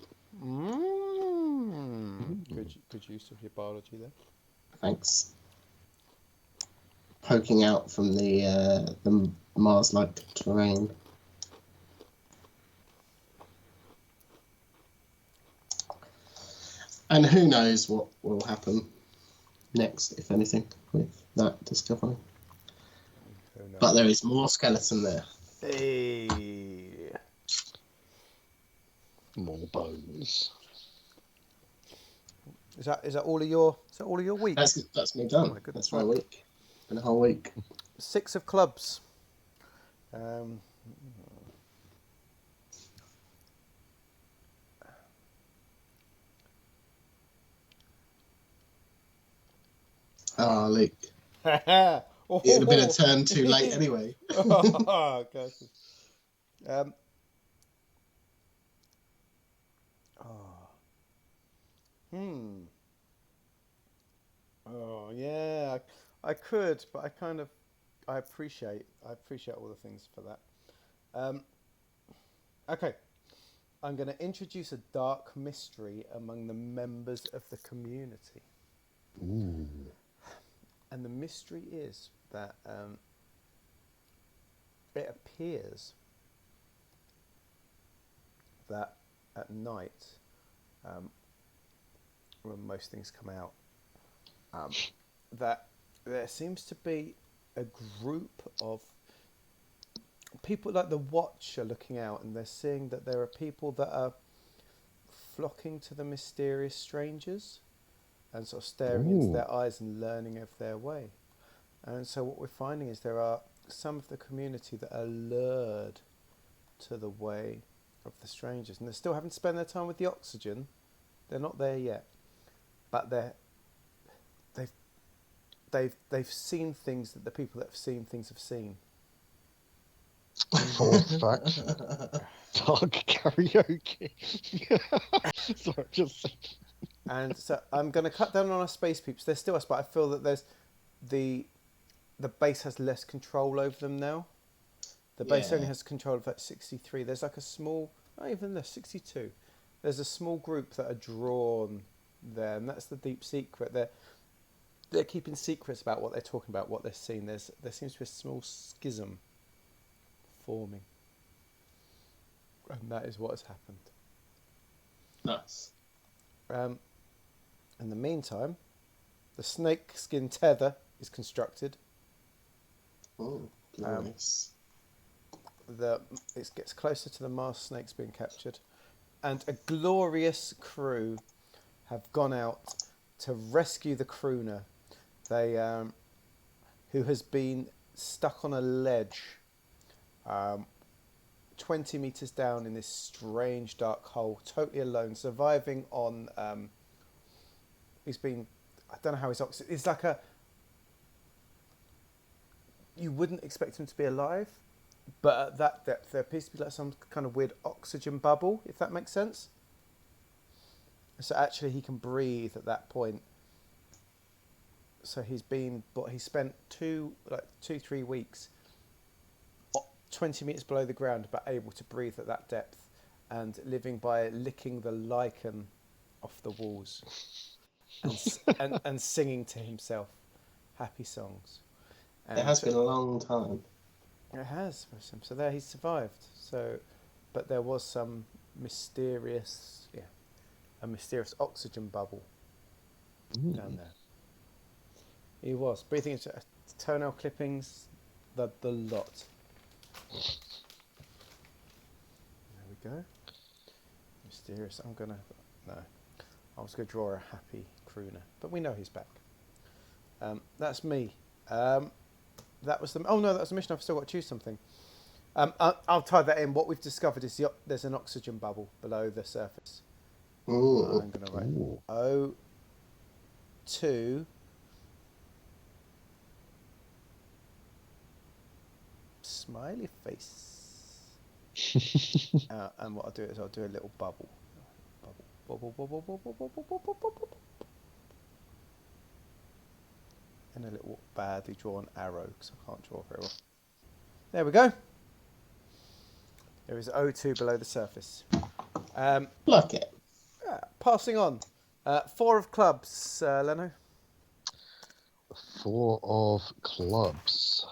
Good use of your biology there. Thanks. Poking out from the Mars-like terrain. And who knows what will happen next, if anything, with that discovery. But there is more skeleton there. Hey. More bones. Is that all of your week? That's me done. Oh my goodness, that's my right. week. Been a whole week. 6 of clubs. Luke. It would have been a turn too late anyway. Oh, gosh. Oh, yeah. I could, but I appreciate all the things for that. Okay. I'm going to introduce a dark mystery among the members of the community. Ooh. And the mystery is that it appears that at night, when most things come out, that there seems to be a group of people like the Watch are looking out, and they're seeing that there are people that are flocking to the mysterious strangers and sort of staring into their eyes and learning of their way. And so what we're finding is there are some of the community that are lured to the way of the strangers, and they still haven't spent their time with the oxygen. They're not there yet, but they've seen things that the people that have seen things have seen. Fourth fact. Dark karaoke. Sorry, just. And so I'm going to cut down on our space peeps. They're still us, but I feel that there's the base has less control over them now. The base only has control of that 63. There's like a small, not even the 62. There's a small group that are drawn there, and that's the deep secret. they're keeping secrets about what they're talking about, what they're seeing. There seems to be a small schism forming, and that is what has happened. Nice. In the meantime, the snakeskin tether is constructed. Oh, glorious. It gets closer to the mast snakes being captured, and a glorious crew have gone out to rescue the crooner. They who has been stuck on a ledge 20 meters down in this strange dark hole, totally alone, surviving on he's been, I don't know how his oxygen, it's like you wouldn't expect him to be alive, but at that depth there appears to be like some kind of weird oxygen bubble, if that makes sense. So actually he can breathe at that point. So he spent 2-3 weeks 20 meters below the ground, but able to breathe at that depth, and living by licking the lichen off the walls and singing to himself happy songs. And it has been a long time. It has for him. So there he's survived. So, but there was some mysterious oxygen bubble down there. He was breathing into toenail clippings, the lot. There we go. Mysterious. I was going to draw a happy crooner, but we know he's back. That's me. That was the mission. I've still got to choose something. I'll tie that in. What we've discovered is there's an oxygen bubble below the surface. Ooh. I'm going to write O2 smiley face. And what I'll do is I'll do a little bubble. Bubble. And a little badly drawn arrow, because I can't draw very well. There we go. There is O2 below the surface. Like it. Passing on. 4 of clubs, Leno. 4 of clubs.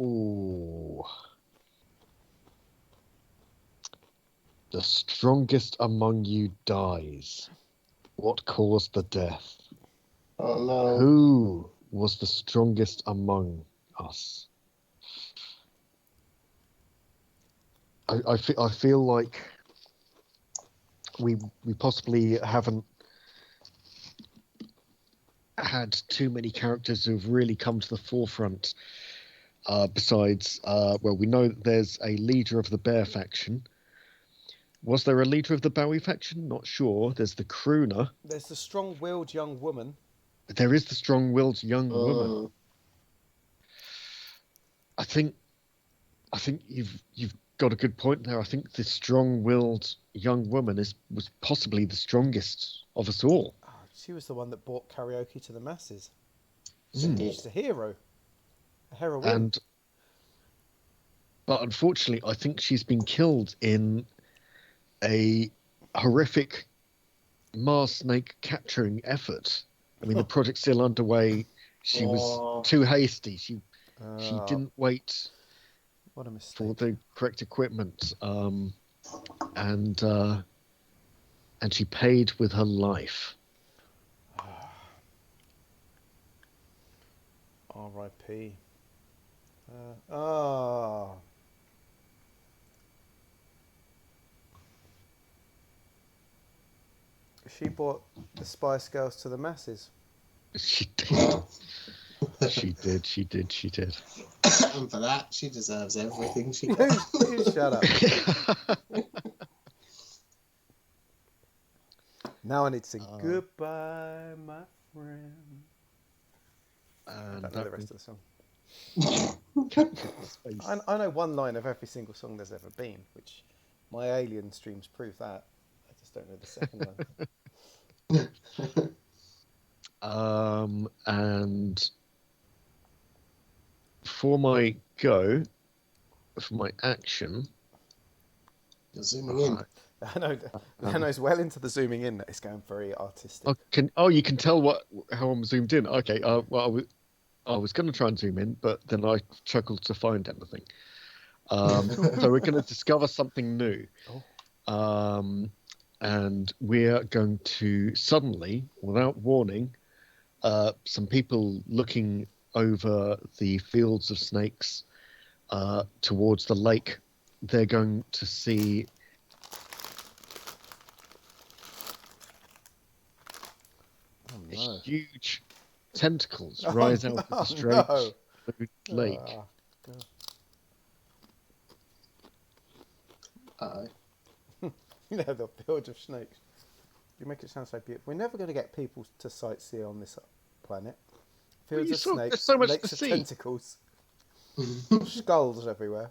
Ooh. The strongest among you dies. What caused the death? Oh no. Who was the strongest among us? I feel like we possibly haven't had too many characters who've really come to the forefront. Besides, we know that there's a leader of the Bear faction. Was there a leader of the Bowie faction? Not sure. There's the crooner. There's the strong-willed young woman. There is the strong-willed young woman. I think you've got a good point there. I think the strong-willed young woman was possibly the strongest of us all. Oh, she was the one that brought karaoke to the masses. She's a hero. A heroine. But unfortunately, I think she's been killed in a horrific Mars snake capturing effort. I mean, the project's still underway. She was too hasty. She didn't wait What a mistake. for the correct equipment, and she paid with her life. R.I.P. She brought the Spice Girls to the masses. She did. She did. And for that, she deserves everything she got. You shut up. Now I need to sing Goodbye, my friend. I don't know the rest of the song. I know one line of every single song there's ever been, which my Alien streams prove that. I just don't know the second line. And for my action, You're zooming in. I know. Leno's well into the zooming in. It's going very artistic. You can tell how I'm zoomed in. Okay. Well, I was going to try and zoom in, but then I struggled to find anything. So we're going to discover something new. And we're going to suddenly, without warning, some people looking over the fields of snakes towards the lake, they're going to see huge tentacles rise out of the strange lake. The field of snakes. You make it sound so beautiful. We're never going to get people to sightsee on this planet. Fields of snakes, so much lakes to of see. Tentacles, skulls everywhere.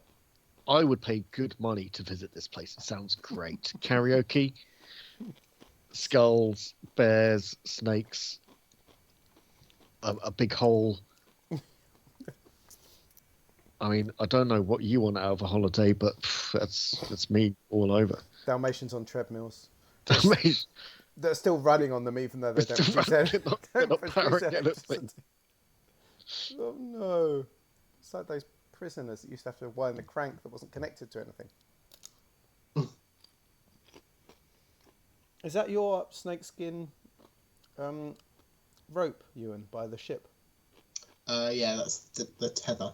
I would pay good money to visit this place. It sounds great. Karaoke, skulls, bears, snakes, a big hole. I mean, I don't know what you want out of a holiday, but that's me all over. Dalmatians on treadmills. They're still running on them, even though they don't produce anything. Oh no! It's like those prisoners that used to have to wind the crank that wasn't connected to anything. Is that your snakeskin rope, Ewan, by the ship? Yeah, that's the tether.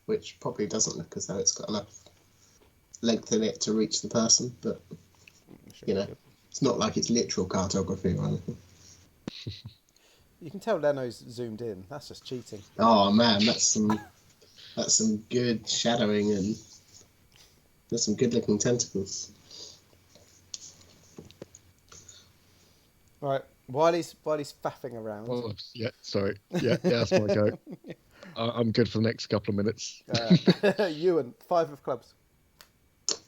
Which probably doesn't look as though it's got enough length in it to reach the person, but it's not like it's literal cartography or anything. You can tell Leno's zoomed in. That's just cheating. Oh man, that's some good shadowing, and there's some good looking tentacles. Right, while he's faffing around. Oh, yeah, sorry. Yeah, that's my go. I'm good for the next couple of minutes. Ewan, 5 of clubs.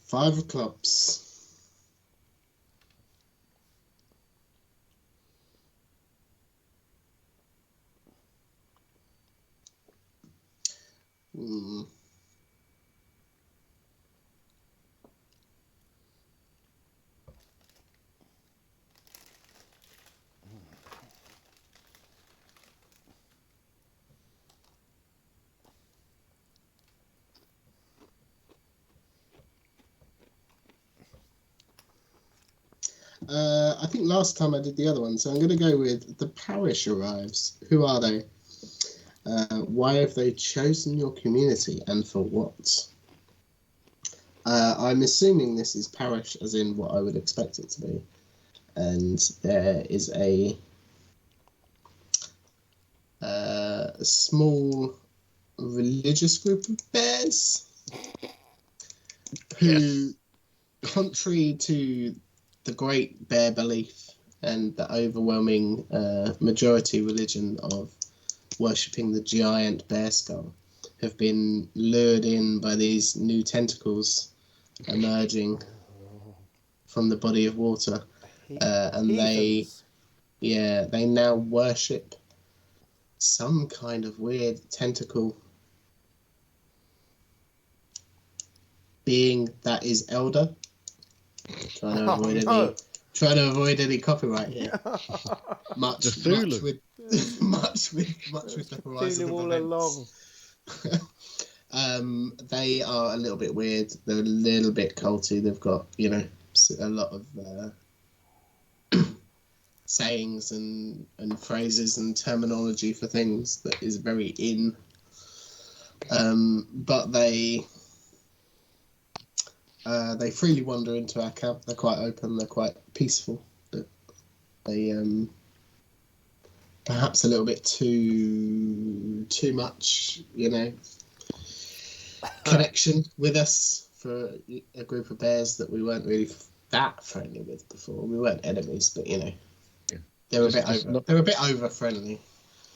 5 of clubs. I think last time I did the other one, so I'm going to go with the parish arrives. Who are they? Why have they chosen your community, and for what? I'm assuming this is parish as in what I would expect it to be. And there is a small religious group of bears who, contrary to the great bear belief and the overwhelming majority religion of worshipping the giant bear skull, have been lured in by these new tentacles emerging from the body of water, and they now worship some kind of weird tentacle being that is elder. Trying to avoid any copyright here. much with the horizon all along. They are a little bit weird. They're a little bit culty. They've got a lot of sayings and phrases and terminology for things that is very in. But they freely wander into our camp. They're quite open. They're quite peaceful. But they perhaps a little bit too much, connection with us for a group of bears that we weren't really that friendly with before. We weren't enemies, but they were a bit over friendly.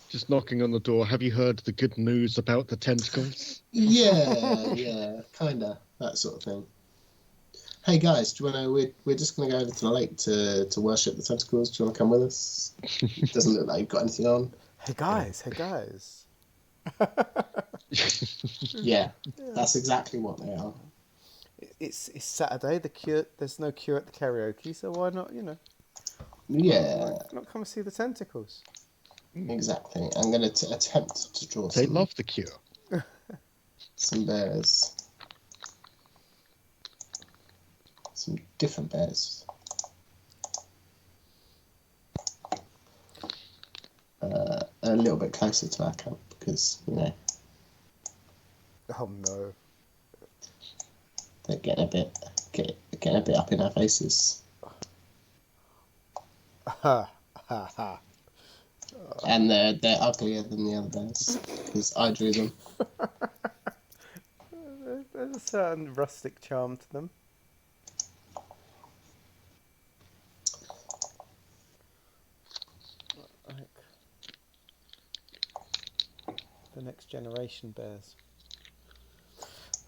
Just knocking on the door. Have you heard the good news about the tentacles? Yeah, kinda that sort of thing. Hey guys, do you want to? We're just going to go over to the lake to worship the tentacles. Do you want to come with us? Doesn't look like you've got anything on. Hey guys. Yeah, that's exactly what they are. It's Saturday. The cure. There's no cure at the karaoke, so why not? Yeah, Not come and see the tentacles. exactly. I'm going to attempt to draw They love the Cure. some bears. Some different bears. A little bit closer to our camp because, Oh no. they're getting a bit up in our faces. Ha ha ha. And they're uglier than the other bears because I drew them. There's a certain rustic charm to them. Like the next generation bears.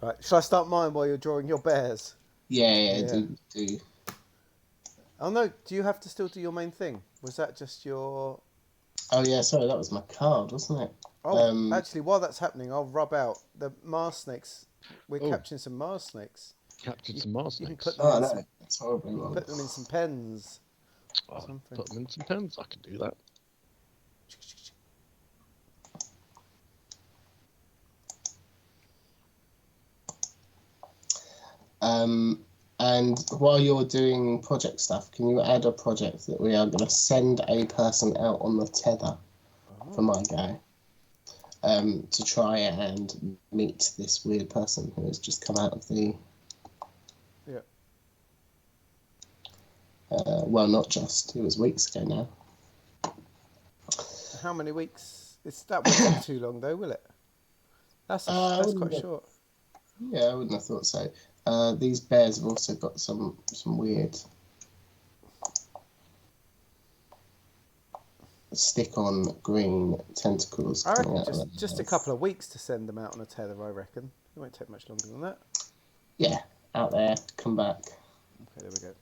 Right, shall I start mine while you're drawing your bears? Yeah. Do. Oh no, do you have to still do your main thing? Was that just your... Oh yeah, sorry, that was my card, wasn't it? Oh, actually, while that's happening, I'll rub out the Mars snakes. We're Oh. capturing some Mars snakes. Captured some Mars You can snakes. put them in no, some, that's horribly you can wrong. put them in some pens. Oh, Something. put them in some pens. I can do that. And while you're doing project stuff, can you add a project that we are going to send a person out on the tether for my guy to try and meet this weird person who has just come out of the... Yeah. Well, not just. It was weeks ago now. How many weeks? That won't take too long, though, will it? That's quite short. Yeah, I wouldn't have thought so. These bears have also got some weird stick-on green tentacles I coming reckon out of just a couple of weeks to send them out on a tether, I reckon. It won't take much longer than that. Yeah, out there, come back. Okay, there we go.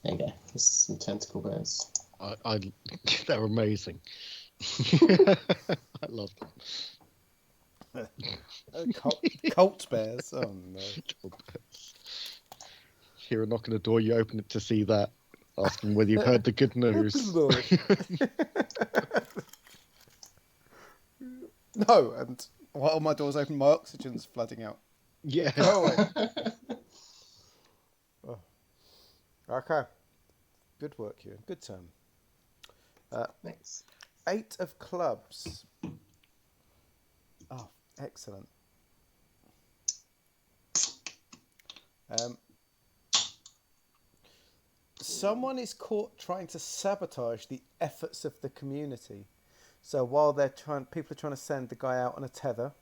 There you go. This is some tentacle bears. They're amazing. I love them. Cult bears? Oh, no. Hear a knock on the door, you open it to see that, asking whether you've heard the good news. No, and while my door's open, my oxygen's flooding out. Yeah. Go away. Oh. Okay. Good work, Ewan. Good turn. Thanks. 8 of clubs. Oh, excellent. Someone is caught trying to sabotage the efforts of the community. So while people are trying to send the guy out on a tether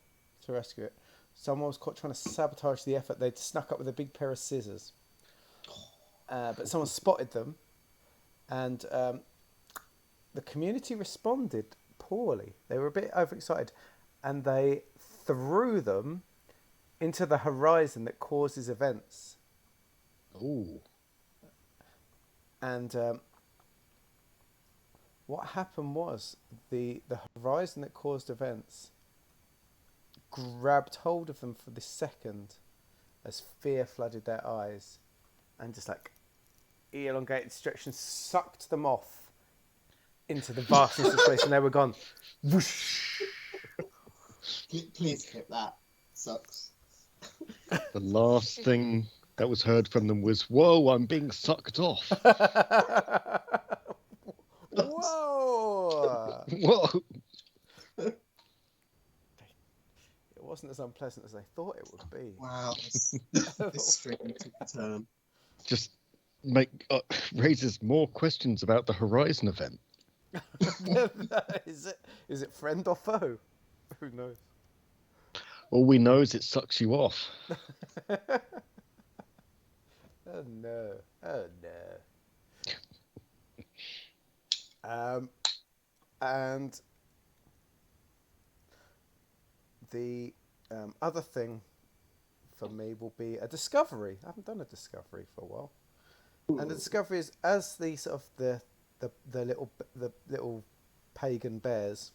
to rescue it, someone was caught trying to sabotage the effort. They'd snuck up with a big pair of scissors. But someone spotted them, and the community responded poorly. They were a bit overexcited, and they threw them into the horizon that causes events. Ooh. And what happened was the horizon that caused events grabbed hold of them for the second as fear flooded their eyes, and just like elongated, stretched, and sucked them off into the vastness of space, and they were gone. Whoosh. Please clip that. Sucks. The last thing that was heard from them was, "Whoa, I'm being sucked off." Whoa! Whoa. It wasn't as unpleasant as they thought it would be. Wow, this string took a turn. Just raises more questions about the Horizon event. Is it friend or foe? Who knows? All we know is it sucks you off. Oh no! Oh no! And the other thing for me will be a discovery. I haven't done a discovery for a while, and the discovery is as the sort of the little pagan bears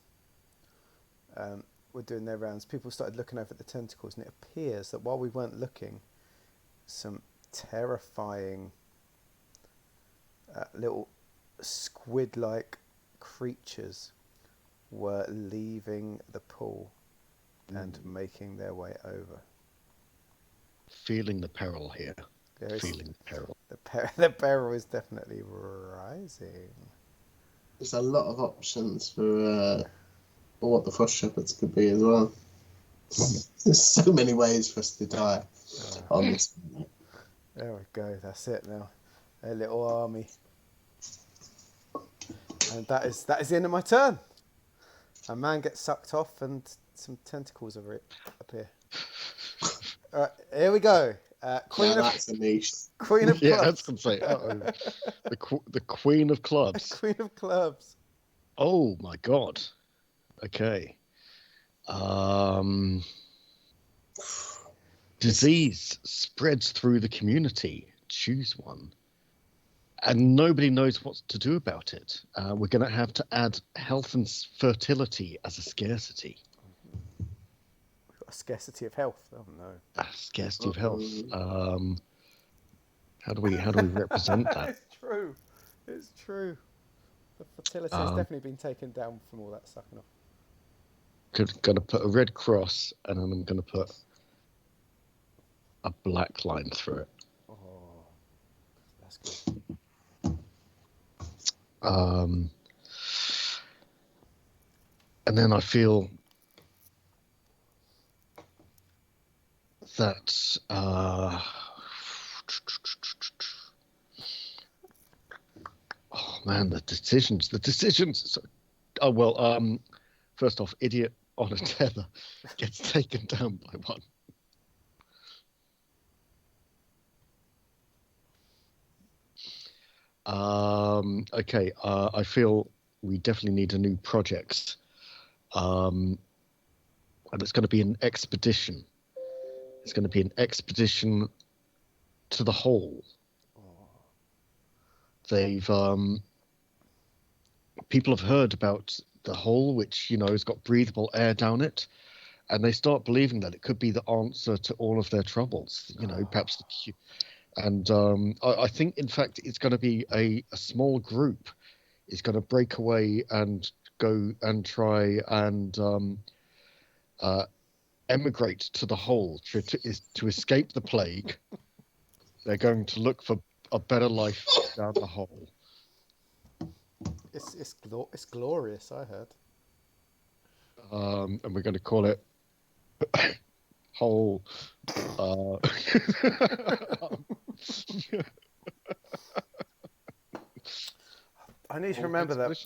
were doing their rounds, people started looking over at the tentacles, and it appears that while we weren't looking, some terrifying little squid-like creatures were leaving the pool and making their way over. Feeling the peril here. Feeling the peril. The peril is definitely rising. There's a lot of options for what the frost shepherds could be as well. There's so many ways for us to die on this. There we go. That's it now. A little army. And that is the end of my turn. A man gets sucked off and some tentacles appear. All right, here we go. That's a niche. Queen of Clubs. Yeah, I was going to say, the Queen of Clubs. Queen of Clubs. Oh my God. Okay. Disease spreads through the community. Choose one. And nobody knows what to do about it. We're going to have to add health and fertility as a scarcity. We've got a scarcity of health. Oh no. A scarcity of health. How do we represent that? It's true. The fertility has definitely been taken down from all that sucking off. Going to put a red cross, and then I'm going to put a black line through it. Oh, that's good. And then I feel that oh man, the decisions. Oh well, first off, idiot on a tether gets taken down by one. Okay, I feel we definitely need a new project. And it's going to be an expedition. It's going to be an expedition to the hole. They've people have heard about the hole, which has got breathable air down it, and they start believing that it could be the answer to all of their troubles. Perhaps the cure. And I think, in fact, it's going to be a small group is going to break away and go and try and emigrate to the hole to escape the plague. They're going to look for a better life down the hole. It's glorious, I heard. And we're going to call it Hole. I need to remember that.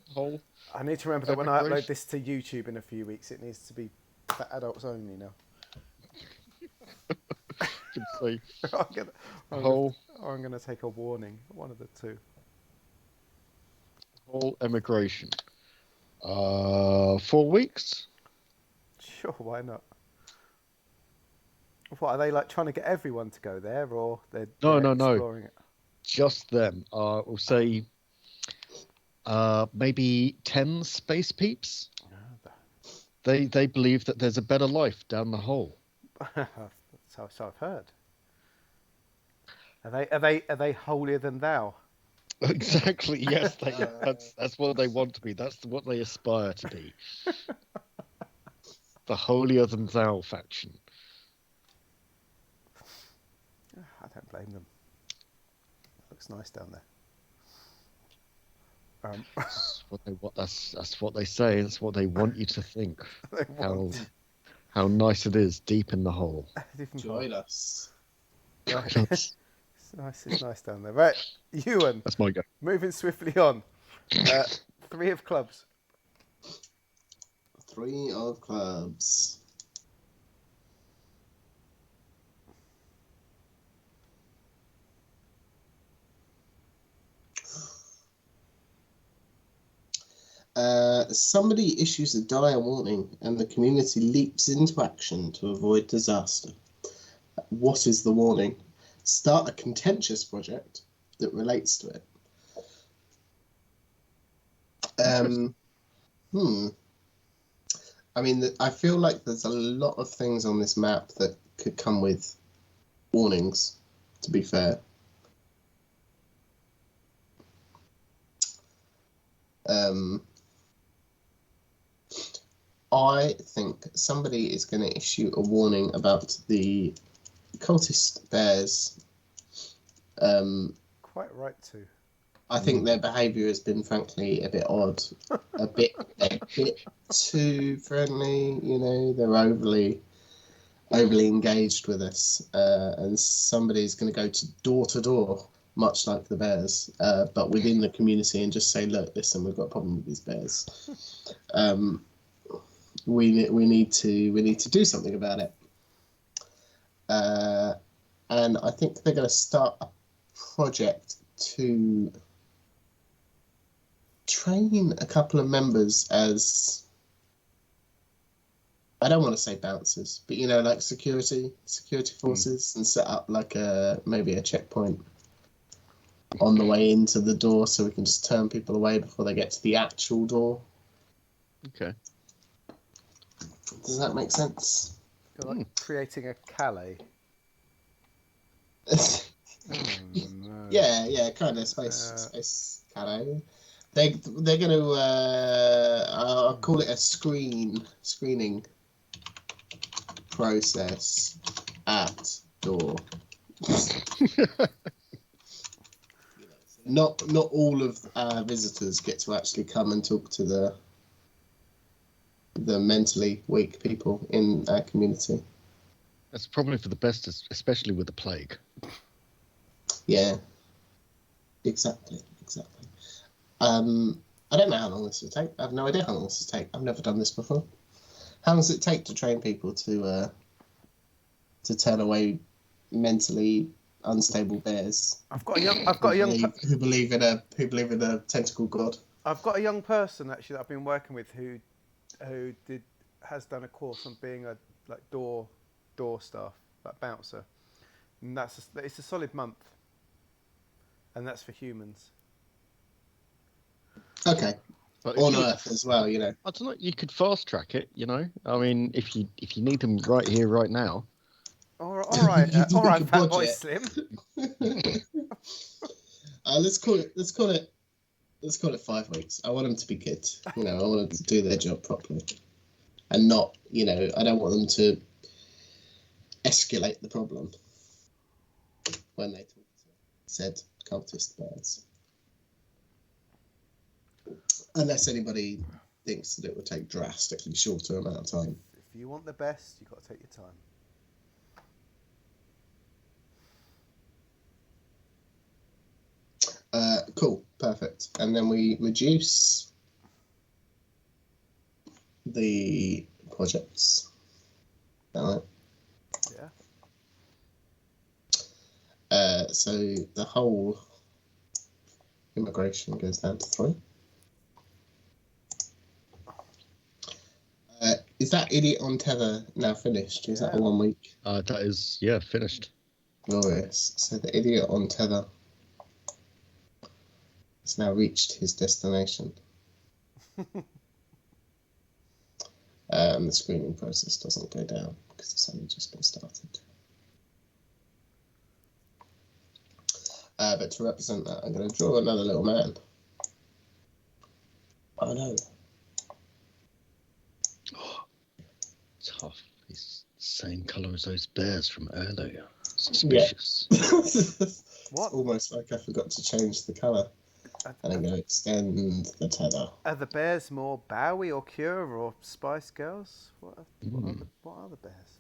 I need to remember that when I upload this to YouTube in a few weeks, it needs to be for adults only now. Say, I'm going to take a warning. One of the two. Whole emigration. 4 weeks? Sure, why not? What, are they like trying to get everyone to go there, or they're exploring it? Just them. We'll say maybe 10 space peeps. They believe that there's a better life down the hole. So I've heard. Are they holier than thou? Exactly. Yes, that's what they want to be. That's what they aspire to be. The holier than thou faction. I don't blame them. Looks nice down there. That's what they want. That's what they say. That's what they want you to think. How nice it is deep in the hole. Join us. Right. It's nice down there. Right, Ewan. That's my go. Moving swiftly on. 3 of clubs. 3 of clubs. Somebody issues a dire warning and the community leaps into action to avoid disaster. What is the warning? Start a contentious project that relates to it. I mean, I feel like there's a lot of things on this map that could come with warnings, to be fair. I think somebody is going to issue a warning about the cultist bears. Quite right too. I think their behaviour has been, frankly, a bit odd, a bit too friendly. You know, they're overly engaged with us, and somebody's going to go to door, much like the bears, but within the community, and just say, look, listen, we've got a problem with these bears. We need to do something about it. And I think they're going to start a project to train a couple of members as, I don't want to say bouncers, but you know, like security forces, and set up like maybe a checkpoint on the way into the door, so we can just turn people away before they get to the actual door. Okay. Does that make sense? You're like creating a Calais. No. Yeah, kind of space Calais. They're going to I'll call it a screening process at door. Not all of our visitors get to actually come and talk to the mentally weak people in our community. That's probably for the best, especially with the plague. Yeah, exactly. I don't know how long this will take. I have no idea how long this will take. I've never done this before. How long does it take to train people to turn away mentally unstable bears? I've got a young who believe in a tentacle god. I've got a young person actually that I've been working with who has done a course on being a like door staff, like bouncer, and it's a solid month, and that's for humans. Okay. But On Earth as well, you know. I don't know. You could fast track it, you know. I mean, if you need them right here, right now. All right, Fat Boy Slim. Let's call it 5 weeks. I want them to be good. You know, I want them to do their job properly, and not, you know, I don't want them to escalate the problem when they talk to said cultist bears. Unless anybody thinks that it would take drastically shorter amount of time. If you want the best, you've got to take your time. Cool, perfect. And then we reduce the projects. All right. Yeah. So the whole immigration goes down to 3. Is that Idiot on Tether now finished? Is that a 1 week? That is, finished. Glorious. So the Idiot on Tether has now reached his destination. And the screening process doesn't go down because it's only just been started. But to represent that, I'm going to draw another little man. Oh no. Tough. He's the same colour as those bears from earlier. Suspicious. Yeah. What? It's almost like I forgot to change the colour. And I'm going to extend the tether. Are the bears more Bowie or Cure or Spice Girls? What are the bears?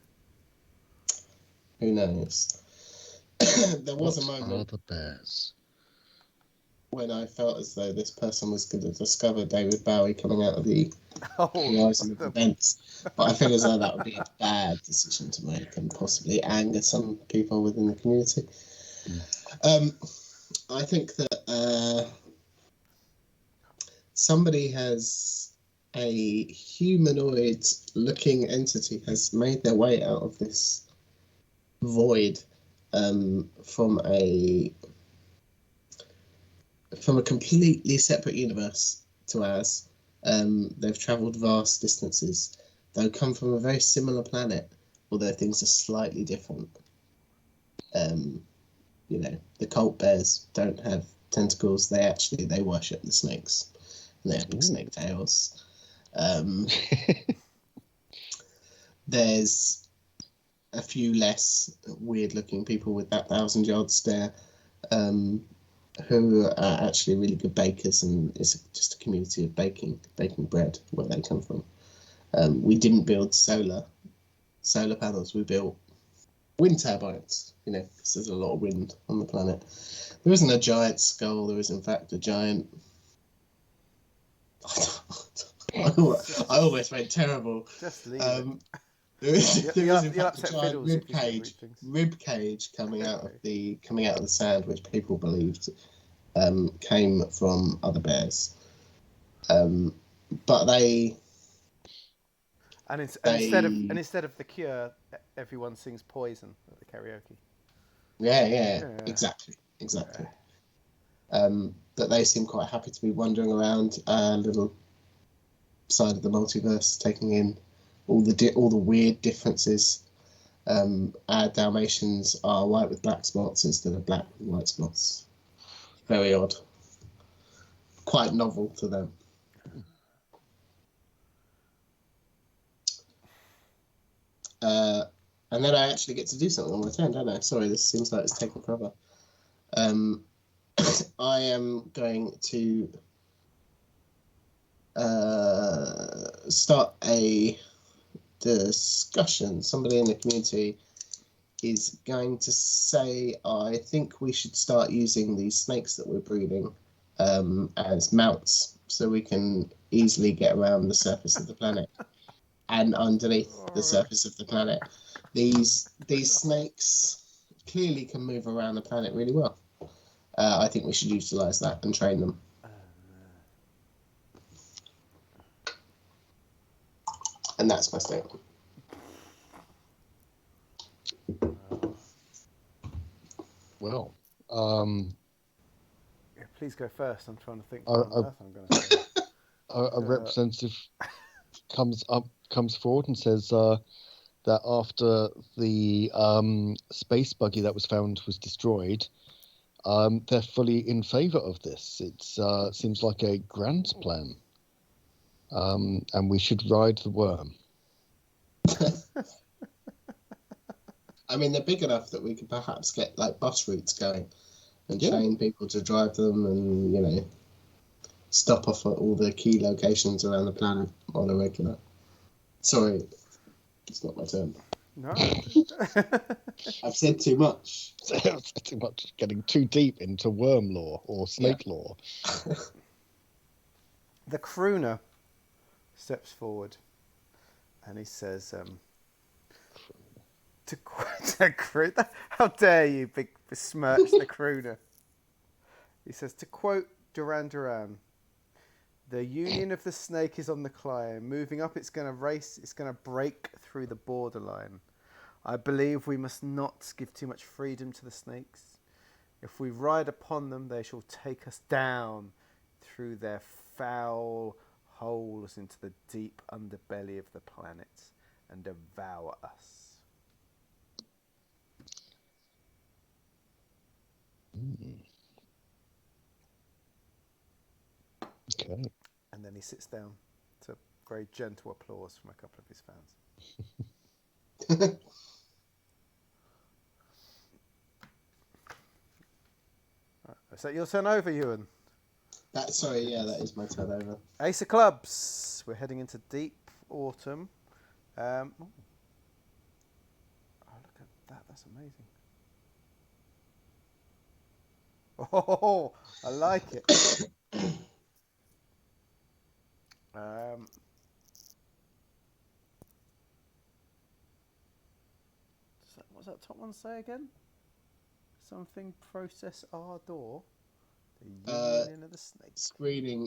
Who knows? There was a moment. What are the bears? When I felt as though this person was going to discover David Bowie coming out of the horizon of events. But I feel as though that would be a bad decision to make and possibly anger some people within the community. I think that somebody a humanoid-looking entity has made their way out of this void from a completely separate universe to ours. They've travelled vast distances, They come from a very similar planet, although things are slightly different. You know, the cult bears don't have tentacles. They worship the snakes. And they have big snake tails. There's a few less weird-looking people with that 1,000-yard stare, who are actually really good bakers, and it's just a community of baking bread where they come from. We didn't build solar panels. We built wind turbines, you know, because there's a lot of wind on the planet. There isn't a giant skull. There is, in fact, a giant... I almost went terrible. Just leave it. There is in fact a giant rib cage coming out of the sand, which people believed came from other bears. But they... And instead of the Cure, everyone sings Poison at the karaoke. Yeah. Exactly. But they seem quite happy to be wandering around a little side of the multiverse, taking in all the weird differences. Our Dalmatians are white with black spots instead of black with white spots. Very odd. Quite novel to them. And then I actually get to do something on my turn, don't I? Sorry, this seems like it's taking forever. I am going to start a discussion. Somebody in the community is going to say, I think we should start using these snakes that we're breeding as mounts, so we can easily get around the surface of the planet and underneath the surface of the planet. These snakes clearly can move around the planet really well. I think we should utilise that and train them. And that's my statement. Well, yeah, please go first. I'm trying to think what on earth I'm going to say. A representative comes forward and says that after the space buggy that was found was destroyed, they're fully in favour of this. It seems like a grand plan, and we should ride the worm. I mean, they're big enough that we could perhaps get like bus routes going and train people to drive them, and, you know, stop off at all the key locations around the planet on a regular. Sorry, it's not my turn. No. I've said too much. Too much. Getting too deep into worm lore or snake lore. The crooner steps forward and he says, how dare you besmirch the crooner? He says, to quote Duran Duran, the union of the snake is on the climb. Moving up, it's going to race. It's going to break through the borderline. I believe we must not give too much freedom to the snakes. If we ride upon them, they shall take us down through their foul holes into the deep underbelly of the planet and devour us. Okay. And then he sits down to very gentle applause from a couple of his fans. Right, is that your turn over, Ewan? That is my turn over. Ace of Clubs. We're heading into deep autumn. Oh, look at that. That's amazing. Oh, I like it. What's that top one say again? Something process ardor. The union of the snakes.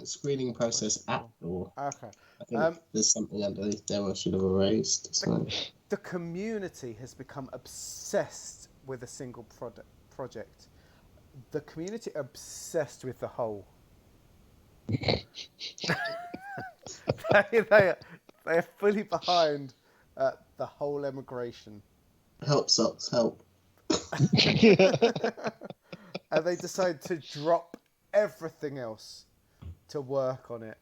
Screening process at door. Okay. I think there's something underneath there I should have erased. So. The community has become obsessed with a single project. The community are obsessed with the whole. They are fully behind the whole emigration. Help, socks, help. And they decide to drop everything else to work on it.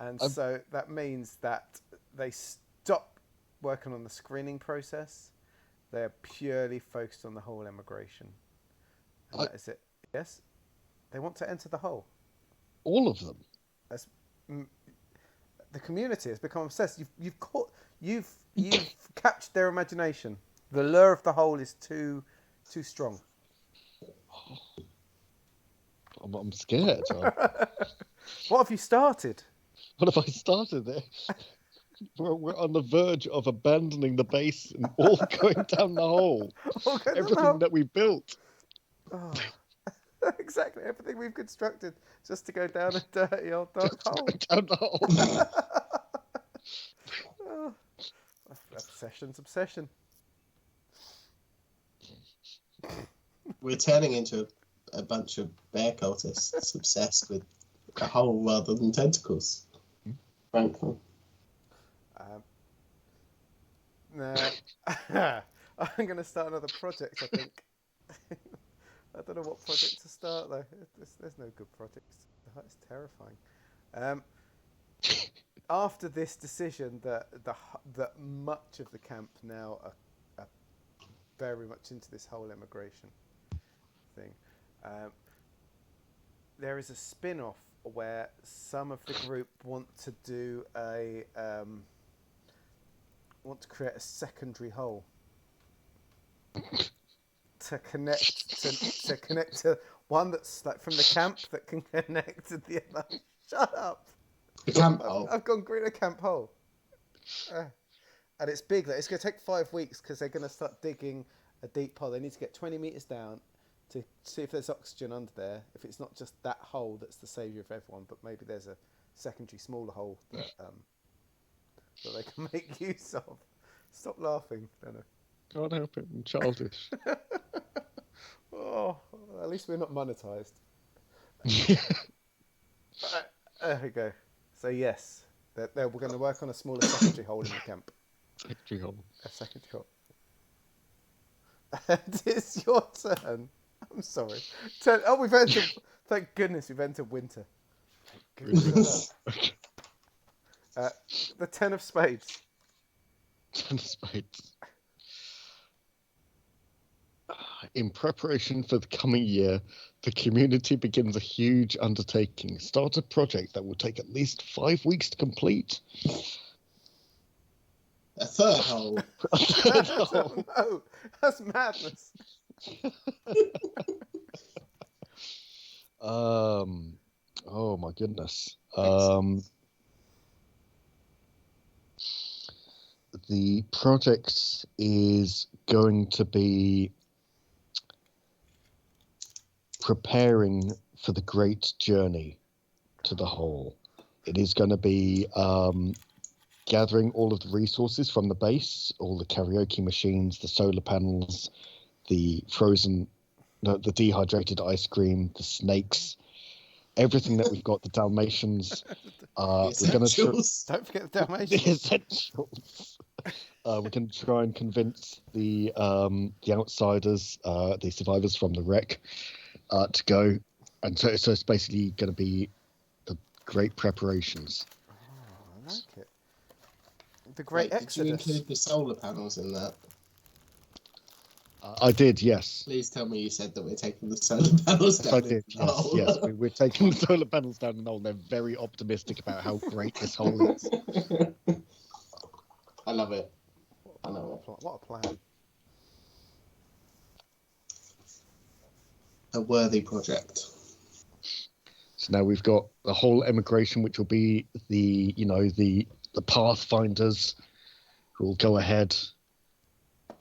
And so that means that they stop working on the screening process. They're purely focused on the whole emigration. And that is it. Yes? They want to enter the hole. All of them. That's, the community has become obsessed. You've captured their imagination. The lure of the hole is too strong. I'm scared. What have you started? What have I started there? We're on the verge of abandoning the base and all going down the hole. Everything that we built. Oh, exactly. Everything we've constructed just to go down a dirty old dark hole. Down the hole. Oh, obsession's obsession. We're turning into a bunch of bear cultists obsessed with a hole rather than tentacles. Frankly. I'm going to start another project, I think. I don't know what project to start, though. There's no good projects. It's terrifying. After this decision that much of the camp now are very much into this whole immigration thing, there is a spin-off where some of the group want to do want to create a secondary hole to connect to one that's like from the camp that can connect to the other. Shut up. The camp hole. I've gone green a camp hole. And it's big. It's going to take 5 weeks because they're going to start digging a deep hole. They need to get 20 metres down to see if there's oxygen under there. If it's not just that hole that's the saviour of everyone, but maybe there's a secondary smaller hole that they can make use of. Stop laughing, Dano. Can't help it. I'm childish. Oh, at least we're not monetised. There we go. So yes, we're going to work on a smaller secondary hole in the camp. Secondary hole. A secondary hole. And it's your turn. I'm sorry. We've entered. Thank goodness we've entered winter. Thank goodness. The 10 of spades. 10 of spades. In preparation for the coming year, the community begins a huge undertaking. Start a project that will take at least 5 weeks to complete. A third hole. A third hole. No, that's madness. Oh my goodness. The project is going to be preparing for the great journey to the hole. It is going to be gathering all of the resources from the base, all the karaoke machines, the solar panels, the dehydrated ice cream, the snakes, everything that we've got, the Dalmatians. We're going to don't forget the Dalmatians. The essentials. We can try and convince the outsiders, the survivors from the wreck, to go, and so it's basically going to be the great preparations. Oh, I like it. The great exodus. Did you include the solar panels in that? I did, yes. Please tell me you said that we're taking the solar panels down. I did, yes. We're taking the solar panels down the hole. They're very optimistic about how great this hole is. I love it. What a plan. A worthy project. So now we've got the whole emigration, which will be the pathfinders who will go ahead,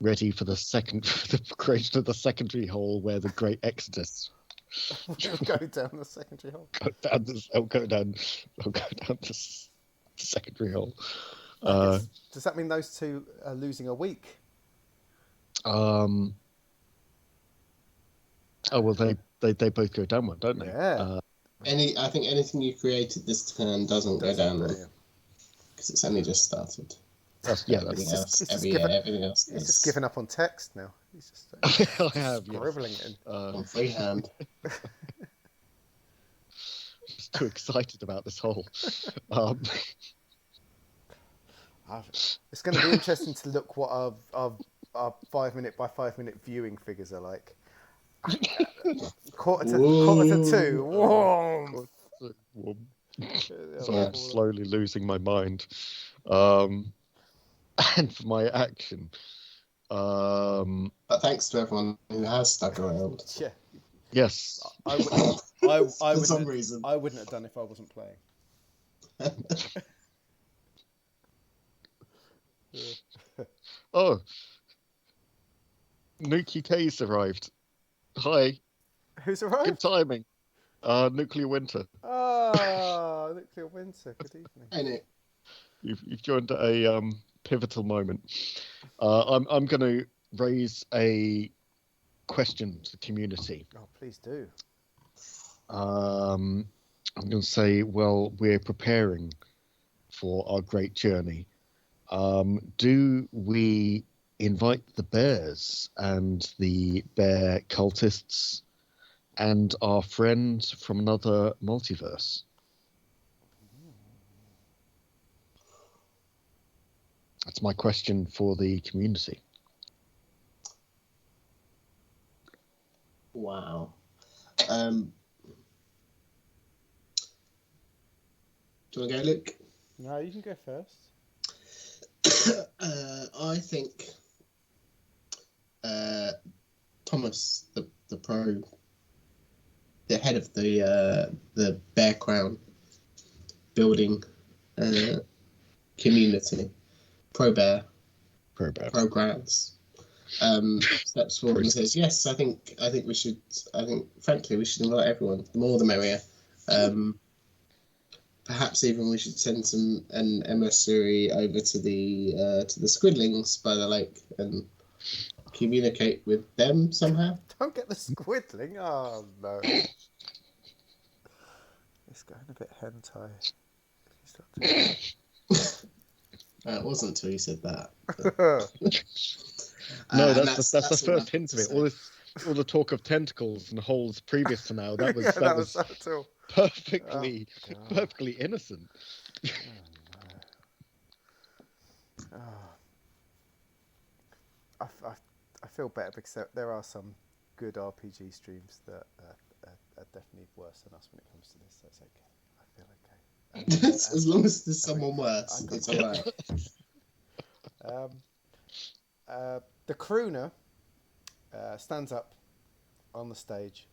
ready for the creation of the secondary hole, where the great exodus. Go down the secondary hole. Go down the secondary hole. Does that mean those two are losing a week? Oh well, they both go down one, don't they? Yeah. I think anything you created this turn doesn't go down there. because it's only just started. That's Everything else. He's just given up on text now. He's just I have, scribbling it in. On freehand. Just too excited about this whole. It's going to be interesting to look what our 5 minute by 5 minute viewing figures are like. quarter to two. Whoa. So I'm slowly losing my mind. And for my action. But thanks to everyone who has stuck around. Yeah. Yes. I For some reason. I wouldn't have done if I wasn't playing. Oh. Nuki K's arrived. Hi. Who's arrived? Good timing. Nuclear Winter. Ah, Nuclear Winter. Good evening. Hey, Nick. You've joined at a pivotal moment. I'm going to raise a question to the community. Oh, please do. I'm going to say, well, we're preparing for our great journey. Do we invite the bears and the bear cultists and our friends from another multiverse? That's my question for the community. Wow. Do you want to go, Luke? No, you can go first. I think Thomas, the head of the Bear Crown building community, pro bear programs, steps forward and says, "Yes, I think we should. Frankly, we should invite everyone. The more, the merrier. Perhaps even we should send an emissary over to the squidlings by the lake and communicate with them somehow." Don't get the squidling. Oh no. It's going a bit hentai. It wasn't until you said that. No, that's the first hint of it. All the talk of tentacles and holes previous to now, that was perfectly innocent. I feel better because there are some good RPG streams that are definitely worse than us when it comes to this. That's okay. I feel okay. As long as there's someone worse, it's all right. The crooner stands up on the stage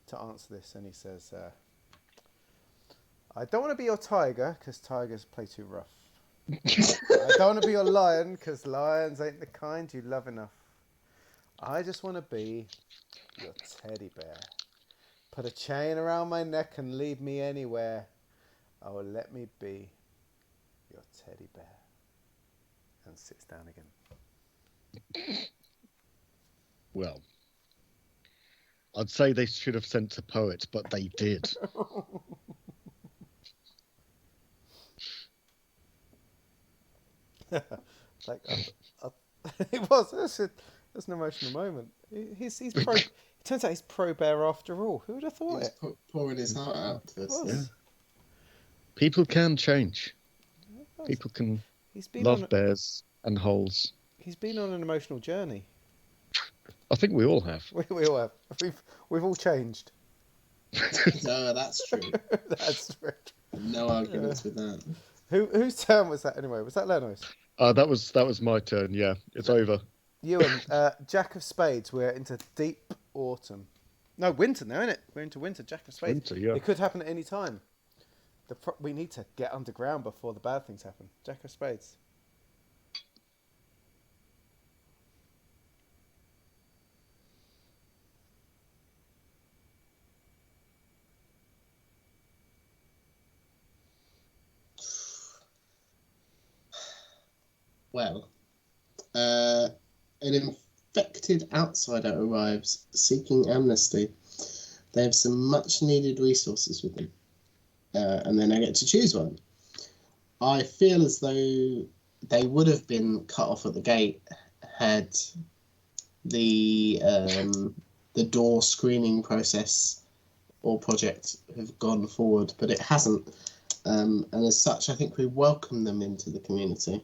to answer this, and he says, "I don't want to be your tiger because tigers play too rough. I don't want to be your lion because lions ain't the kind you love enough. I just want to be your teddy bear. Put a chain around my neck and lead me anywhere. Oh, let me be your teddy bear." And sits down again. Well, I'd say they should have sent a poet, but they did. It was. That's an emotional moment. He's pro. It turns out he's pro bear after all. Who would have thought He's it? pouring his heart out to us. Yeah. People can change. People can love bears and holes. He's been on an emotional journey. I think we all have. We all have. We've all changed. No, that's true. That's true. No arguments with that. Whose turn was that anyway? Was that Leno's? That was my turn. Yeah, it's over. Ewan, Jack of Spades. We're into deep autumn. No, winter now, isn't it? We're into winter. Jack of Spades. Winter, yeah. It could happen at any time. We need to get underground before the bad things happen. Jack of Spades. Well, an infected outsider arrives seeking amnesty. They have some much needed resources with them. And then I get to choose one. I feel as though they would have been cut off at the gate had the door screening process or project have gone forward, but it hasn't. And as such, I think we welcome them into the community.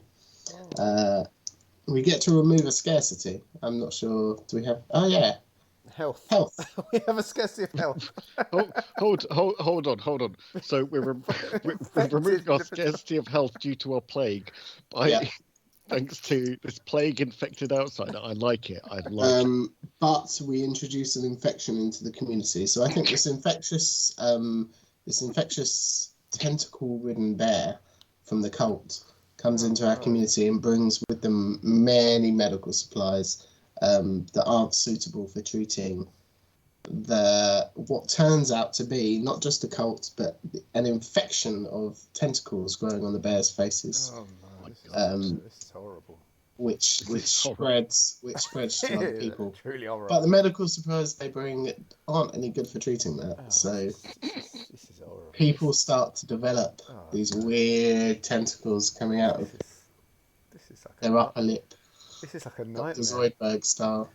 We get to remove a scarcity. I'm not sure. Do we have? Oh yeah, Health. We have a scarcity of health. Hold on. So we're removing our scarcity of health due to our plague thanks to this plague-infected outsider. I like it. It. But we introduce an infection into the community. So I think this infectious tentacle-ridden bear from the cult comes into our community and brings with them many medical supplies that aren't suitable for treating what turns out to be not just a cult, but an infection of tentacles growing on the bear's faces. Oh no, this is horrible. Which spreads to other people. Truly horrible. But the medical supplies they bring aren't any good for treating that. So this is horrible. People start to develop these weird tentacles coming out of their upper lip. This is like a nightmare. Dr. Zoidberg style.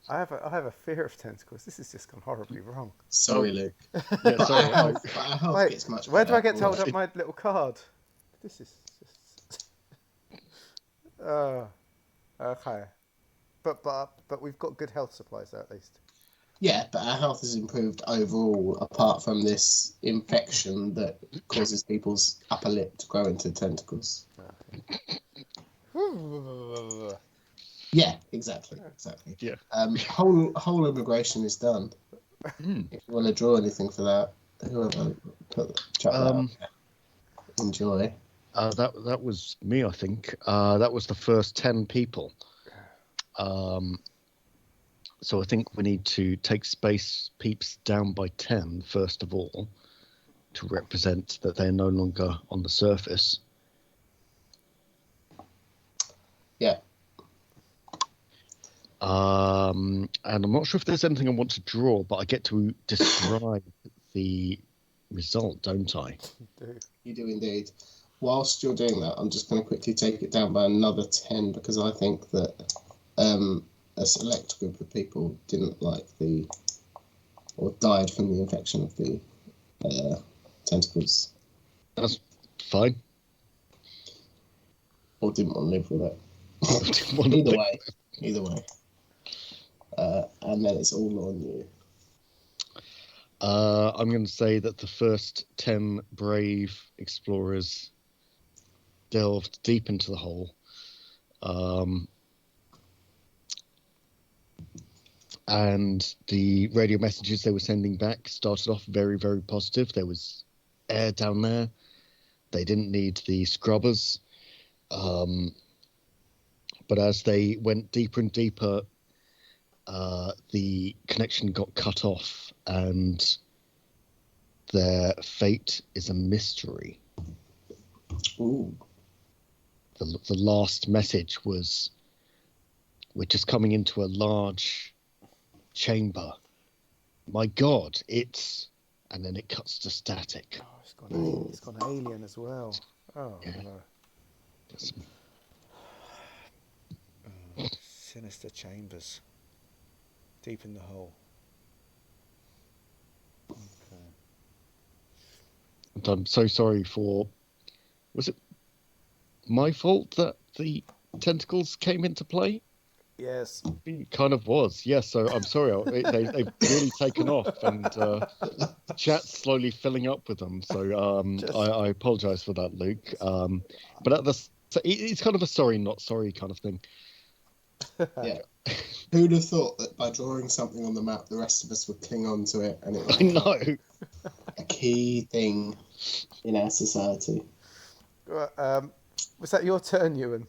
I have a fear of tentacles. This has just gone horribly wrong. Sorry, Luke. Yeah, sorry. I hope it's much better. Where do I get to hold up my little card? This is just... okay. But we've got good health supplies there, at least. Yeah, but our health has improved overall, apart from this infection that causes people's upper lip to grow into tentacles. Yeah, exactly. Yeah. Whole immigration is done. If you want to draw anything for that, whoever put chuck that up there. Enjoy. That was me, I think. That was the first 10 people. So I think we need to take space peeps down by 10 first of all, to represent that they're no longer on the surface. Yeah. And I'm not sure if there's anything I want to draw, but I get to describe the result, don't I? You do indeed. Whilst you're doing that, I'm just going to quickly take it down by another 10 because I think that a select group of people didn't like or died from the infection of the tentacles. That's fine. Or didn't want to live with it. Either way. And then it's all on you. I'm going to say that the first 10 brave explorers delved deep into the hole. And the radio messages they were sending back started off very, very positive. There was air down there. They didn't need the scrubbers. But as they went deeper and deeper, the connection got cut off, and their fate is a mystery. Ooh. The last message was, "We're just coming into a large chamber. My God, it's..." And then it cuts to static. Oh, it's gone alien as well. Oh, yeah. No. Sinister chambers. Deep in the hole. Okay. And I'm so sorry for... Was it my fault that the tentacles came into play? Yes. It kind of was, yes. So I'm sorry. They've really taken off, and the chat's slowly filling up with them. So I apologise for that, Luke. But it's kind of a sorry, not sorry kind of thing. Yeah. Who'd have thought that by drawing something on the map, the rest of us would cling on to it, and it would I know. a key thing in our society. Was that your turn, Ewan?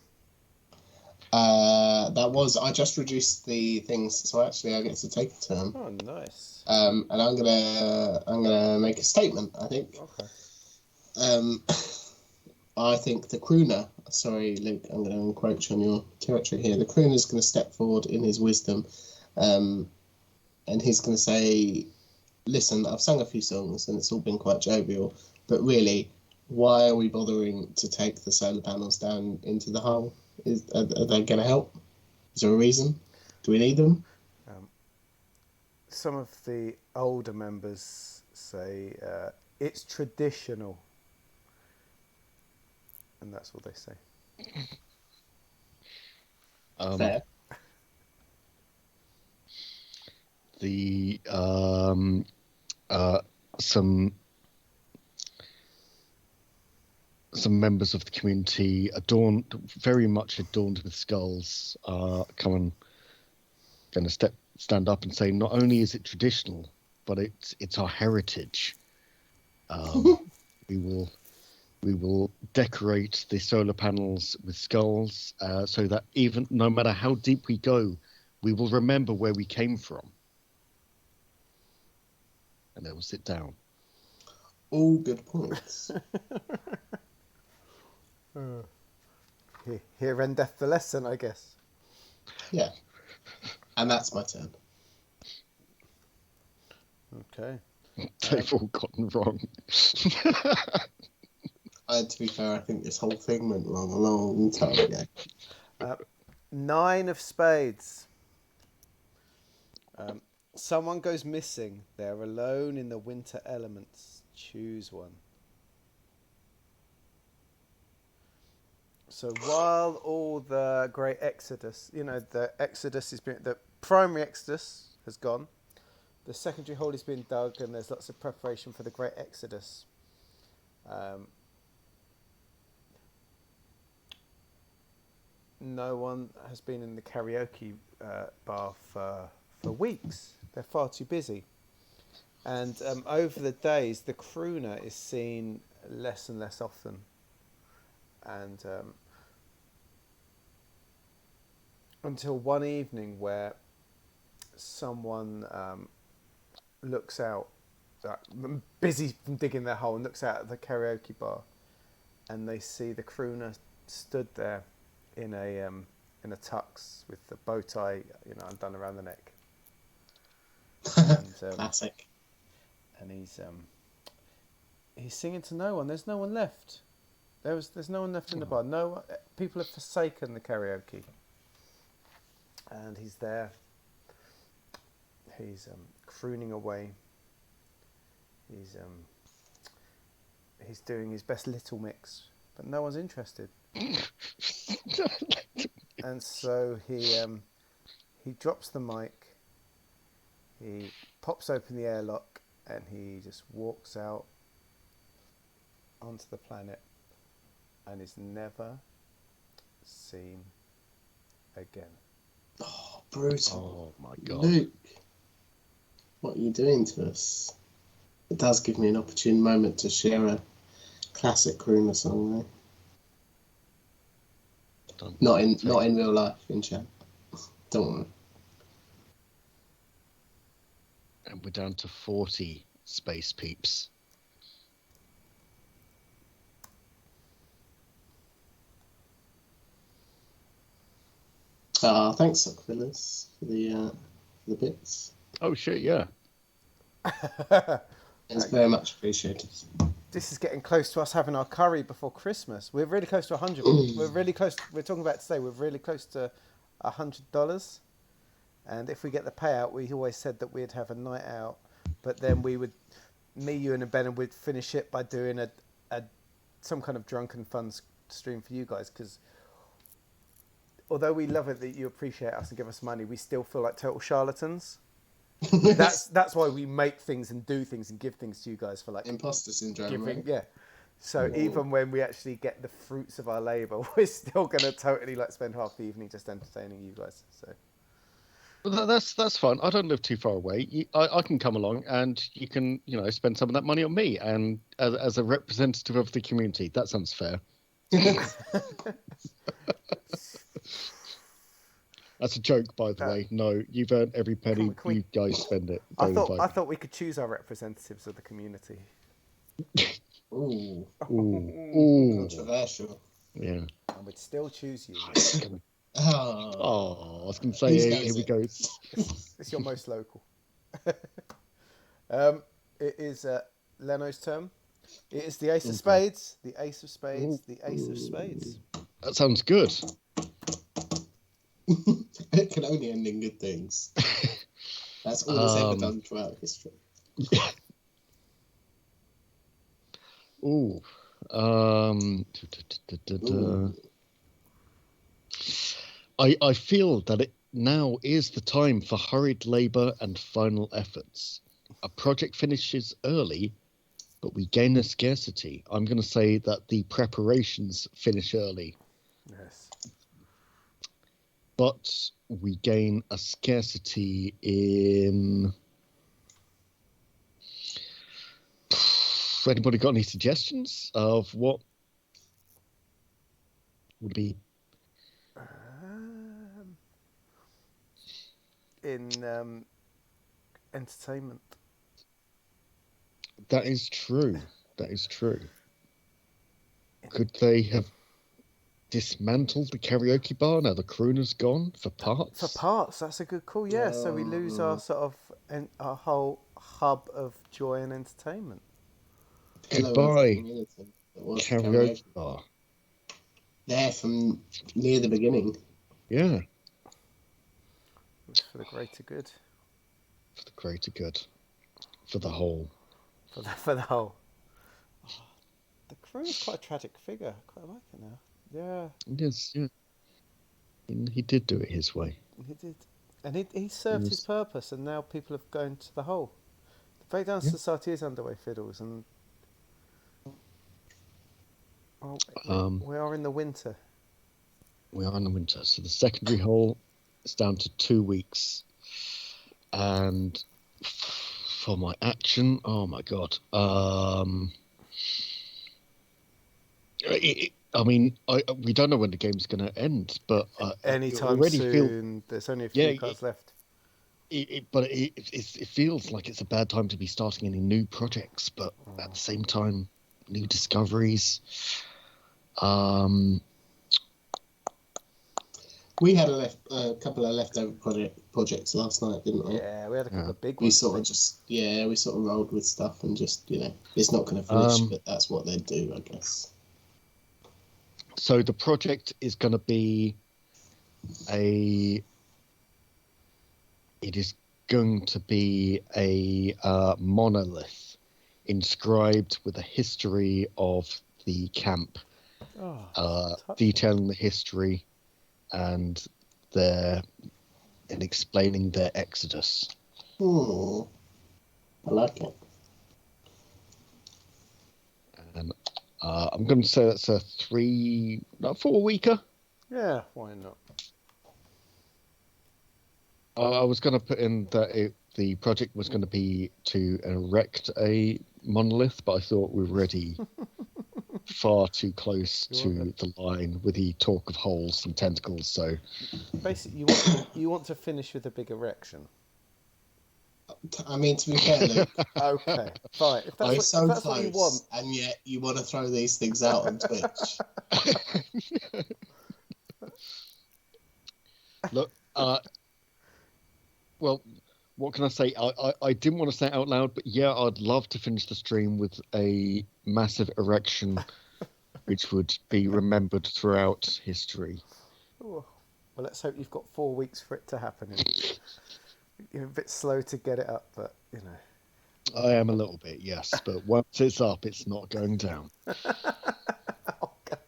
That was. I just reduced the things, so actually I get to take a turn. Oh, nice. And I'm gonna make a statement. I think. Okay. I think the crooner. Sorry, Luke. I'm going to encroach on your territory here. The crooner's going to step forward in his wisdom, and he's going to say, "Listen, I've sung a few songs, and it's all been quite jovial, but really, why are we bothering to take the solar panels down into the hole? Are they going to help? Is there a reason? Do we need them? Some of the older members say it's traditional, and that's what they say. Fair. The some members of the community very much adorned with skulls, going to stand up and say, not only is it traditional, but it's our heritage. We will decorate the solar panels with skulls, so that even no matter how deep we go, we will remember where we came from. And they will sit down. All good points. Here endeth the lesson, I guess. Yeah. And that's my turn. Okay. They've all gotten wrong. To be fair, I think this whole thing went wrong a long time ago. 9 of spades. Someone goes missing. They're alone in the winter elements. Choose one. So while all the great exodus, the primary exodus has gone, the secondary hole is being dug, and there's lots of preparation for the great exodus. No one has been in the karaoke bar for weeks. They're far too busy. And over the days, the crooner is seen less and less often. And until one evening where someone looks out, busy from digging their hole, and looks out at the karaoke bar, and they see the crooner stood there in a tux with the bow tie, undone around the neck. And, Classic. And he's singing to no one. There's no one left. There's no one left in the bar. No people have forsaken the karaoke. And he's there. He's crooning away. He's doing his best Little Mix, but no one's interested. And so he drops the mic. He pops open the airlock, and he just walks out onto the planet, and is never seen again. Oh, brutal. Oh my God. Luke, what are you doing to us? It does give me an opportune moment to share a classic crooner song, though. Not in real life, in chat. Don't worry. And we're down to 40 space peeps. Thanks, Sockfillers, for the bits. Oh shit, yeah. It's very much appreciated. This is getting close to us having our curry before Christmas. We're really close to 100. We're really close. We're talking about today. We're really close to $100. And if we get the payout, we always said that we'd have a night out, but then me, you, and Ben would finish it by doing some kind of drunken fun stream for you guys. Because although we love it that you appreciate us and give us money, we still feel like total charlatans. That's why we make things and do things and give things to you guys for like imposter syndrome, giving, right? yeah. So even when we actually get the fruits of our labour, we're still gonna totally spend half the evening just entertaining you guys. So Well, that's fun. I don't live too far away. I can come along, and you can spend some of that money on me, and as a representative of the community. That sounds fair. That's a joke, by the way. No, you've earned every penny. You guys spend it. I thought we could choose our representatives of the community. Ooh. Controversial. Yeah. And we'd still choose you. I was going to say, here we go. It's your most local. It is Leno's turn. It is the Ace of Spades, the Ace of Spades, the Ace of Spades. That sounds good. It can only end in good things. That's all it's ever done throughout history. Ooh. I feel that it now is the time for hurried labour and final efforts. A project finishes early, but we gain a scarcity. I'm going to say that the preparations finish early. Yes. But we gain a scarcity in... Anybody got any suggestions of what would be... in entertainment. That is true. That is true. Could they have dismantled the karaoke bar now the crooner's gone for parts? For parts, that's a good call. Yeah, so we lose our sort of our whole hub of joy and entertainment. Goodbye, karaoke bar. There from near the beginning. Yeah. It was for the greater good. For the greater good. For the whole. For the whole. Oh, the crooner's quite a tragic figure. I quite like it now. Yeah. Yes, yeah. He did do it his way. He did. And he served his purpose, and now people have gone to the hole. The breakdown society is underway, Fiddles, and we are in the winter. We are in the winter. So the secondary hole is down to 2 weeks. And for my action, oh my God. We don't know when the game's going to end, but anytime soon. There's only a few cards left. But it feels like it's a bad time to be starting any new projects, but at the same time, new discoveries. We had a couple of leftover projects last night, didn't we? Yeah, we had a couple of big ones. We sort of rolled with stuff and just, it's not going to finish, but that's what they do, I guess. So the project is going to be a monolith inscribed with a history of the camp, detailing the history and explaining their exodus. I like it. And I'm going to say that's a 4-weeker. Yeah, why not? I was going to put in that the project was going to be to erect a monolith, but I thought we were already far too close to the line with the talk of holes and tentacles. So basically, you want to finish with a big erection. I mean, to be fair, Luke. Okay, fine. If that's what you want, and yet you want to throw these things out on Twitch. Look, well, what can I say? I didn't want to say it out loud, but yeah, I'd love to finish the stream with a massive erection, which would be remembered throughout history. Ooh. Well, let's hope you've got 4 weeks for it to happen. You're a bit slow to get it up, but I am a little bit, yes, but once it's up, it's not going down. Oh God.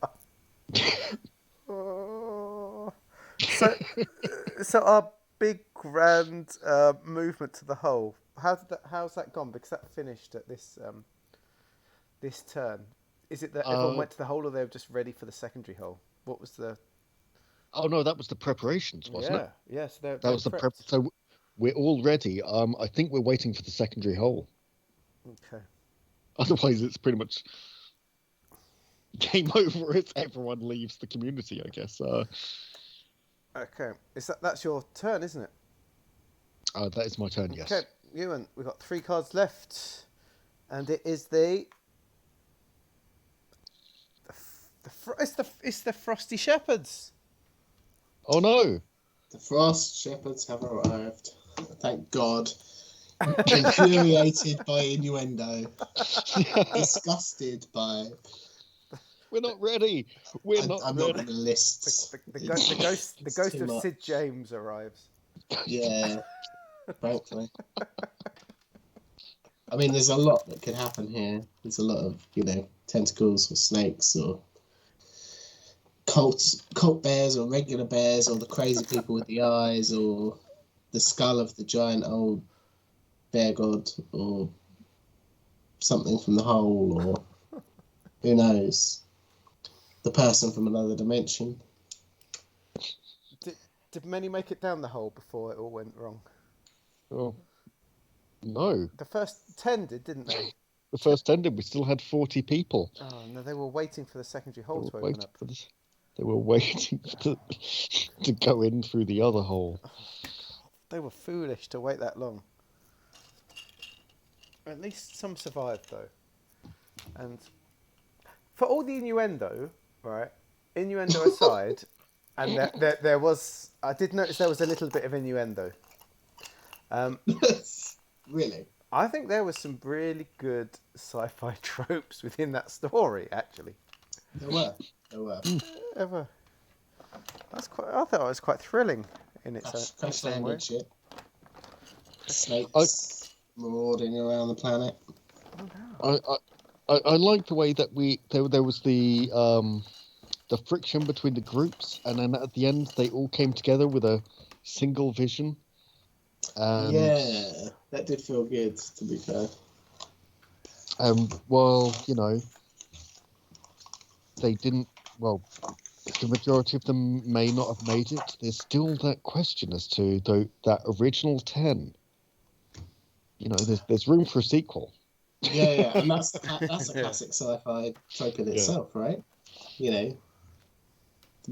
So our big grand movement to the hole. How's that gone? Because that finished at this turn. Is it that everyone went to the hole, or they were just ready for the secondary hole? What was the? Oh no, that was the preparations, wasn't it? Yeah. So that was the prep. So we're all ready. I think we're waiting for the secondary hole. Okay. Otherwise, it's pretty much game over if everyone leaves the community, I guess. Okay. That's your turn, isn't it? That is my turn, yes. Okay, Ewan, we've got 3 cards left, and it is it's the Frosty Shepherds. Oh no! The Frost Shepherds have arrived. Thank God. infuriated by innuendo, disgusted by. We're not ready. We're I'm not not ready. going to list. The ghost It's too of much. Sid James arrives. Yeah, frankly. I mean, there's a lot that could happen here. There's a lot of, tentacles or snakes or cult bears or regular bears or the crazy people with the eyes or the skull of the giant old bear god or something from the hole or who knows, the person from another dimension. Did many make it down the hole before it all went wrong? Oh, no. The first 10 did, didn't they? The first ended, we still had 40 people. Oh, no, they were waiting for the secondary They hole were to open waiting up. for this. They were waiting to go in through the other hole. They were foolish to wait that long. At least some survived, though. And for all the innuendo, right? Innuendo aside, and there was... I did notice there was a little bit of innuendo. Really? I think there was some really good sci-fi tropes within that story, actually. There were. Ever. I thought it was quite thrilling in its Crash own way. landed shit. Snakes marauding around the planet. I like the way that there was the friction between the groups, and then at the end they all came together with a single vision. Yeah, that did feel good, to be fair. Well, they didn't. Well, the majority of them may not have made it. There's still that question as to that original 10. There's room for a sequel. Yeah, and that's a classic sci-fi trope in itself, right? We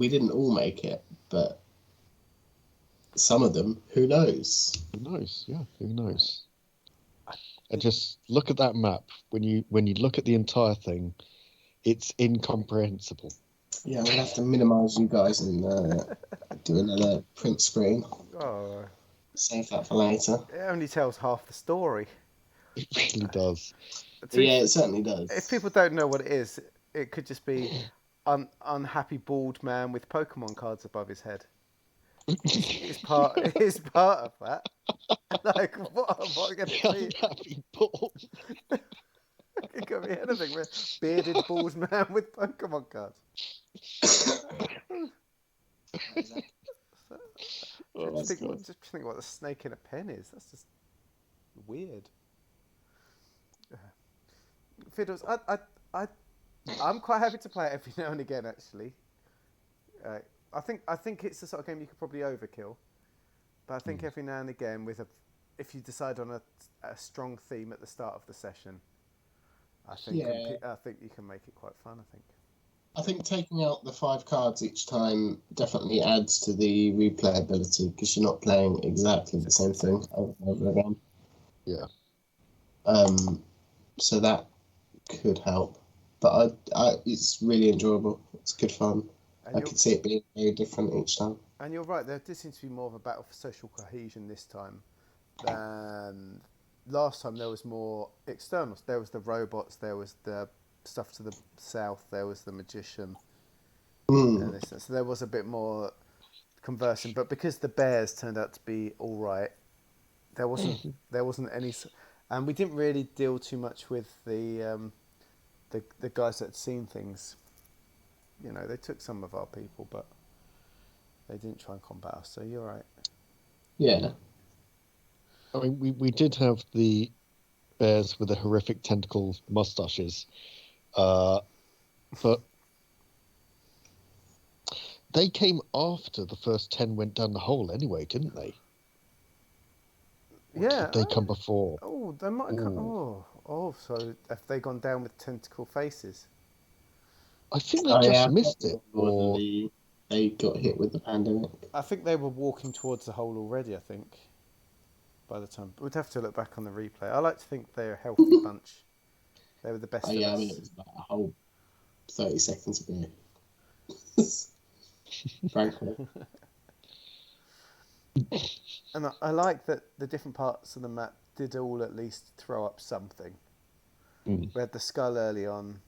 didn't all make it, but some of them, who knows? Who knows? Yeah, who knows? And just look at that map. When you look at the entire thing, it's incomprehensible. Yeah, I'm gonna have to minimise you guys and do another print screen. Oh, Save that for later. it only tells half the story. It really does. Yeah, it certainly does. If people don't know what it is, it could just be unhappy bald man with Pokemon cards above his head. It's part of that. Like, what am I going to see? Unhappy bald. It could be anything. Bearded bald man with Pokemon cards. Just think what the snake in a pen is. That's just weird. Fiddles, I'm quite happy to play it every now and again. Actually, I think it's the sort of game you could probably overkill, but I think every now and again, if you decide on a strong theme at the start of the session, I think you can make it quite fun. I think taking out the 5 cards each time definitely adds to the replayability because you're not playing exactly the same thing over and over again. Yeah. So that could help, but it's really enjoyable. It's good fun. I could see it being very different each time. And you're right. There did seem to be more of a battle for social cohesion this time than last time. There was more externals. There was the robots. There was the stuff to the south. There was the magician. And so there was a bit more conversing. But because the bears turned out to be all right, there wasn't any. And we didn't really deal too much with the guys that had seen things. They took some of our people, but they didn't try and combat us. So you're right. Yeah. I mean, we did have the bears with the horrific tentacle mustaches, but they came after the first 10 went down the hole anyway, didn't they? Or did they come before? Oh, they might have come. Oh, so have they gone down with tentacle faces? I think they just missed it. Or they got hit with the pandemic. I think they were walking towards the hole already, I think, by the time. We'd have to look back on the replay. I like to think they're a healthy bunch. They were the best of us. I mean, it was about a whole 30 seconds ago. Frankly. And I like that the different parts of the map did all at least throw up something. Mm. We had the skull early on.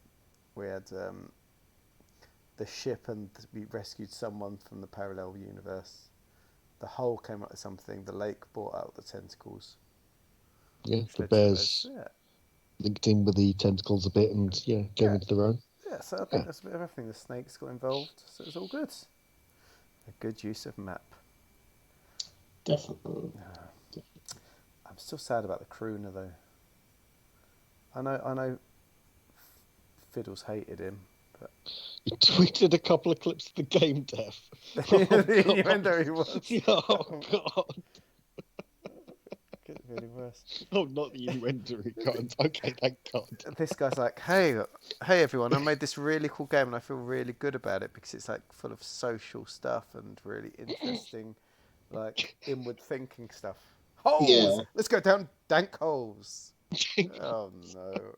We had the ship, and we rescued someone from the parallel universe. The hole came up with something. The lake brought out the tentacles. Yeah, which the led to bears Yeah. linked in with the tentacles a bit and came into their own. Yeah, so I think that's a bit of everything. The snakes got involved, so it was all good. A good use of map. Definitely. I'm still sad about the crooner though. I know Fiddles hated him, but You tweeted a couple of clips of the game dev. the innuendo he was. Oh, God. Could have been any worse. Oh, not the innuendo he can't. Okay, thank God. This guy's like, hey everyone, I made this really cool game and I feel really good about it because it's like full of social stuff and really interesting, like inward thinking stuff. Holes! Yeah. Let's go down dank holes. Oh no.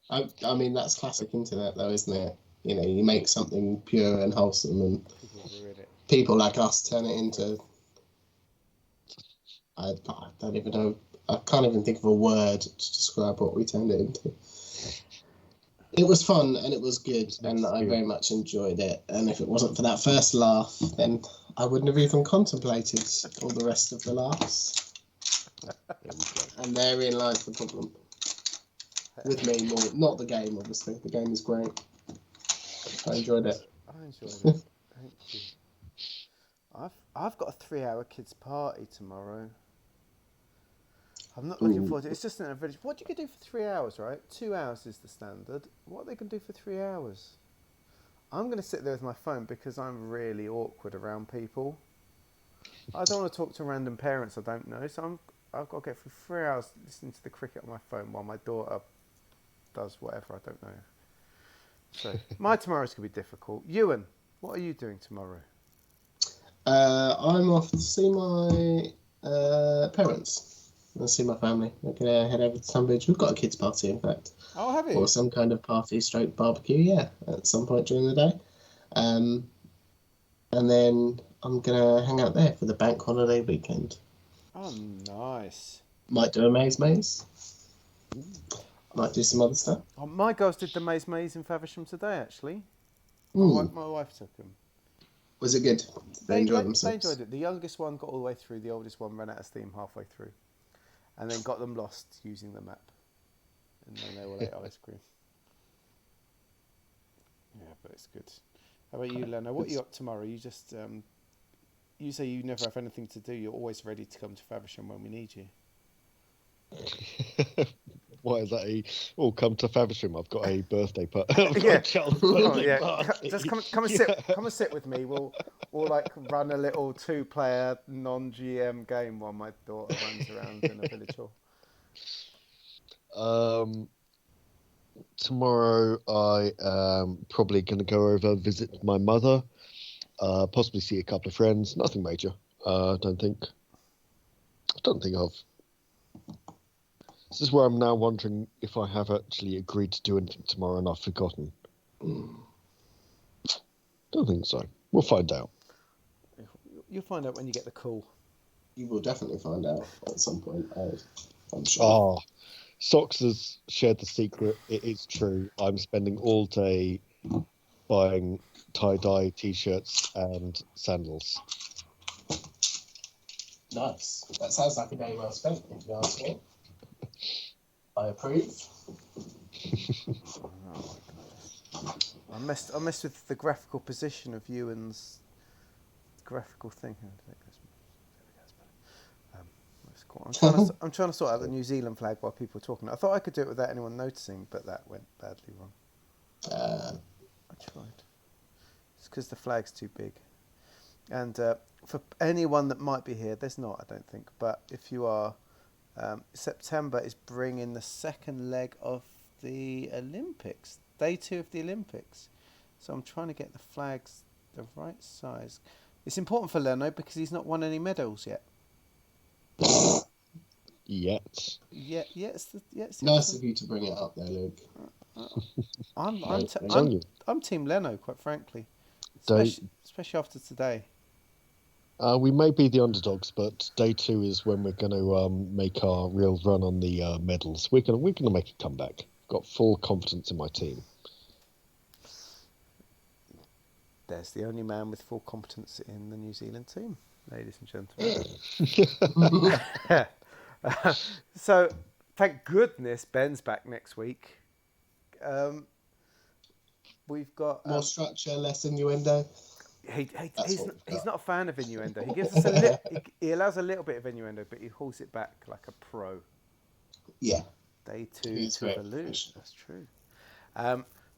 I mean, that's classic internet, though, isn't it? You know, you make something pure and wholesome, and People ruin it. people like us turn it into. I don't even know. I can't even think of a word to describe what we turned it into. It was fun and it was good, and I very much enjoyed it. And if it wasn't for that first laugh, then I wouldn't have even contemplated all the rest of the laughs. And therein lies the problem. With me, more not the game, obviously. The game is great. I enjoyed it. I enjoyed it. Thank you. I've got a 3-hour kids party tomorrow. I'm not looking forward to it. It's just in a village. What you can do for 3 hours, right? 2 hours is the standard. What they can do for 3 hours? I'm going to sit there with my phone because I'm really awkward around people. I don't want to talk to random parents I don't know, so I've got to get through 3 hours listening to the cricket on my phone while my daughter does whatever, I don't know. So my tomorrow's going to be difficult. Ewan, what are you doing tomorrow? I'm off to see my parents. I'll see my family. We're going to head over to Tunbridge. We've got a kids' party, in fact. Oh, have you? Or some kind of party stroke barbecue, yeah, at some point during the day. And then I'm going to hang out there for the bank holiday weekend. Oh, nice. Might do a maze. Might do some other stuff. Oh, my girls did the maze in Faversham today, actually. My wife took them. Was it good? They enjoyed themselves? They enjoyed it. The youngest one got all the way through. The oldest one ran out of steam halfway through. And then got them lost using the map. And then they all ate ice cream. Yeah, but it's good. How about you, Leno? What are you up tomorrow? You just... you say you never have anything to do. You're always ready to come to Faversham when we need you. Why is that come to Faversham, I've got a birthday party. Yeah. Party. Just come and sit with me. We'll like run a little 2-player non-GM game while my daughter runs around in a village hall. Tomorrow I am probably going to go over visit my mother, possibly see a couple of friends. Nothing major. I don't think I've. This is where I'm now wondering if I have actually agreed to do anything tomorrow and I've forgotten. Don't think so. We'll find out. You'll find out when you get the call. You will definitely find out at some point, I'm sure. Oh, Socks has shared the secret. It is true. I'm spending all day buying tie-dye t-shirts and sandals. Nice. That sounds like a day well spent, if you ask me. I approve. I messed with the graphical position of Ewan's graphical thing. I'm trying to sort out the New Zealand flag while people are talking. I thought I could do it without anyone noticing, but that went badly wrong. I tried. It's because the flag's too big. And for anyone that might be here, there's not, I don't think. But if you are, September is bringing the second leg of the Olympics. Day 2 of the Olympics. So I'm trying to get the flags the right size. It's important for Leno because he's not won any medals yet. Yet. Nice of you to bring it up there, Luke. I'm Team Leno, quite frankly. Especially after today. We may be the underdogs, but day 2 is when we're going to make our real run on the medals. We're going to make a comeback. Got full confidence in my team. There's the only man with full competence in the New Zealand team, ladies and gentlemen. So, thank goodness Ben's back next week. We've got More structure, less innuendo. He's not a fan of innuendo. He gives us he allows a little bit of innuendo, but he hauls it back like a pro. Yeah. Day 2 to Valou. That's true.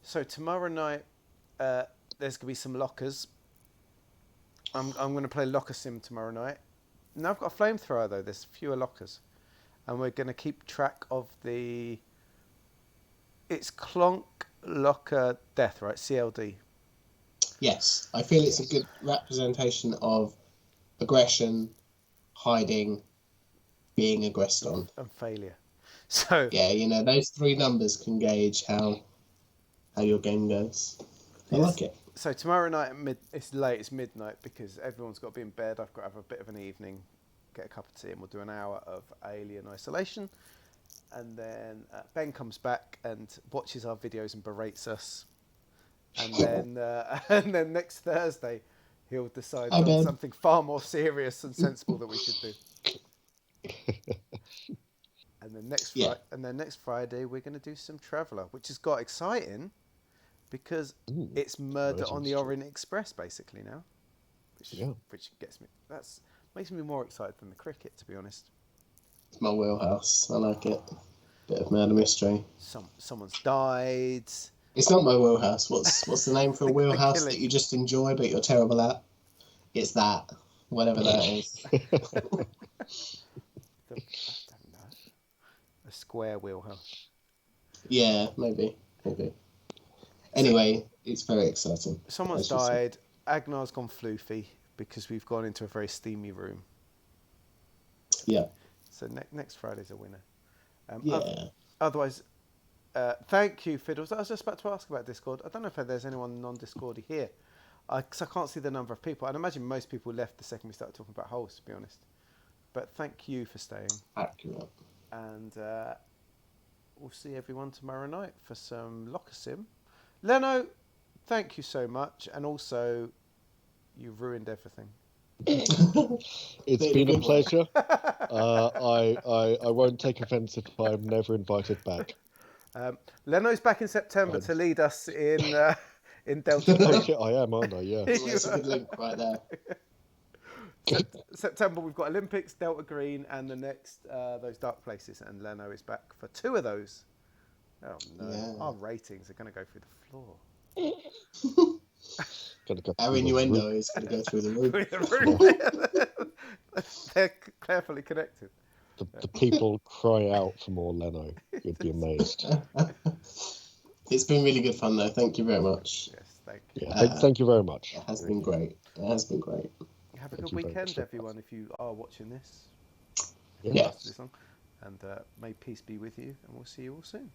So tomorrow night, there's gonna be some lockers. I'm gonna play locker sim tomorrow night. Now I've got a flamethrower though. There's fewer lockers, and we're gonna keep track of the. It's Clonk Locker Death, right? CLD. Yes, I feel it's a good representation of aggression, hiding, being aggressed on, and failure. So yeah, those 3 numbers can gauge how your game goes. I like it. So tomorrow night it's late, it's midnight because everyone's got to be in bed. I've got to have a bit of an evening, get a cup of tea, and we'll do an hour of Alien Isolation. And then Ben comes back and watches our videos and berates us. And then next Thursday he'll decide on something far more serious and sensible that we should do. And then next Friday we're going to do some Traveller, which has got exciting because it's Murder on the Orient Express basically now, which gets me. Makes me more excited than the cricket, to be honest. It's my wheelhouse. I like it. Bit of murder mystery. Someone's died. It's not my wheelhouse. What's the name for a wheelhouse that you just enjoy but you're terrible at? It's that. Whatever that is. I don't know. A square wheelhouse. Yeah, maybe. Anyway, it's very exciting. Someone's died. Agnar's gone floofy because we've gone into a very steamy room. Yeah. So next Friday's a winner. Otherwise, thank you, Fiddles. I was just about to ask about Discord. I don't know if there's anyone non-Discordy here. Because I can't see the number of people. I'd imagine most people left the second we started talking about holes, to be honest. But thank you for staying. Accurate. And we'll see everyone tomorrow night for some locker sim. Leno, thank you so much. And also, you've ruined everything. It's been a pleasure. I won't take offence if I'm never invited back. Leno's back in September to lead us in Delta Green. Shit, I am, aren't I? Yeah. It's a good link right there. September we've got Olympics, Delta Green, and the next those dark places, and Leno is back for 2 of those. Oh no, our ratings are going to go through the floor. Our innuendo is going to go through the roof. They're carefully connected. The people cry out for more Leno. You'd be amazed. It's been really good fun, though. Thank you very much. Yes, thank you. Yeah, thank you very much. It has been great. Have a good weekend, everyone, if you are watching this. Yeah. And may peace be with you, and we'll see you all soon.